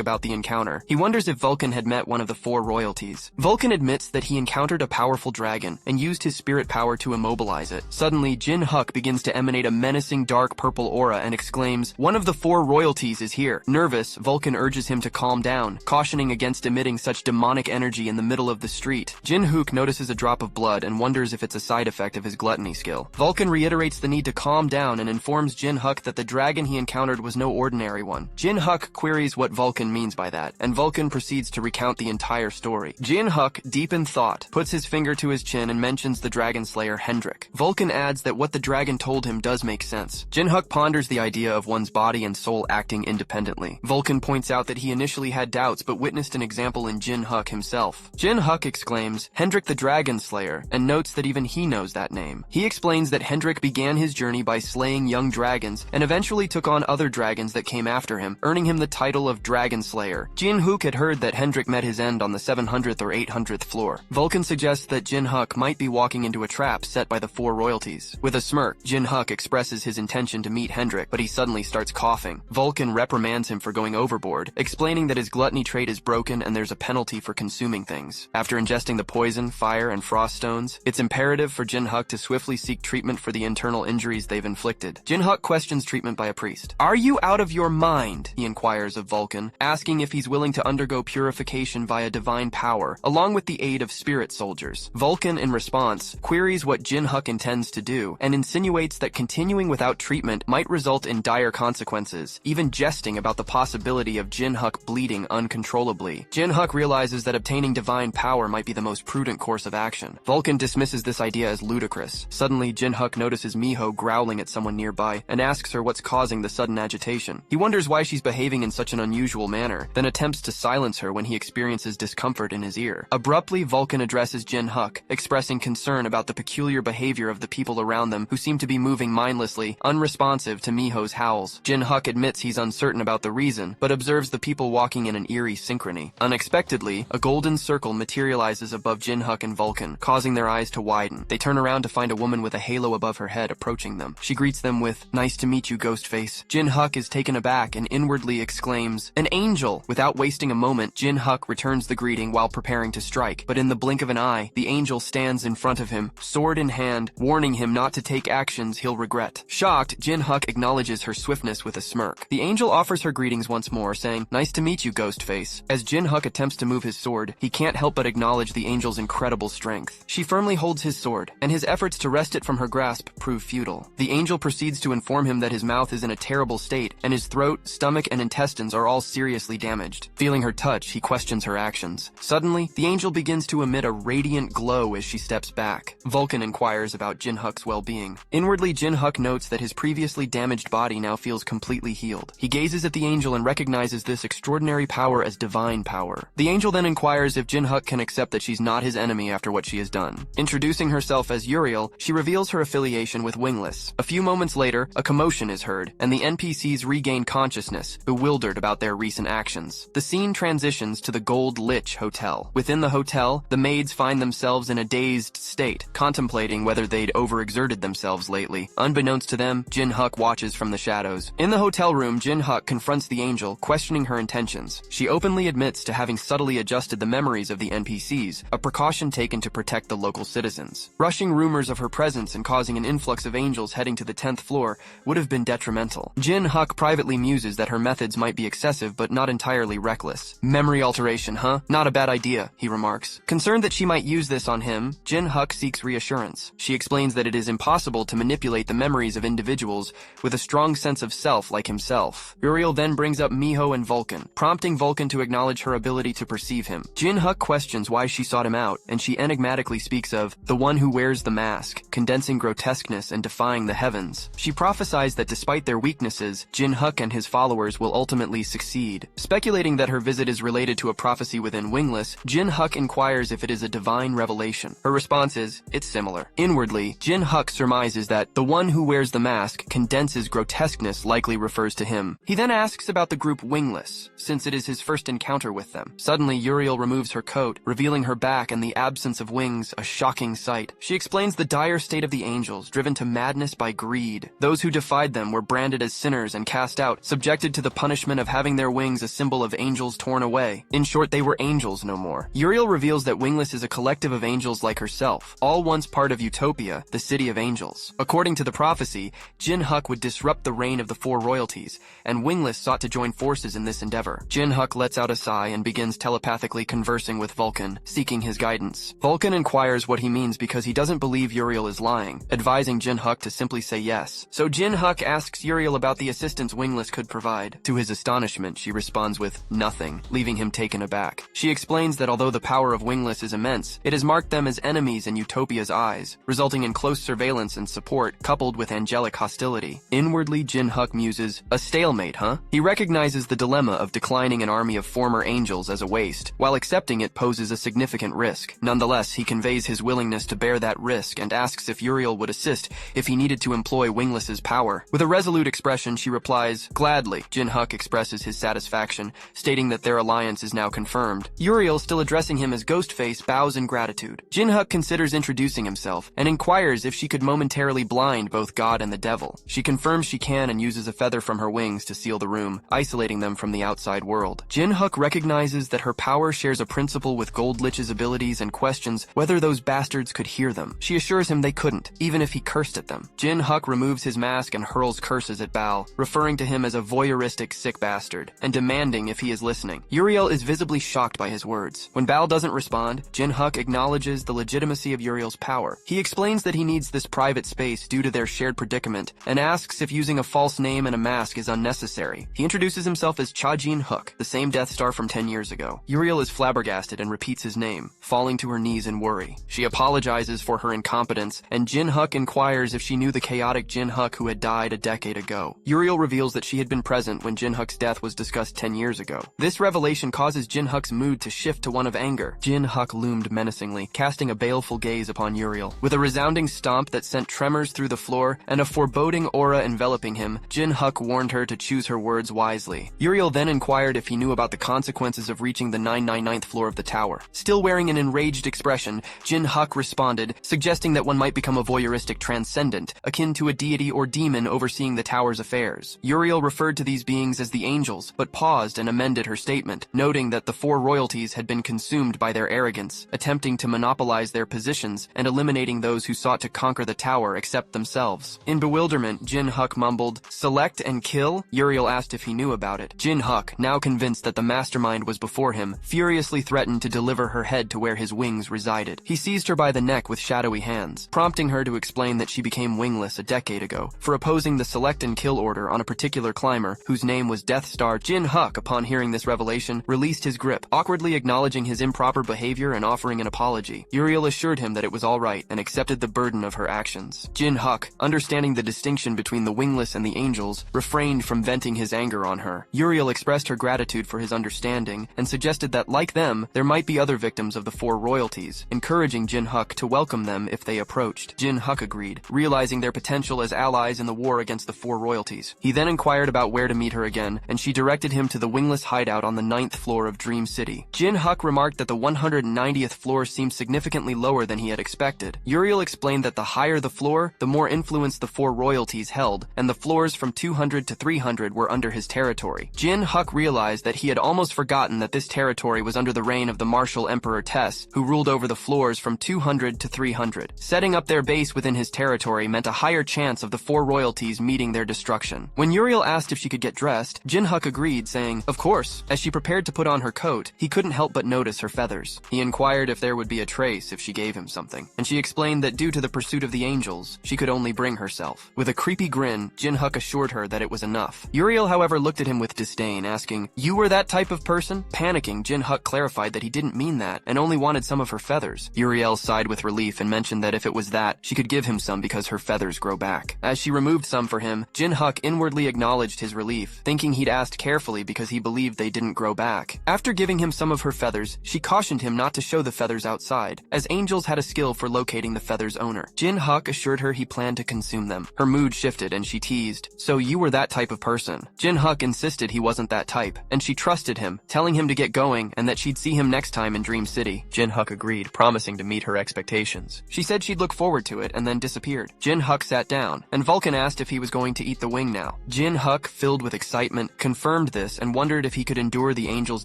about the encounter. He wonders if Vulcan had met one of the four royalties. Vulcan admits that he encountered a powerful dragon and used his spirit power to immobilize it. Suddenly, Jin-Hook begins to emanate a menacing dark purple aura and exclaims, "One of the four royalties is here." Nervous, Vulcan urges him to calm down, cautioning against emitting such demonic energy in the middle of the street. Jin-Hook notices a drop of blood and wonders if it's a side effect of his gluttony skill. Vulcan reiterates the need to calm down and informs Jin-Hook that the dragon he encountered was no ordinary one. Jin-Hook queries what Vulcan means by that, and Vulcan proceeds to recount the entire story. Jin-Hook, deep in thought, puts his finger to his chin and mentions the dragon slayer Hendrik. Vulcan adds that what the dragon told him does make sense. Jin-Hook ponders the idea of one's body and soul acting independently. Vulcan points out that he initially had doubts but witnessed an example in Jin-Hook himself. Jin-Hook exclaims, "Hendrik the Dragon Slayer," and notes that even he knows that name. He explains that Hendrik began his journey by slaying young dragons and eventually took on other dragons that came after him, earning him the title of Dragon Slayer. Jin-Hook had heard that Hendrik met his end on the 700th or 800th floor. Vulcan suggests that Jin-Hook might be walking into a trap set by the four royalties. With a smirk, Jin-Hook expresses his intention to meet Hendrik, but he suddenly starts coughing. Vulcan reprimands him for going overboard, explaining that his gluttony trait is broken and there's a penalty for consuming things. After ingesting the poison, fire, and frost stones, it's imperative for Jin-Hook to swiftly seek treatment for the internal injuries they've inflicted. Jin-Hook questions treatment by a priest. "Are you out of your mind?" he inquires of Vulcan, asking if he's willing to undergo purification via divine power, along with the aid of spirit soldiers. Vulcan, in response, queries what Jin-Hook intends to do, and insinuates that continuing without treatment might result in dire consequences, even jesting about the possibility of Jin-Hook bleeding uncontrollably. Jin-Hook realizes that obtaining divine power might be the most prudent course of action. Vulcan dismisses this idea as ludicrous. Suddenly, Jin-Hook notices Miho growling at someone nearby and asks her what's causing the sudden agitation. He wonders why she's behaving in such an unusual manner, then attempts to silence her when he experiences discomfort in his ear. Abruptly, Vulcan addresses Jin-Hook, expressing concern about the peculiar behavior of the people around them who seem to be moving mindlessly, unresponsive to Miho's howls. Jin-Hook admits he's uncertain about the reason, but observes the people walking in an eerie synchrony. Unexpectedly, a golden circle materializes above Jin-Hook and Vulcan, causing their eyes to widen. They turn around to find a woman with a halo above her head approaching them. She greets them with, "Nice to meet you, Ghostface." Jin-Hook is taken aback and inwardly exclaims, "An angel!" Without wasting a moment, Jin-Hook returns the greeting while preparing to strike, but in the blink of an eye, the angel stands in front of him, sword in hand, warning him not to take actions he'll regret. Shocked, Jin-Hook acknowledges her swiftness with a smirk. The angel offers her greetings once more, saying, "Nice to meet you, Ghostface." As Jin-Hook attempts to move his sword, he can't help but acknowledge the angel's incredible strength. She firmly holds his sword, and his efforts to wrest it from her grasp prove futile. The angel proceeds to inform him that his mouth is in a terrible state, and his throat, stomach, and intestines are all seriously damaged. Feeling her touch, he questions her actions. Suddenly, the angel begins to emit a radiant glow as she steps back. Vulcan inquires about Jin-Huk's well-being. Inwardly, Jin-Huk notes that his previously damaged body now feels completely healed. He gazes at the angel and recognizes this extraordinary power as divine power. The angel then inquires if Jin-Huk can accept that she's not his enemy after what she has done. Introducing herself as Uriel, she reveals her affiliation with Wingless. A few moments later, a commotion is heard, and the NPCs regain consciousness, bewildered about their recent actions. The scene transitions to the Gold Lich Hotel. Within the hotel, the maids find themselves in a dazed state, contemplating whether they'd overexerted themselves lately. Unbeknownst to them, Jin-Huk watches from the shadows. In the hotel room, Jin-Huk confronts the angel, questioning her intentions. She openly admits to having subtly adjusted the memories of the NPCs, a precaution taken to protect the local citizens. Rushing rumors of her presence and causing an influx of angels heading to the 10th floor would have been detrimental. Jin-Huk privately muses that her methods might be excessive but not entirely reckless. Memory alteration, huh? Not a bad idea, he remarks. Concerned that she might use this on him, Jin-Huk seeks reassurance. She explains that it is impossible to manipulate the memories of individuals with a strong sense of self like himself. Uriel then brings up Miho and Vulcan, prompting Vulcan to acknowledge her ability to perceive him. Jin-Huk questions why she sought him out, and she enigmatically speaks of the one who wears the mask, condensing grotesqueness and defying the heavens. She prophesies that despite their weaknesses, Jin-Huk and his followers will ultimately succeed. Speculating that her visit is related to a prophecy within Wingless, Jin-Huk inquires if it is a divine revelation. Her response is, it's similar. Inwardly, Jin-Huk surmises that the one who wears the mask condenses grotesqueness likely refers to him. He then asks about the group Wingless, since it is his first encounter with them. Suddenly, Uriel removes her coat, revealing her back and the absence of wings, a shocking sight. She explains the dire state of the angels, driven to madness by greed. Those who defied them were branded as sinners and cast out, subjected to the punishment of having their wings a symbol of angels torn away. In short, they were angels no more. Uriel reveals that Wingless is a collective of angels like herself, all once part of Utopia, the city of angels. According to the prophecy, Jin-Huk would disrupt the reign of the four royalties, and Wingless sought to join forces in this endeavor. Jin-Huk lets out a sigh and begins telepathically conversing with Vulcan, seeking his guidance. Vulcan inquires what he means because he doesn't believe Uriel is lying, advising Jin-Huk to simply say yes. So Jin-Huk asks Uriel about the assistance Wingless could provide. To his astonishment, she responds with nothing, leaving him taken aback. She explains that although the power of Wingless is immense, it has marked them as enemies in Utopia's eyes, resulting in close surveillance and support coupled with angelic hostility. Inwardly, Jin-Huk muses, a stalemate, huh? He recognizes the dilemma of declining an army of former angels as a waste, while accepting it poses a significant risk. Nonetheless, he conveys his willingness to bear that risk and asks if Uriel would assist if he needed to employ Wingless's power. With a resolute expression, she replies, gladly. Jin-Huk expresses his satisfaction, stating that their alliance is now confirmed. Uriel, still addressing him as Ghostface, bows in gratitude. Jin-Huk considers introducing himself and inquires if she could momentarily blind both God and the devil. She confirms she can and uses a feather from her wings to seal the room, isolating them from the outside world. Jin-Huk recognizes that her power shares a principle with Gold Lich's abilities and questions whether those bastards could hear them. She assures him they couldn't, even if he cursed at them. Jin-Huk removes his mask and hurls curses at Bao, referring to him as a voyeuristic sick bastard, and demanding if he is listening. Uriel is visibly shocked by his words. When Bao doesn't respond, Jin-Huk acknowledges the legitimacy of Uriel's power. He explains that he needs this private space due to their shared predicament, and asks if using a false name and a mask is unnecessary. He introduces himself as Cha Jin-Huk, the same Death Star from 10 years ago. Uriel is flabbergasted and repeats his name, falling to her knees in worry. She apologizes for her incompetence, and Jin-Huk inquires if she knew the chaotic Jin-Huk who had died a decade ago. Uriel reveals that she had been present when Jin-Huk's death was discussed 10 years ago. This revelation causes Jin-Huk's mood to shift to one of anger. Jin-Huk loomed menacingly, casting a baleful gaze upon Uriel. With a resounding stomp that sent tremors through the floor and a foreboding aura enveloping him, Jin-Huk warned her to choose her words wisely. Uriel then inquired if he knew about the consequences of reaching the 999th floor of the tower. Still wearing an enraged expression, Jin-Huk responded, suggesting that one might become a voyeuristic transcendent, akin to a deity or demon overseeing the tower's affairs. Uriel referred to these beings as the angels, but paused and amended her statement, noting that the four royalties had been consumed by their arrogance, attempting to monopolize their positions and eliminating those who sought to conquer the tower except themselves. In bewilderment, Jin-Huk mumbled, "Select and kill?" Uriel asked if he knew about it. Jin-Huk, now convinced that the mastermind was before him, furiously threatened to deliver her head to where his wings resided. He seized her by the neck with with shadowy hands, prompting her to explain that she became wingless a decade ago for opposing the select and kill order on a particular climber whose name was Death Star. Jin-Huk, upon hearing this revelation, released his grip, awkwardly acknowledging his improper behavior and offering an apology. Uriel assured him that it was all right and accepted the burden of her actions. Jin-Huk, understanding the distinction between the wingless and the angels, refrained from venting his anger on her. Uriel expressed her gratitude for his understanding and suggested that, like them, there might be other victims of the four royalties, encouraging Jin-Huk to welcome them if they approached. Jin-Huk agreed, realizing their potential as allies in the war against the four royalties. He then inquired about where to meet her again, and she directed him to the wingless hideout on the 9th floor of Dream City. Jin-Huk remarked that the 190th floor seemed significantly lower than he had expected. Uriel explained that the higher the floor, the more influence the four royalties held, and the floors from 200 to 300 were under his territory. Jin-Huk realized that he had almost forgotten that this territory was under the reign of the martial Emperor Tess, who ruled over the floors from 200 to 300. Setting up their base within his territory meant a higher chance of the four royalties meeting their destruction. When Uriel asked if she could get dressed, Jin-Huk agreed, saying, "Of course." As she prepared to put on her coat, he couldn't help but notice her feathers. He inquired if there would be a trace if she gave him something, and she explained that due to the pursuit of the angels, she could only bring herself. With a creepy grin, Jin-Huk assured her that it was enough. Uriel, however, looked at him with disdain, asking, "You were that type of person?" Panicking, Jin-Huk clarified that he didn't mean that, and only wanted some of her feathers. Uriel sighed with relief and mentioned that if it was that, she could give him some because her feathers grow back. As she removed some for him, Jin-Huk inwardly acknowledged his relief, thinking he'd asked carefully because he believed they didn't grow back. After giving him some of her feathers, she cautioned him not to show the feathers outside, as angels had a skill for locating the feathers' owner. Jin-Huk assured her he planned to consume them. Her mood shifted and she teased, "So you were that type of person." Jin-Huk insisted he wasn't that type, and she trusted him, telling him to get going and that she'd see him next time in Dream City. Jin-Huk agreed, promising to meet her expectations. She said she'd look forward to it and then disappeared. Jin-Huk sat down, and Vulcan asked if he was going to eat the wing now. Jin-Huk, filled with excitement, confirmed this and wondered if he could endure the angel's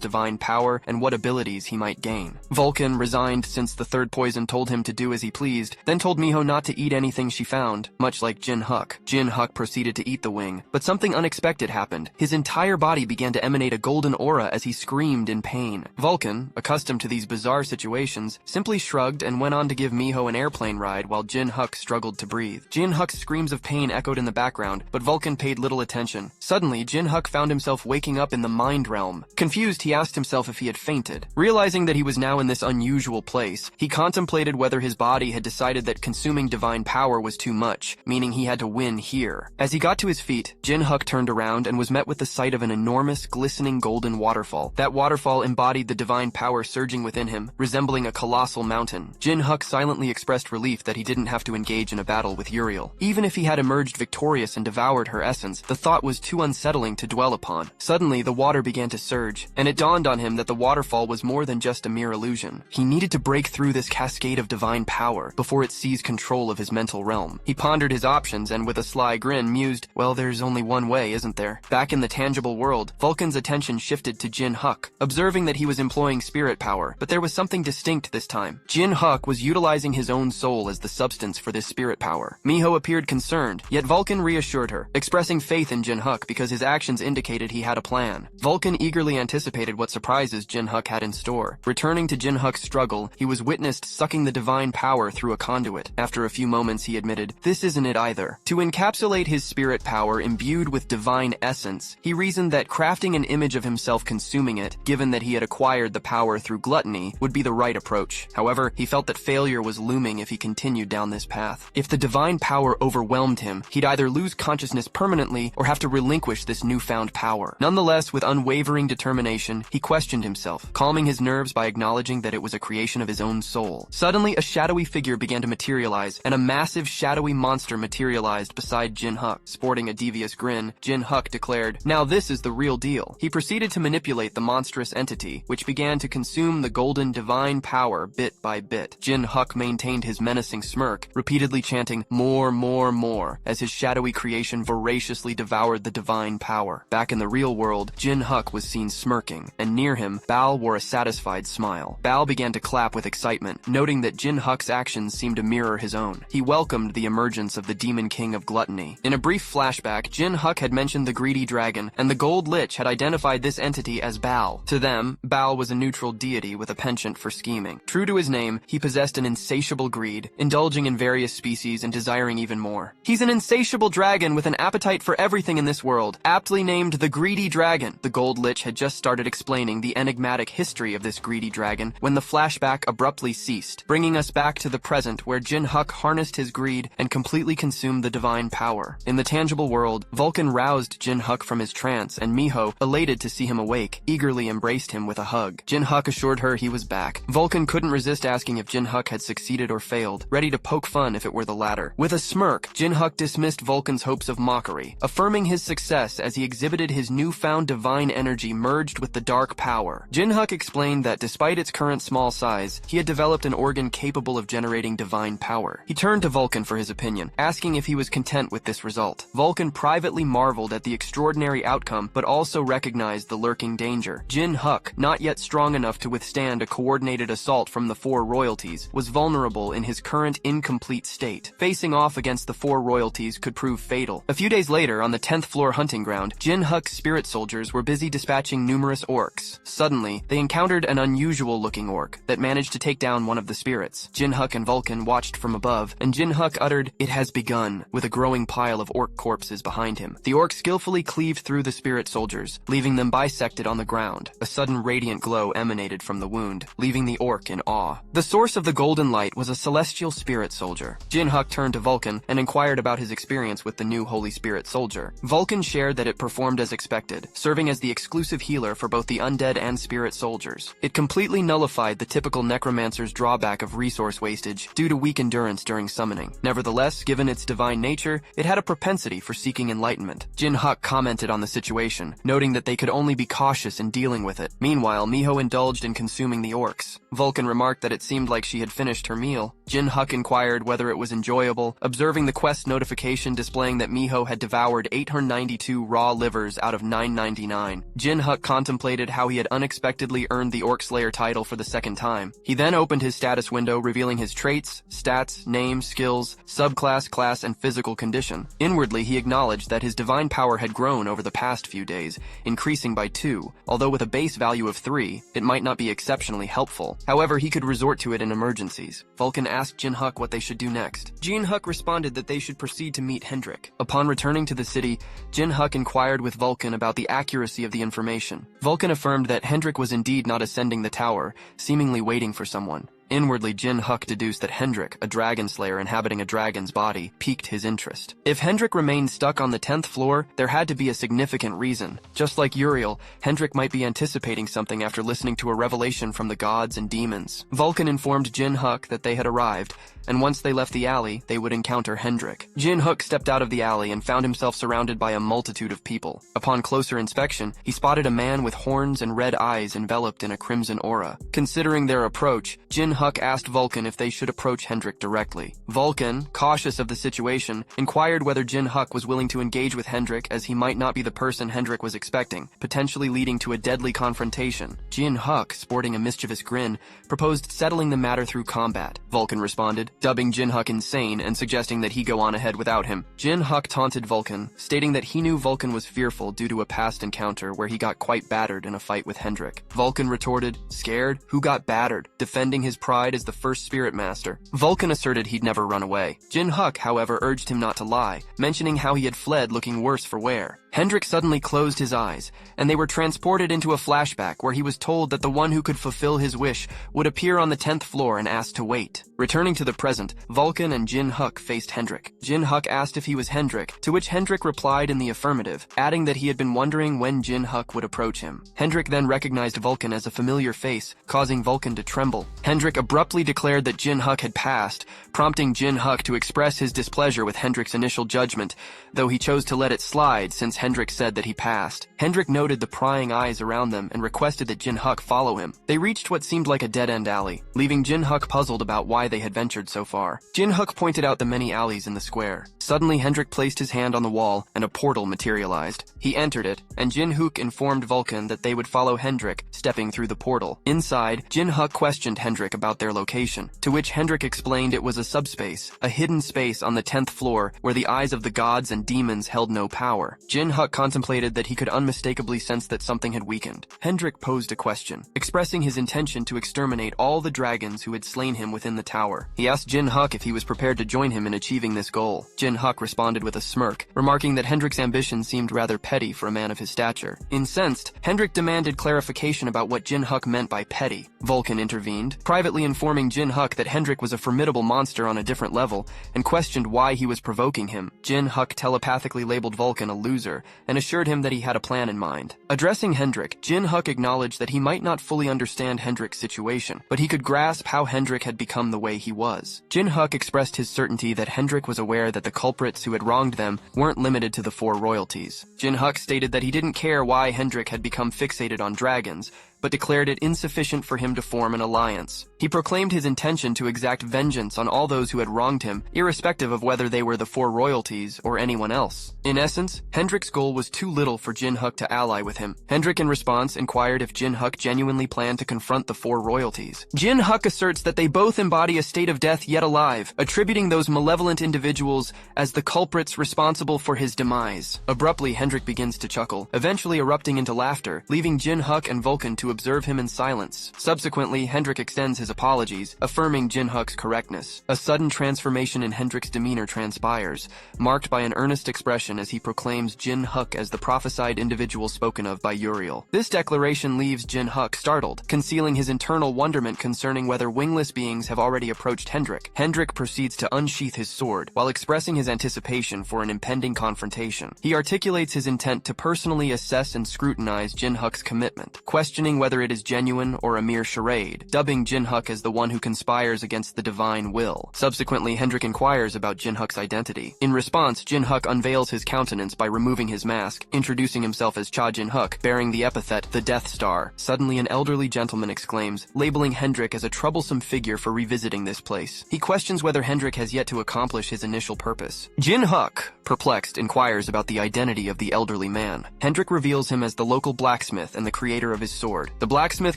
divine power and what abilities he might gain. Vulcan, resigned since the third poison told him to do as he pleased, then told Miho not to eat anything she found, much like Jin-Huk. Jin-Huk proceeded to eat the wing, but something unexpected happened. His entire body began to emanate a golden aura as he screamed in pain. Vulcan, accustomed to these bizarre situations, simply shrugged and went on to give Miho an airplane ride while Jin-Huk struggled to breathe. Jin-Huk's screams of pain echoed in the background, but Vulcan paid little attention. Suddenly, Jin-Huk found himself waking up in the mind realm. Confused, he asked himself if he had fainted. Realizing that he was now in this unusual place, he contemplated whether his body had decided that consuming divine power was too much, meaning he had to win here. As he got to his feet, Jin-Huk turned around and was met with the sight of an enormous, glistening golden waterfall. That waterfall embodied the divine power surging within him, resembling a colossal mountain. Jin-Huk silently expressed relief that he didn't have to engage in a battle with Uriel. Even if he had emerged victorious and devoured her essence, the thought was too unsettling to dwell upon. Suddenly, the water began to surge, and it dawned on him that the waterfall was more than just a mere illusion. He needed to break through this cascade of divine power before it seized control of his mental realm. He pondered his options and with a sly grin mused, "Well, there's only one way, isn't there?" Back in the tangible world, Vulcan's attention shifted to Jin-Huk, observing that he was employing spirit power, but there was something distinct this time. Jin-Huk was utilizing his own soul as the substance for this spirit power. Miho appeared concerned, yet Vulcan reassured her, expressing faith in Jin-Huk because his actions indicated he had a plan. Vulcan eagerly anticipated what surprises Jin-Huk had in store. Returning to Jin-Huk's struggle, he was witnessed sucking the divine power through a conduit. After a few moments, he admitted, "This isn't it either." To encapsulate his spirit power imbued with divine essence, he reasoned that crafting an image of himself consuming it, given that he had acquired the power through gluttony, would be the right approach. However, he felt that failure was looming if he continued down this path. If the divine power overwhelmed him, he'd either lose consciousness permanently or have to relinquish this newfound power. Nonetheless, with unwavering determination, he questioned himself, calming his nerves by acknowledging that it was a creation of his own soul. Suddenly, a shadowy figure began to materialize, and a massive shadowy monster materialized beside Jin-Huk. Sporting a devious grin, Jin-Huk declared, "Now this is the real deal." He proceeded to manipulate the monstrous entity, which began to consume the golden divine power bit by bit. Jin-Huk maintained his menacing smirk, repeatedly chanting, "More, more, more," as his shadowy creation voraciously devoured the divine power. Back in the real world, Jin-Huk was seen smirking, and near him, Baal wore a satisfied smile. Baal began to clap with excitement, noting that Jin-Huk's actions seemed to mirror his own. He welcomed the emergence of the Demon King of Gluttony. In a brief flashback, Jin-Huk had mentioned the greedy dragon, and the Gold Lich had identified this entity as Baal. To them, Baal was a neutral deity with a penchant for scheming. True to his name, he possessed an insatiable greed, indulging in various species and desiring even more. He's an insatiable dragon with an appetite for everything in this world, aptly named the Greedy Dragon. The Gold Lich had just started explaining the enigmatic history of this greedy dragon when the flashback abruptly ceased, bringing us back to the present where Jin-Huk harnessed his greed and completely consumed the divine power. In the tangible world, Vulcan roused Jin-Huk from his trance, and Miho, elated to see him awake, eagerly embraced him with a hug. Jin-Huk assured her he was back. Vulcan couldn't resist asking if Jin-Huk had succeeded or failed, ready to poke fun if it were the latter. With a smirk, Jin-Huk dismissed Vulcan's hopes of mockery, affirming his success as he exhibited his newfound divine energy merged with the dark power. Jin-Huk explained that despite its current small size, he had developed an organ capable of generating divine power. He turned to Vulcan for his opinion, asking if he was content with this result. Vulcan privately marveled at the extraordinary outcome, but also recognized the lurking danger. Jin-Huk, not yet strong enough to withstand a coordinated assault from the four royalties, was vulnerable in his current incomplete state. Facing off against the four royalties could prove fatal. A few days later, on the 10th floor hunting ground, Jin-Huk's spirit soldiers were busy dispatching numerous orcs. Suddenly, they encountered an unusual-looking orc that managed to take down one of the spirits. Jin-Huk and Vulcan watched from above, and Jin-Huk uttered, "It has begun," with a growing pile of orc corpses behind him. The orc skillfully cleaved through the spirit soldiers, leaving them bisected on the ground. A sudden radiant glow emanated from the wound, leaving the orc in awe. The source of the golden light was a celestial spirit soldier. Jin-Huk turned to Vulcan and inquired about his experience with the new Holy Spirit soldier. Vulcan shared that it performed as expected, serving as the exclusive healer for both the undead and spirit soldiers. It completely nullified the typical Necromancer's drawback of resource wastage due to weak endurance during summoning. Nevertheless, given its divine nature, it had a propensity for seeking enlightenment. Jin-Huk commented on the situation, noting that they could only be cautious in dealing with it. Meanwhile, Miho indulged in consuming the orcs. Vulcan remarked that it seemed like she had finished her meal. Jin-Huk inquired whether it was enjoyable, observing the quest notification displaying that Miho had devoured 892 raw livers out of 999. Jin-Huk contemplated how he had unexpectedly earned the Orc Slayer title for the second time. He then opened his status window, revealing his traits, stats, name, skills, subclass, class, and physical condition. Inwardly, he acknowledged that his divine power had grown over the past few days, increasing by 2, although with a base value of 3, it might not be exceptionally helpful. However, he could resort to it in emergencies. Vulcan asked Jin-Huk what they should do next. Jin-Huk responded that they should proceed to meet Hendrik. Upon returning to the city, Jin-Huk inquired with Vulcan about the accuracy of the information. Vulcan affirmed that Hendrik was indeed not ascending the tower, seemingly waiting for someone. Inwardly, Jin-Huk deduced that Hendrik, a dragon slayer inhabiting a dragon's body, piqued his interest. If Hendrik remained stuck on the 10th floor, there had to be a significant reason. Just like Uriel, Hendrik might be anticipating something after listening to a revelation from the gods and demons. Vulcan informed Jin-Huk that they had arrived, and once they left the alley, they would encounter Hendrik. Jin-Huk stepped out of the alley and found himself surrounded by a multitude of people. Upon closer inspection, he spotted a man with horns and red eyes enveloped in a crimson aura. Considering their approach, Jin-Huk asked Vulcan if they should approach Hendrik directly. Vulcan, cautious of the situation, inquired whether Jin-Huk was willing to engage with Hendrik, as he might not be the person Hendrik was expecting, potentially leading to a deadly confrontation. Jin-Huk, sporting a mischievous grin, proposed settling the matter through combat. Vulcan responded, dubbing Jin-Huk insane and suggesting that he go on ahead without him. Jin-Huk taunted Vulcan, stating that he knew Vulcan was fearful due to a past encounter where he got quite battered in a fight with Hendrik. Vulcan retorted, "Scared? Who got battered?" defending his pride as the first spirit master. Vulcan asserted he'd never run away. Jin-Huk, however, urged him not to lie, mentioning how he had fled looking worse for wear. Hendrik suddenly closed his eyes, and they were transported into a flashback where he was told that the one who could fulfill his wish would appear on the 10th floor and asked to wait. Returning to the present, Vulcan and Jin-Huk faced Hendrik. Jin-Huk asked if he was Hendrik, to which Hendrik replied in the affirmative, adding that he had been wondering when Jin-Huk would approach him. Hendrik then recognized Vulcan as a familiar face, causing Vulcan to tremble. Hendrik abruptly declared that Jin-Huk had passed, prompting Jin-Huk to express his displeasure with Hendrik's initial judgment, though he chose to let it slide since Hendrik said that he passed. Hendrik noted the prying eyes around them and requested that Jin-Huk follow him. They reached what seemed like a dead-end alley, leaving Jin-Huk puzzled about why they had ventured so far. Jin-Huk pointed out the many alleys in the square. Suddenly, Hendrik placed his hand on the wall and a portal materialized. He entered it, and Jin-Huk informed Vulcan that they would follow Hendrik, stepping through the portal. Inside, Jin-Huk questioned Hendrik about their location, to which Hendrik explained it was a subspace, a hidden space on the 10th floor where the eyes of the gods and demons held no power. Jin-Huk Jin-Huk contemplated that he could unmistakably sense that something had weakened. Hendrik posed a question, expressing his intention to exterminate all the dragons who had slain him within the tower. He asked Jin-Huk if he was prepared to join him in achieving this goal. Jin-Huk responded with a smirk, remarking that Hendrik's ambition seemed rather petty for a man of his stature. Incensed, Hendrik demanded clarification about what Jin-Huk meant by petty. Vulcan intervened, privately informing Jin-Huk that Hendrik was a formidable monster on a different level, and questioned why he was provoking him. Jin-Huk telepathically labeled Vulcan a loser, and assured him that he had a plan in mind. Addressing Hendrik, Jin-Huk acknowledged that he might not fully understand Hendrik's situation, but he could grasp how Hendrik had become the way he was. Jin-Huk expressed his certainty that Hendrik was aware that the culprits who had wronged them weren't limited to the 4 royalties. Jin-Huk stated that he didn't care why Hendrik had become fixated on dragons, but declared it insufficient for him to form an alliance. He proclaimed his intention to exact vengeance on all those who had wronged him, irrespective of whether they were the 4 royalties or anyone else. In essence, Hendrik's goal was too little for Jin-Huk to ally with him. Hendrik, in response, inquired if Jin-Huk genuinely planned to confront the 4 royalties. Jin-Huk asserts that they both embody a state of death yet alive, attributing those malevolent individuals as the culprits responsible for his demise. Abruptly, Hendrik begins to chuckle, eventually erupting into laughter, leaving Jin-Huk and Vulcan to observe him in silence. Subsequently, Hendrik extends his apologies, affirming Jin-Huk's correctness. A sudden transformation in Hendrik's demeanor transpires, marked by an earnest expression as he proclaims Jin-Huk as the prophesied individual spoken of by Uriel. This declaration leaves Jin-Huk startled, concealing his internal wonderment concerning whether wingless beings have already approached Hendrik. Hendrik proceeds to unsheath his sword, while expressing his anticipation for an impending confrontation. He articulates his intent to personally assess and scrutinize Jin-Huk's commitment, questioning whether it is genuine or a mere charade, dubbing Jin-Huk as the one who conspires against the divine will. Subsequently, Hendrik inquires about Jin-Huk's identity. In response, Jin-Huk unveils his countenance by removing his mask, introducing himself as Cha Jin-Huk, bearing the epithet, the Death Star. Suddenly, an elderly gentleman exclaims, labeling Hendrik as a troublesome figure for revisiting this place. He questions whether Hendrik has yet to accomplish his initial purpose. Jin-Huk, perplexed, inquires about the identity of the elderly man. Hendrik reveals him as the local blacksmith and the creator of his sword. The blacksmith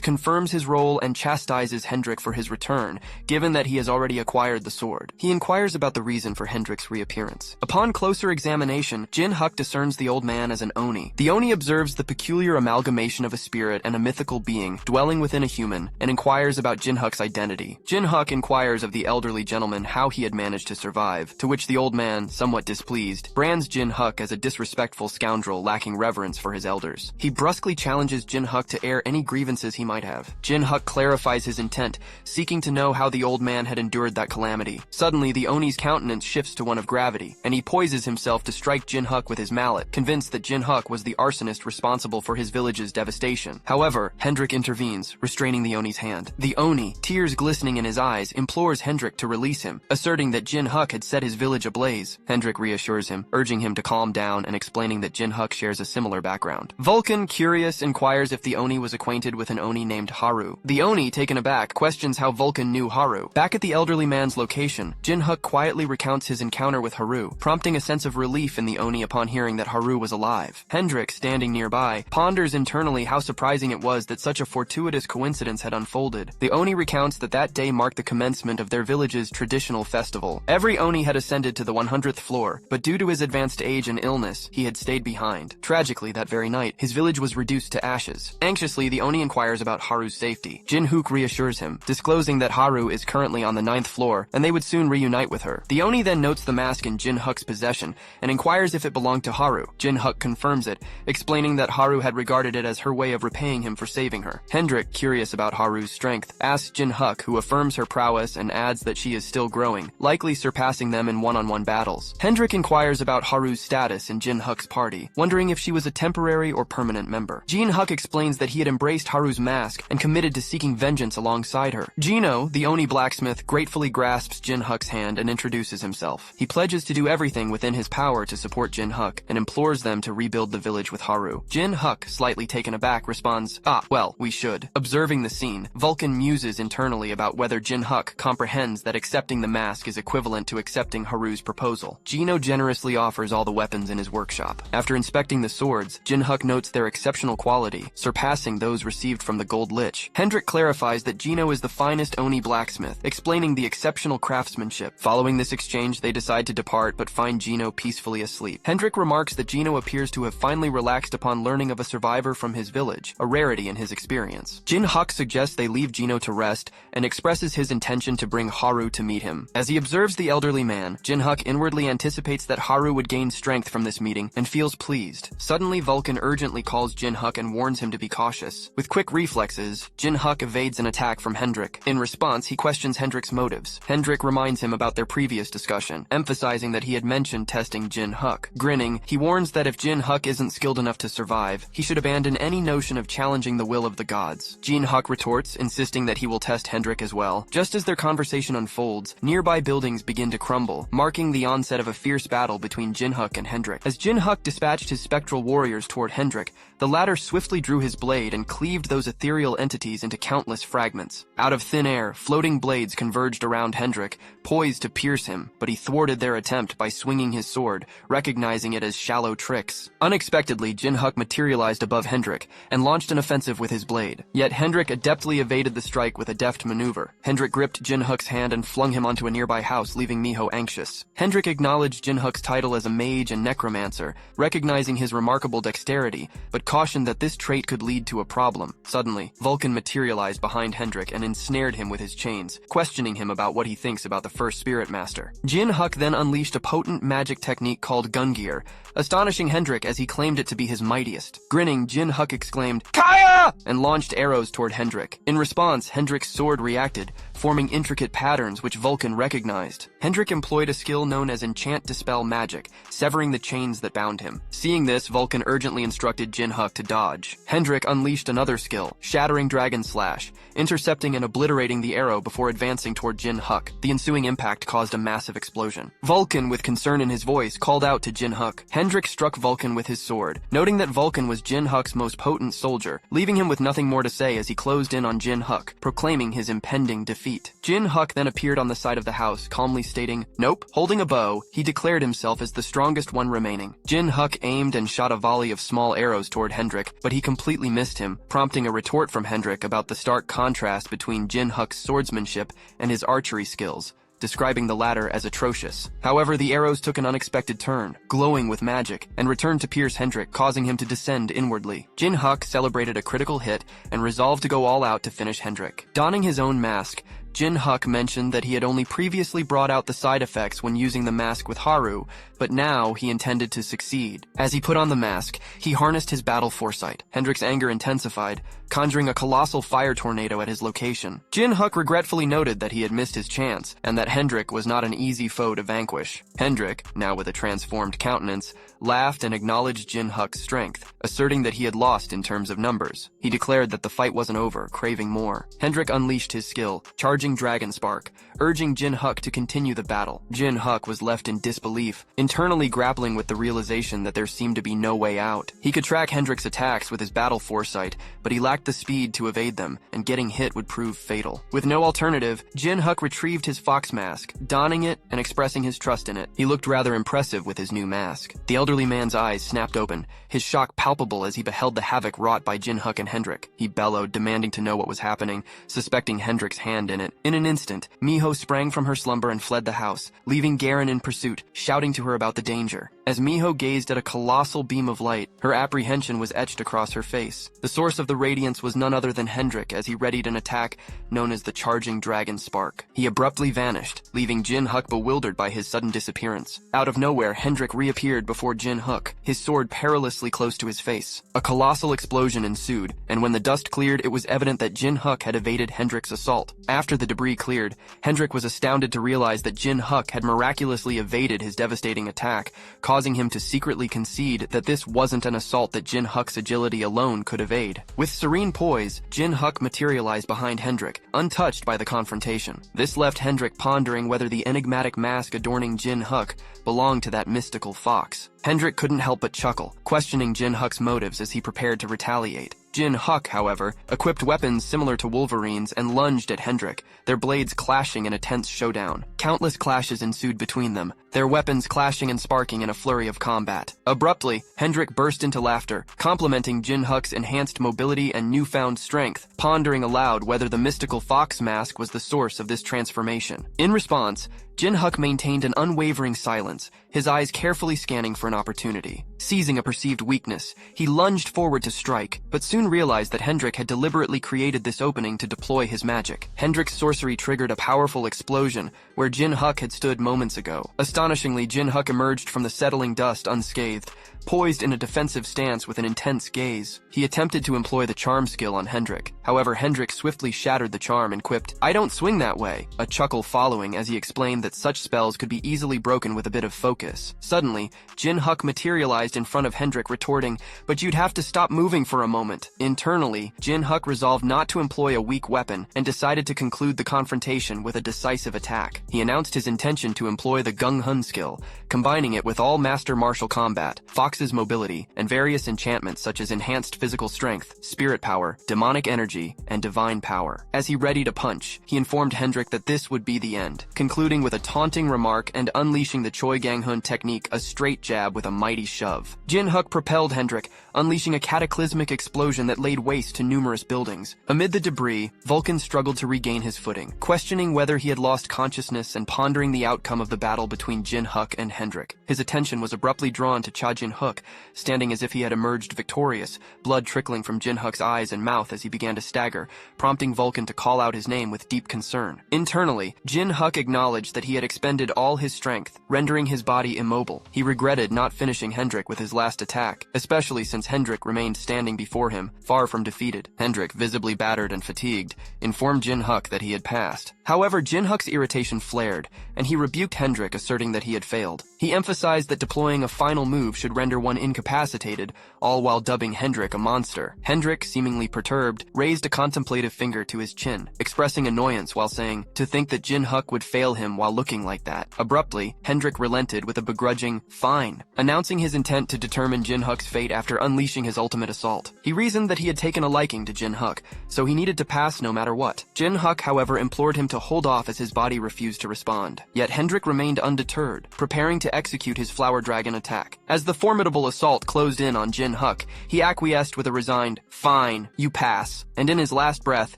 confirms his role and chastises Hendrik for his return, given that he has already acquired the sword. He inquires about the reason for Hendrik's reappearance. Upon closer examination, Jin-Huk discerns the old man as an Oni. The Oni observes the peculiar amalgamation of a spirit and a mythical being dwelling within a human, and inquires about Jin-Huk's identity. Jin-Huk inquires of the elderly gentleman how he had managed to survive, to which the old man, somewhat displeased, brands Jin-Huk as a disrespectful scoundrel lacking reverence for his elders. He brusquely challenges Jin-Huk to air any grievances he might have. Jin-Huk clarifies his intent, seeking to know how the old man had endured that calamity. Suddenly, the Oni's countenance shifts to one of gravity, and he poises himself to strike Jin-Huk with his mallet, convinced that Jin-Huk was the arsonist responsible for his village's devastation. However, Hendrik intervenes, restraining the Oni's hand. The Oni, tears glistening in his eyes, implores Hendrik to release him, asserting that Jin-Huk had set his village ablaze. Hendrik reassures him, urging him to calm down and explaining that Jin-Huk shares a similar background. Vulcan, curious, inquires if the Oni was acquainted with an Oni named Haru. The Oni, taken aback, questions how Vulcan knew Haru. Back at the elderly man's location, Jin-Huk quietly recounts his encounter with Haru, prompting a sense of relief in the Oni upon hearing that Haru was alive. Hendrik, standing nearby, ponders internally how surprising it was that such a fortuitous coincidence had unfolded. The Oni recounts that that day marked the commencement of their village's traditional festival. Every Oni had ascended to the 100th floor, but due to his advanced age and illness, he had stayed behind. Tragically, that very night, his village was reduced to ashes. Anxiously, the Oni inquires about Haru's safety. Jin-Huk reassures him, disclosing that Haru is currently on the 9th floor, and they would soon reunite with her. The Oni then notes the mask in Jin-Huk's possession, and inquires if it belonged to Haru. Jin-Huk confirms it, explaining that Haru had regarded it as her way of repaying him for saving her. Hendrik, curious about Haru's strength, asks Jin-Huk, who affirms her prowess and adds that she is still growing, likely surpassing them in one-on-one battles. Hendrik inquires about Haru's status in Jin-Huk's party, wondering if she was a temporary or permanent member. Jin-Huk explains that he had embraced Haru's mask and committed to seeking vengeance alongside her. Jino, the Oni blacksmith, gratefully grasps Jin-Huk's hand and introduces himself. He pledges to do everything within his power to support Jin-Huk and implores them to rebuild the village with Haru. Jin-Huk, slightly taken aback, responds, well, we should. Observing the scene, Vulcan muses internally about whether Jin-Huk comprehends that accepting the mask is equivalent to accepting Haru's proposal. Jino generously offers all the weapons in his workshop. After inspecting the swords, Jin-Huk notes their exceptional quality, surpassing those received from the Gold Lich. Hendrik clarifies that Jino is is the finest Oni blacksmith, explaining the exceptional craftsmanship. Following this exchange, they decide to depart but find Gino peacefully asleep. Hendrik remarks that Gino appears to have finally relaxed upon learning of a survivor from his village, a rarity in his experience. Jin-Huk suggests they leave Gino to rest and expresses his intention to bring Haru to meet him. As he observes the elderly man, Jin-Huk inwardly anticipates that Haru would gain strength from this meeting and feels pleased. Suddenly, Vulcan urgently calls Jin-Huk and warns him to be cautious. With quick reflexes, Jin-Huk evades an attack from Hendrik. In response, he questions Hendrik's motives. Hendrik reminds him about their previous discussion, emphasizing that he had mentioned testing Jin-Huk. Grinning, he warns that if Jin-Huk isn't skilled enough to survive, he should abandon any notion of challenging the will of the gods. Jin-Huk retorts, insisting that he will test Hendrik as well. Just as their conversation unfolds, nearby buildings begin to crumble, marking the onset of a fierce battle between Jin-Huk and Hendrik. As Jin-Huk dispatched his spectral warriors toward Hendrik, the latter swiftly drew his blade and cleaved those ethereal entities into countless fragments. Out of thin air, floating blades converged around Hendrik, poised to pierce him, but he thwarted their attempt by swinging his sword, recognizing it as shallow tricks. Unexpectedly, Jin-Huk materialized above Hendrik and launched an offensive with his blade. Yet Hendrik adeptly evaded the strike with a deft maneuver. Hendrik gripped Jin-Huk's hand and flung him onto a nearby house, leaving Miho anxious. Hendrik acknowledged Jin-Huk's title as a mage and necromancer, recognizing his remarkable dexterity, but cautioned that this trait could lead to a problem. Suddenly, Vulcan materialized behind Hendrik and ensnared him with his chains, questioning him about what he thinks about the first spirit master. Jin-Huk then unleashed a potent magic technique called Gungear, astonishing Hendrik as he claimed it to be his mightiest. Grinning, Jin-Huk exclaimed, "Kaya!" and launched arrows toward Hendrik. In response, Hendrik's sword reacted, forming intricate patterns which Vulcan recognized. Hendrik employed a skill known as Enchant Dispel Magic, severing the chains that bound him. Seeing this, Vulcan urgently instructed Jin-Huk to dodge. Hendrik unleashed another skill, Shattering Dragon Slash, intercepting and obliterating the arrow before advancing toward Jin-Huk. The ensuing impact caused a massive explosion. Vulcan, with concern in his voice, called out to Jin-Huk. Hendrik struck Vulcan with his sword, noting that Vulcan was Jin-Huk's most potent soldier, leaving him with nothing more to say as he closed in on Jin-Huk, proclaiming his impending defeat. Jin-Huk then appeared on the side of the house, calmly stating, "Nope." Holding a bow, he declared himself as the strongest one remaining. Jin-Huk aimed and shot a volley of small arrows toward Hendrik, but he completely missed him, prompting a retort from Hendrik about the stark contrast between Jin-Huk's swordsmanship and his archery skills, describing the latter as atrocious. However, the arrows took an unexpected turn, glowing with magic, and returned to pierce Hendrik, causing him to descend inwardly. Jin-Huk celebrated a critical hit and resolved to go all out to finish Hendrik. Donning his own mask, Jin-Huk mentioned that he had only previously brought out the side effects when using the mask with Haru, but now he intended to succeed. As he put on the mask, he harnessed his battle foresight. Hendrik's anger intensified, conjuring a colossal fire tornado at his location. Jin-Huk regretfully noted that he had missed his chance, and that Hendrik was not an easy foe to vanquish. Hendrik, now with a transformed countenance, laughed and acknowledged Jin-Huk's strength, asserting that he had lost in terms of numbers. He declared that the fight wasn't over, craving more. Hendrik unleashed his skill, charging Dragon Spark, urging Jin-Huk to continue the battle. Jin-Huk was left in disbelief, internally grappling with the realization that there seemed to be no way out. He could track Hendrik's attacks with his battle foresight, but he lacked the speed to evade them, and getting hit would prove fatal. With no alternative, Jin-Huk retrieved his fox mask, donning it and expressing his trust in it. He looked rather impressive with his new mask. The elderly man's eyes snapped open, his shock palpable as he beheld the havoc wrought by Jin-Huk and Hendrik. He bellowed, demanding to know what was happening, suspecting Hendrik's hand in it. In an instant, Miho sprang from her slumber and fled the house, leaving Garen in pursuit, shouting to her about the danger. As Miho gazed at a colossal beam of light, her apprehension was etched across her face. The source of the radiance was none other than Hendrik as he readied an attack known as the Charging Dragon Spark. He abruptly vanished, leaving Jin-Huk bewildered by his sudden disappearance. Out of nowhere, Hendrik reappeared before Jin-Huk, his sword perilously close to his face. A colossal explosion ensued, and when the dust cleared, it was evident that Jin-Huk had evaded Hendrik's assault. After the debris cleared, Hendrik was astounded to realize that Jin-Huk had miraculously evaded his devastating attack, causing him to secretly concede that this wasn't an assault that Jin-Huk's agility alone could evade. With serene poise, Jin-Huk materialized behind Hendrik, untouched by the confrontation. This left Hendrik pondering whether the enigmatic mask adorning Jin-Huk belonged to that mystical fox. Hendrik couldn't help but chuckle, questioning Jin-Huk's motives as he prepared to retaliate. Jin Huk, however, equipped weapons similar to Wolverine's and lunged at Hendrik, their blades clashing in a tense showdown. Countless clashes ensued between them, their weapons clashing and sparking in a flurry of combat. Abruptly, Hendrik burst into laughter, complimenting Jin Huk's enhanced mobility and newfound strength, pondering aloud whether the mystical fox mask was the source of this transformation. In response, Jin Huk maintained an unwavering silence, his eyes carefully scanning for an opportunity. Seizing a perceived weakness, he lunged forward to strike, but soon realized that Hendrik had deliberately created this opening to deploy his magic. Hendrik's sorcery triggered a powerful explosion where Jin Huk had stood moments ago. Astonishingly, Jin Huk emerged from the settling dust unscathed, poised in a defensive stance with an intense gaze. He attempted to employ the charm skill on Hendrik. However, Hendrik swiftly shattered the charm and quipped, "I don't swing that way," a chuckle following as he explained that such spells could be easily broken with a bit of focus. Suddenly, Jin Huk materialized in front of Hendrik, retorting, "But you'd have to stop moving for a moment." Internally, Jin Huk resolved not to employ a weak weapon and decided to conclude the confrontation with a decisive attack. He announced his intention to employ the Gung Hun skill, combining it with all master martial combat, Fox's mobility, and various enchantments such as enhanced physical strength, spirit power, demonic energy, and divine power. As he readied a punch, he informed Hendrik that this would be the end, concluding with a taunting remark and unleashing the Choi Gang Hun technique, a straight jab with a mighty shove. Jin Huk propelled Hendrik, unleashing a cataclysmic explosion that laid waste to numerous buildings. Amid the debris, Vulcan struggled to regain his footing, questioning whether he had lost consciousness and pondering the outcome of the battle between Jin Huk and Hendrik. His attention was abruptly drawn to Cha Jin Huk, standing as if he had emerged victorious, blood trickling from Jin Huk's eyes and mouth as he began to stagger, prompting Vulcan to call out his name with deep concern. Internally, Jin Huk acknowledged that he had expended all his strength, rendering his body immobile. He regretted not finishing Hendrik with his last attack, especially since Hendrik remained standing before him, far from defeated. Hendrik, visibly battered and fatigued, informed Jin Huk that he had passed. However, Jin Huk's irritation flared, and he rebuked Hendrik, asserting that he had failed. He emphasized that deploying a final move should render one incapacitated, all while dubbing Hendrik a monster. Hendrik, seemingly perturbed, raised a contemplative finger to his chin, expressing annoyance while saying, "To think that Jin Huk would fail him while looking like that." Abruptly, Hendrik relented with a begrudging, "Fine," announcing his intent to determine Jin Huk's fate after unleashing his ultimate assault. He reasoned that he had taken a liking to Jin Huk, so he needed to pass no matter what. Jin Huk, however, implored him to hold off as his body refused to respond. Yet Hendrik remained undeterred, preparing to execute his flower dragon attack. As the formidable assault closed in on Jin Huk, he acquiesced with a resigned, "Fine, you pass," and in his last breath,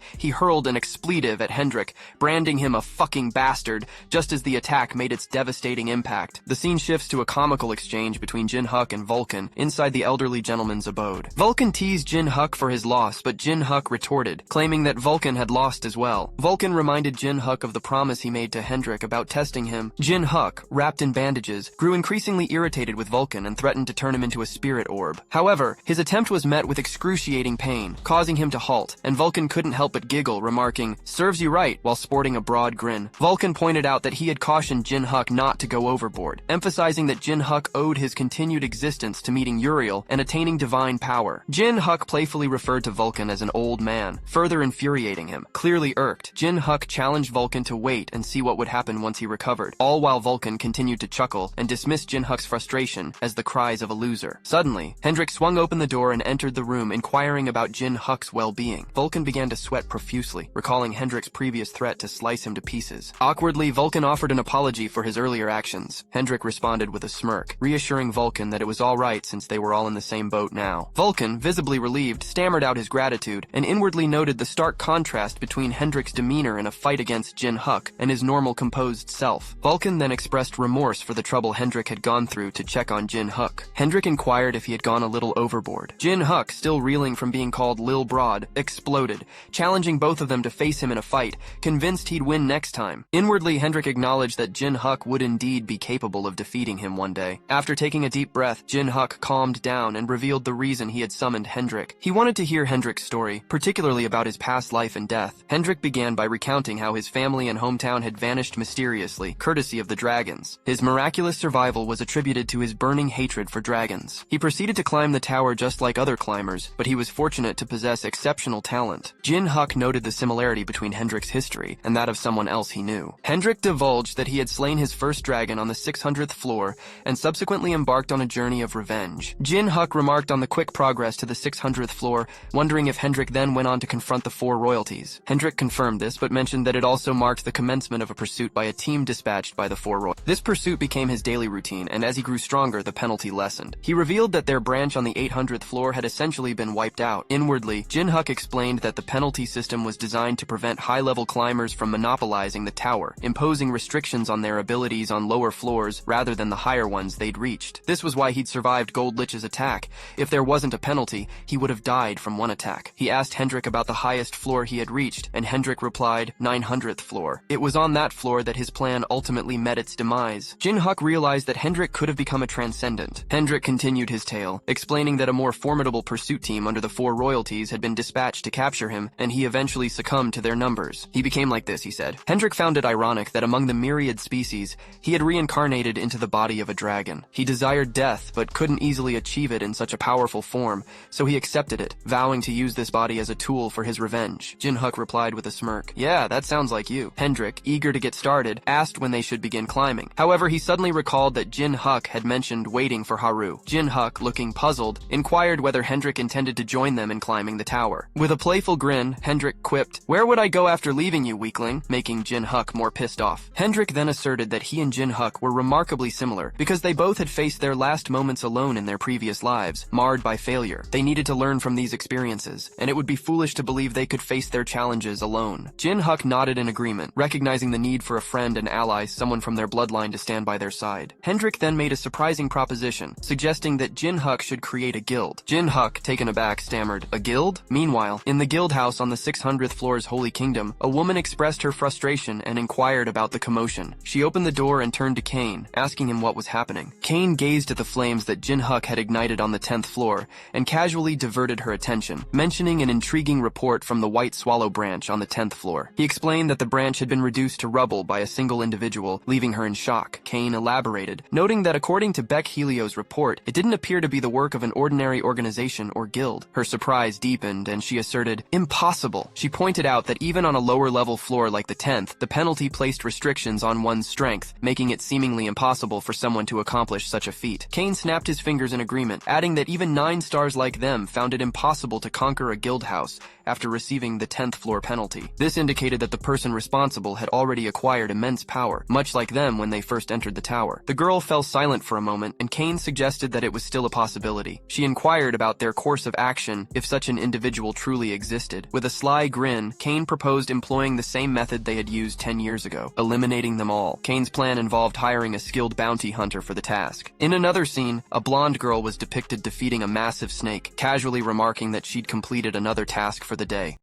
he hurled an expletive at Hendrik, branding him a fucking bastard, just as the attack made its devastating impact. The scene shifts to a comical exchange between Jin Huk and Vulcan inside the elderly gentleman's abode. Vulcan teased Jin Huk for his loss, but Jin Huk retorted, claiming that Vulcan had lost as well. Vulcan reminded Jin Huk of the promise he made to Hendrik about testing him. Jin Huk, wrapped in bandages, grew increasingly irritated with Vulcan and threatened to turn him into a spirit orb. However, his attempt was met with excruciating pain, causing him to halt, and Vulcan couldn't help but giggle, remarking, "Serves you right," while sporting a broad grin. Vulcan pointed out that he had cautioned Jin Huk not to go overboard, emphasizing that Jin Huk owed his continued existence to meeting Uriel and attaining divine power. Jin Huk playfully referred to Vulcan as an old man, further infuriating him. Clearly irked, Jin Huk challenged Vulcan to wait and see what would happen once he recovered, all while Vulcan continued to chuckle and dismissed Jin Huk's frustration as the cries of a loser. Suddenly, Hendrik swung open the door and entered the room, inquiring about Jin Huk's well-being. Vulcan began to sweat profusely, recalling Hendrik's previous threat to slice him to pieces. Awkwardly, Vulcan offered an apology for his earlier actions. Hendrik responded with a smirk, reassuring Vulcan that it was all right since they were all in the same boat now. Vulcan, visibly relieved, stammered out his gratitude and inwardly noted the stark contrast between Hendrik's demeanor in a fight against Jin Huk and his normal composed self. Vulcan then expressed remorse for the trouble Hendrik had gone through to check on Jin Huk. Hendrik inquired if he had gone a little overboard. Jin Huk, still reeling from being called Lil Broad, exploded, challenging both of them to face him in a fight, convinced he'd win next time. Inwardly, Hendrik acknowledged that Jin Huk would indeed be capable of defeating him one day. After taking a deep breath, Jin Huk calmed down and revealed the reason he had summoned Hendrik. He wanted to hear Hendrik's story, particularly about his past life and death. Hendrik began by recounting how his family and hometown had vanished mysteriously, courtesy of the dragons. His miraculous survival was attributed to his burning hatred for dragons. He proceeded to climb the tower just like other climbers, but he was fortunate to possess exceptional talent. Jin-Huk noted the similarity between Hendrik's history and that of someone else he knew. Hendrik divulged that he had slain his first dragon on the 600th floor and subsequently embarked on a journey of revenge. Jin-Huk remarked on the quick progress to the 600th floor, wondering if Hendrik then went on to confront the four royalties. Hendrik confirmed this, but mentioned that it also marked the commencement of a pursuit by a team dispatched by the four royalties. This pursuit became his daily routine, and as he grew stronger, the penalty lessened. He revealed that their branch on the 800th floor had essentially been wiped out. Inwardly, Jin-Huk explained that the penalty system was designed to prevent high-level climbers from monopolizing the tower, imposing restrictions on their abilities on lower floors rather than the higher ones they'd reached. This was why he'd survived Gold Lich's attack. If there wasn't a penalty, he would have died from one attack. He asked Hendrik about the highest floor he had reached, and Hendrik replied, 900th floor. It was on that floor that his plan ultimately met its demise. Jin-Huk realized that Hendrik could have become a transcendent. Hendrik continued his tale, explaining that a more formidable pursuit team under the four royalties had been dispatched to capture him, and he eventually succumbed to their numbers. He became like this, he said. Hendrik found it ironic that among the myriad species, he had reincarnated into the body of a dragon. He desired death, but couldn't easily achieve it in such a powerful form, so he accepted it, vowing to use this body as a tool for his revenge. Jin-Huk replied with a smirk. Yeah, that sounds like you. Hendrik, eager to get started, asked when they should begin climbing. However, he suddenly recalled that Jin-Huk had mentioned waiting for Haru. Jin-Huk, looking puzzled, inquired whether Hendrik intended to join them in climbing the tower. With a playful grin, Hendrik quipped, "Where would I go after leaving you, weakling?" making Jin-Huk more pissed off. Hendrik then asserted that he and Jin-Huk were remarkably similar because they both had faced their last moments alone in their previous lives, marred by failure. They needed to learn from these experiences, and it would be foolish to believe they could face their challenges alone. Jin-Huk nodded in agreement, recognizing the need for a friend and ally, someone from their bloodline to stand by their side. Hendrik then made a surprising proposition, suggesting that Jin-Huk should create a guild. Jin-Huk, taken aback, stammered, "A guild?" Meanwhile, in the guild house on the 600th floor's Holy Kingdom, a woman expressed her frustration and inquired about the commotion. She opened the door and turned to Kane, asking him what was happening. Kane gazed at the flames that Jin-Huk had ignited on the 10th floor and casually diverted her attention, mentioning an intriguing report from the White Swallow branch on the 10th floor. He explained that the branch had been reduced to rubble by a single individual, leaving her in shock. Kane elaborated, noting that according to Beck Helio's report, it didn't appear to be the work of an ordinary organization or guild. Her surprise deepened, and she asserted, "Impossible." She pointed out that even on a lower-level floor like the 10th, the penalty placed restrictions on one's strength, making it seemingly impossible for someone to accomplish such a feat. Kane snapped his fingers in agreement, adding that even 9 stars like them found it impossible to conquer a guild house after receiving the 10th floor penalty. This indicated that the person responsible had already acquired immense power, much like them when they first entered the tower. The girl fell silent for a moment, and Kane suggested that it was still a possibility. She inquired about their course of action if such an individual truly existed. With a sly grin, Kane proposed employing the same method they had used 10 years ago, eliminating them all. Kane's plan involved hiring a skilled bounty hunter for the task. In another scene, a blonde girl was depicted defeating a massive snake, casually remarking that she'd completed another task for the day.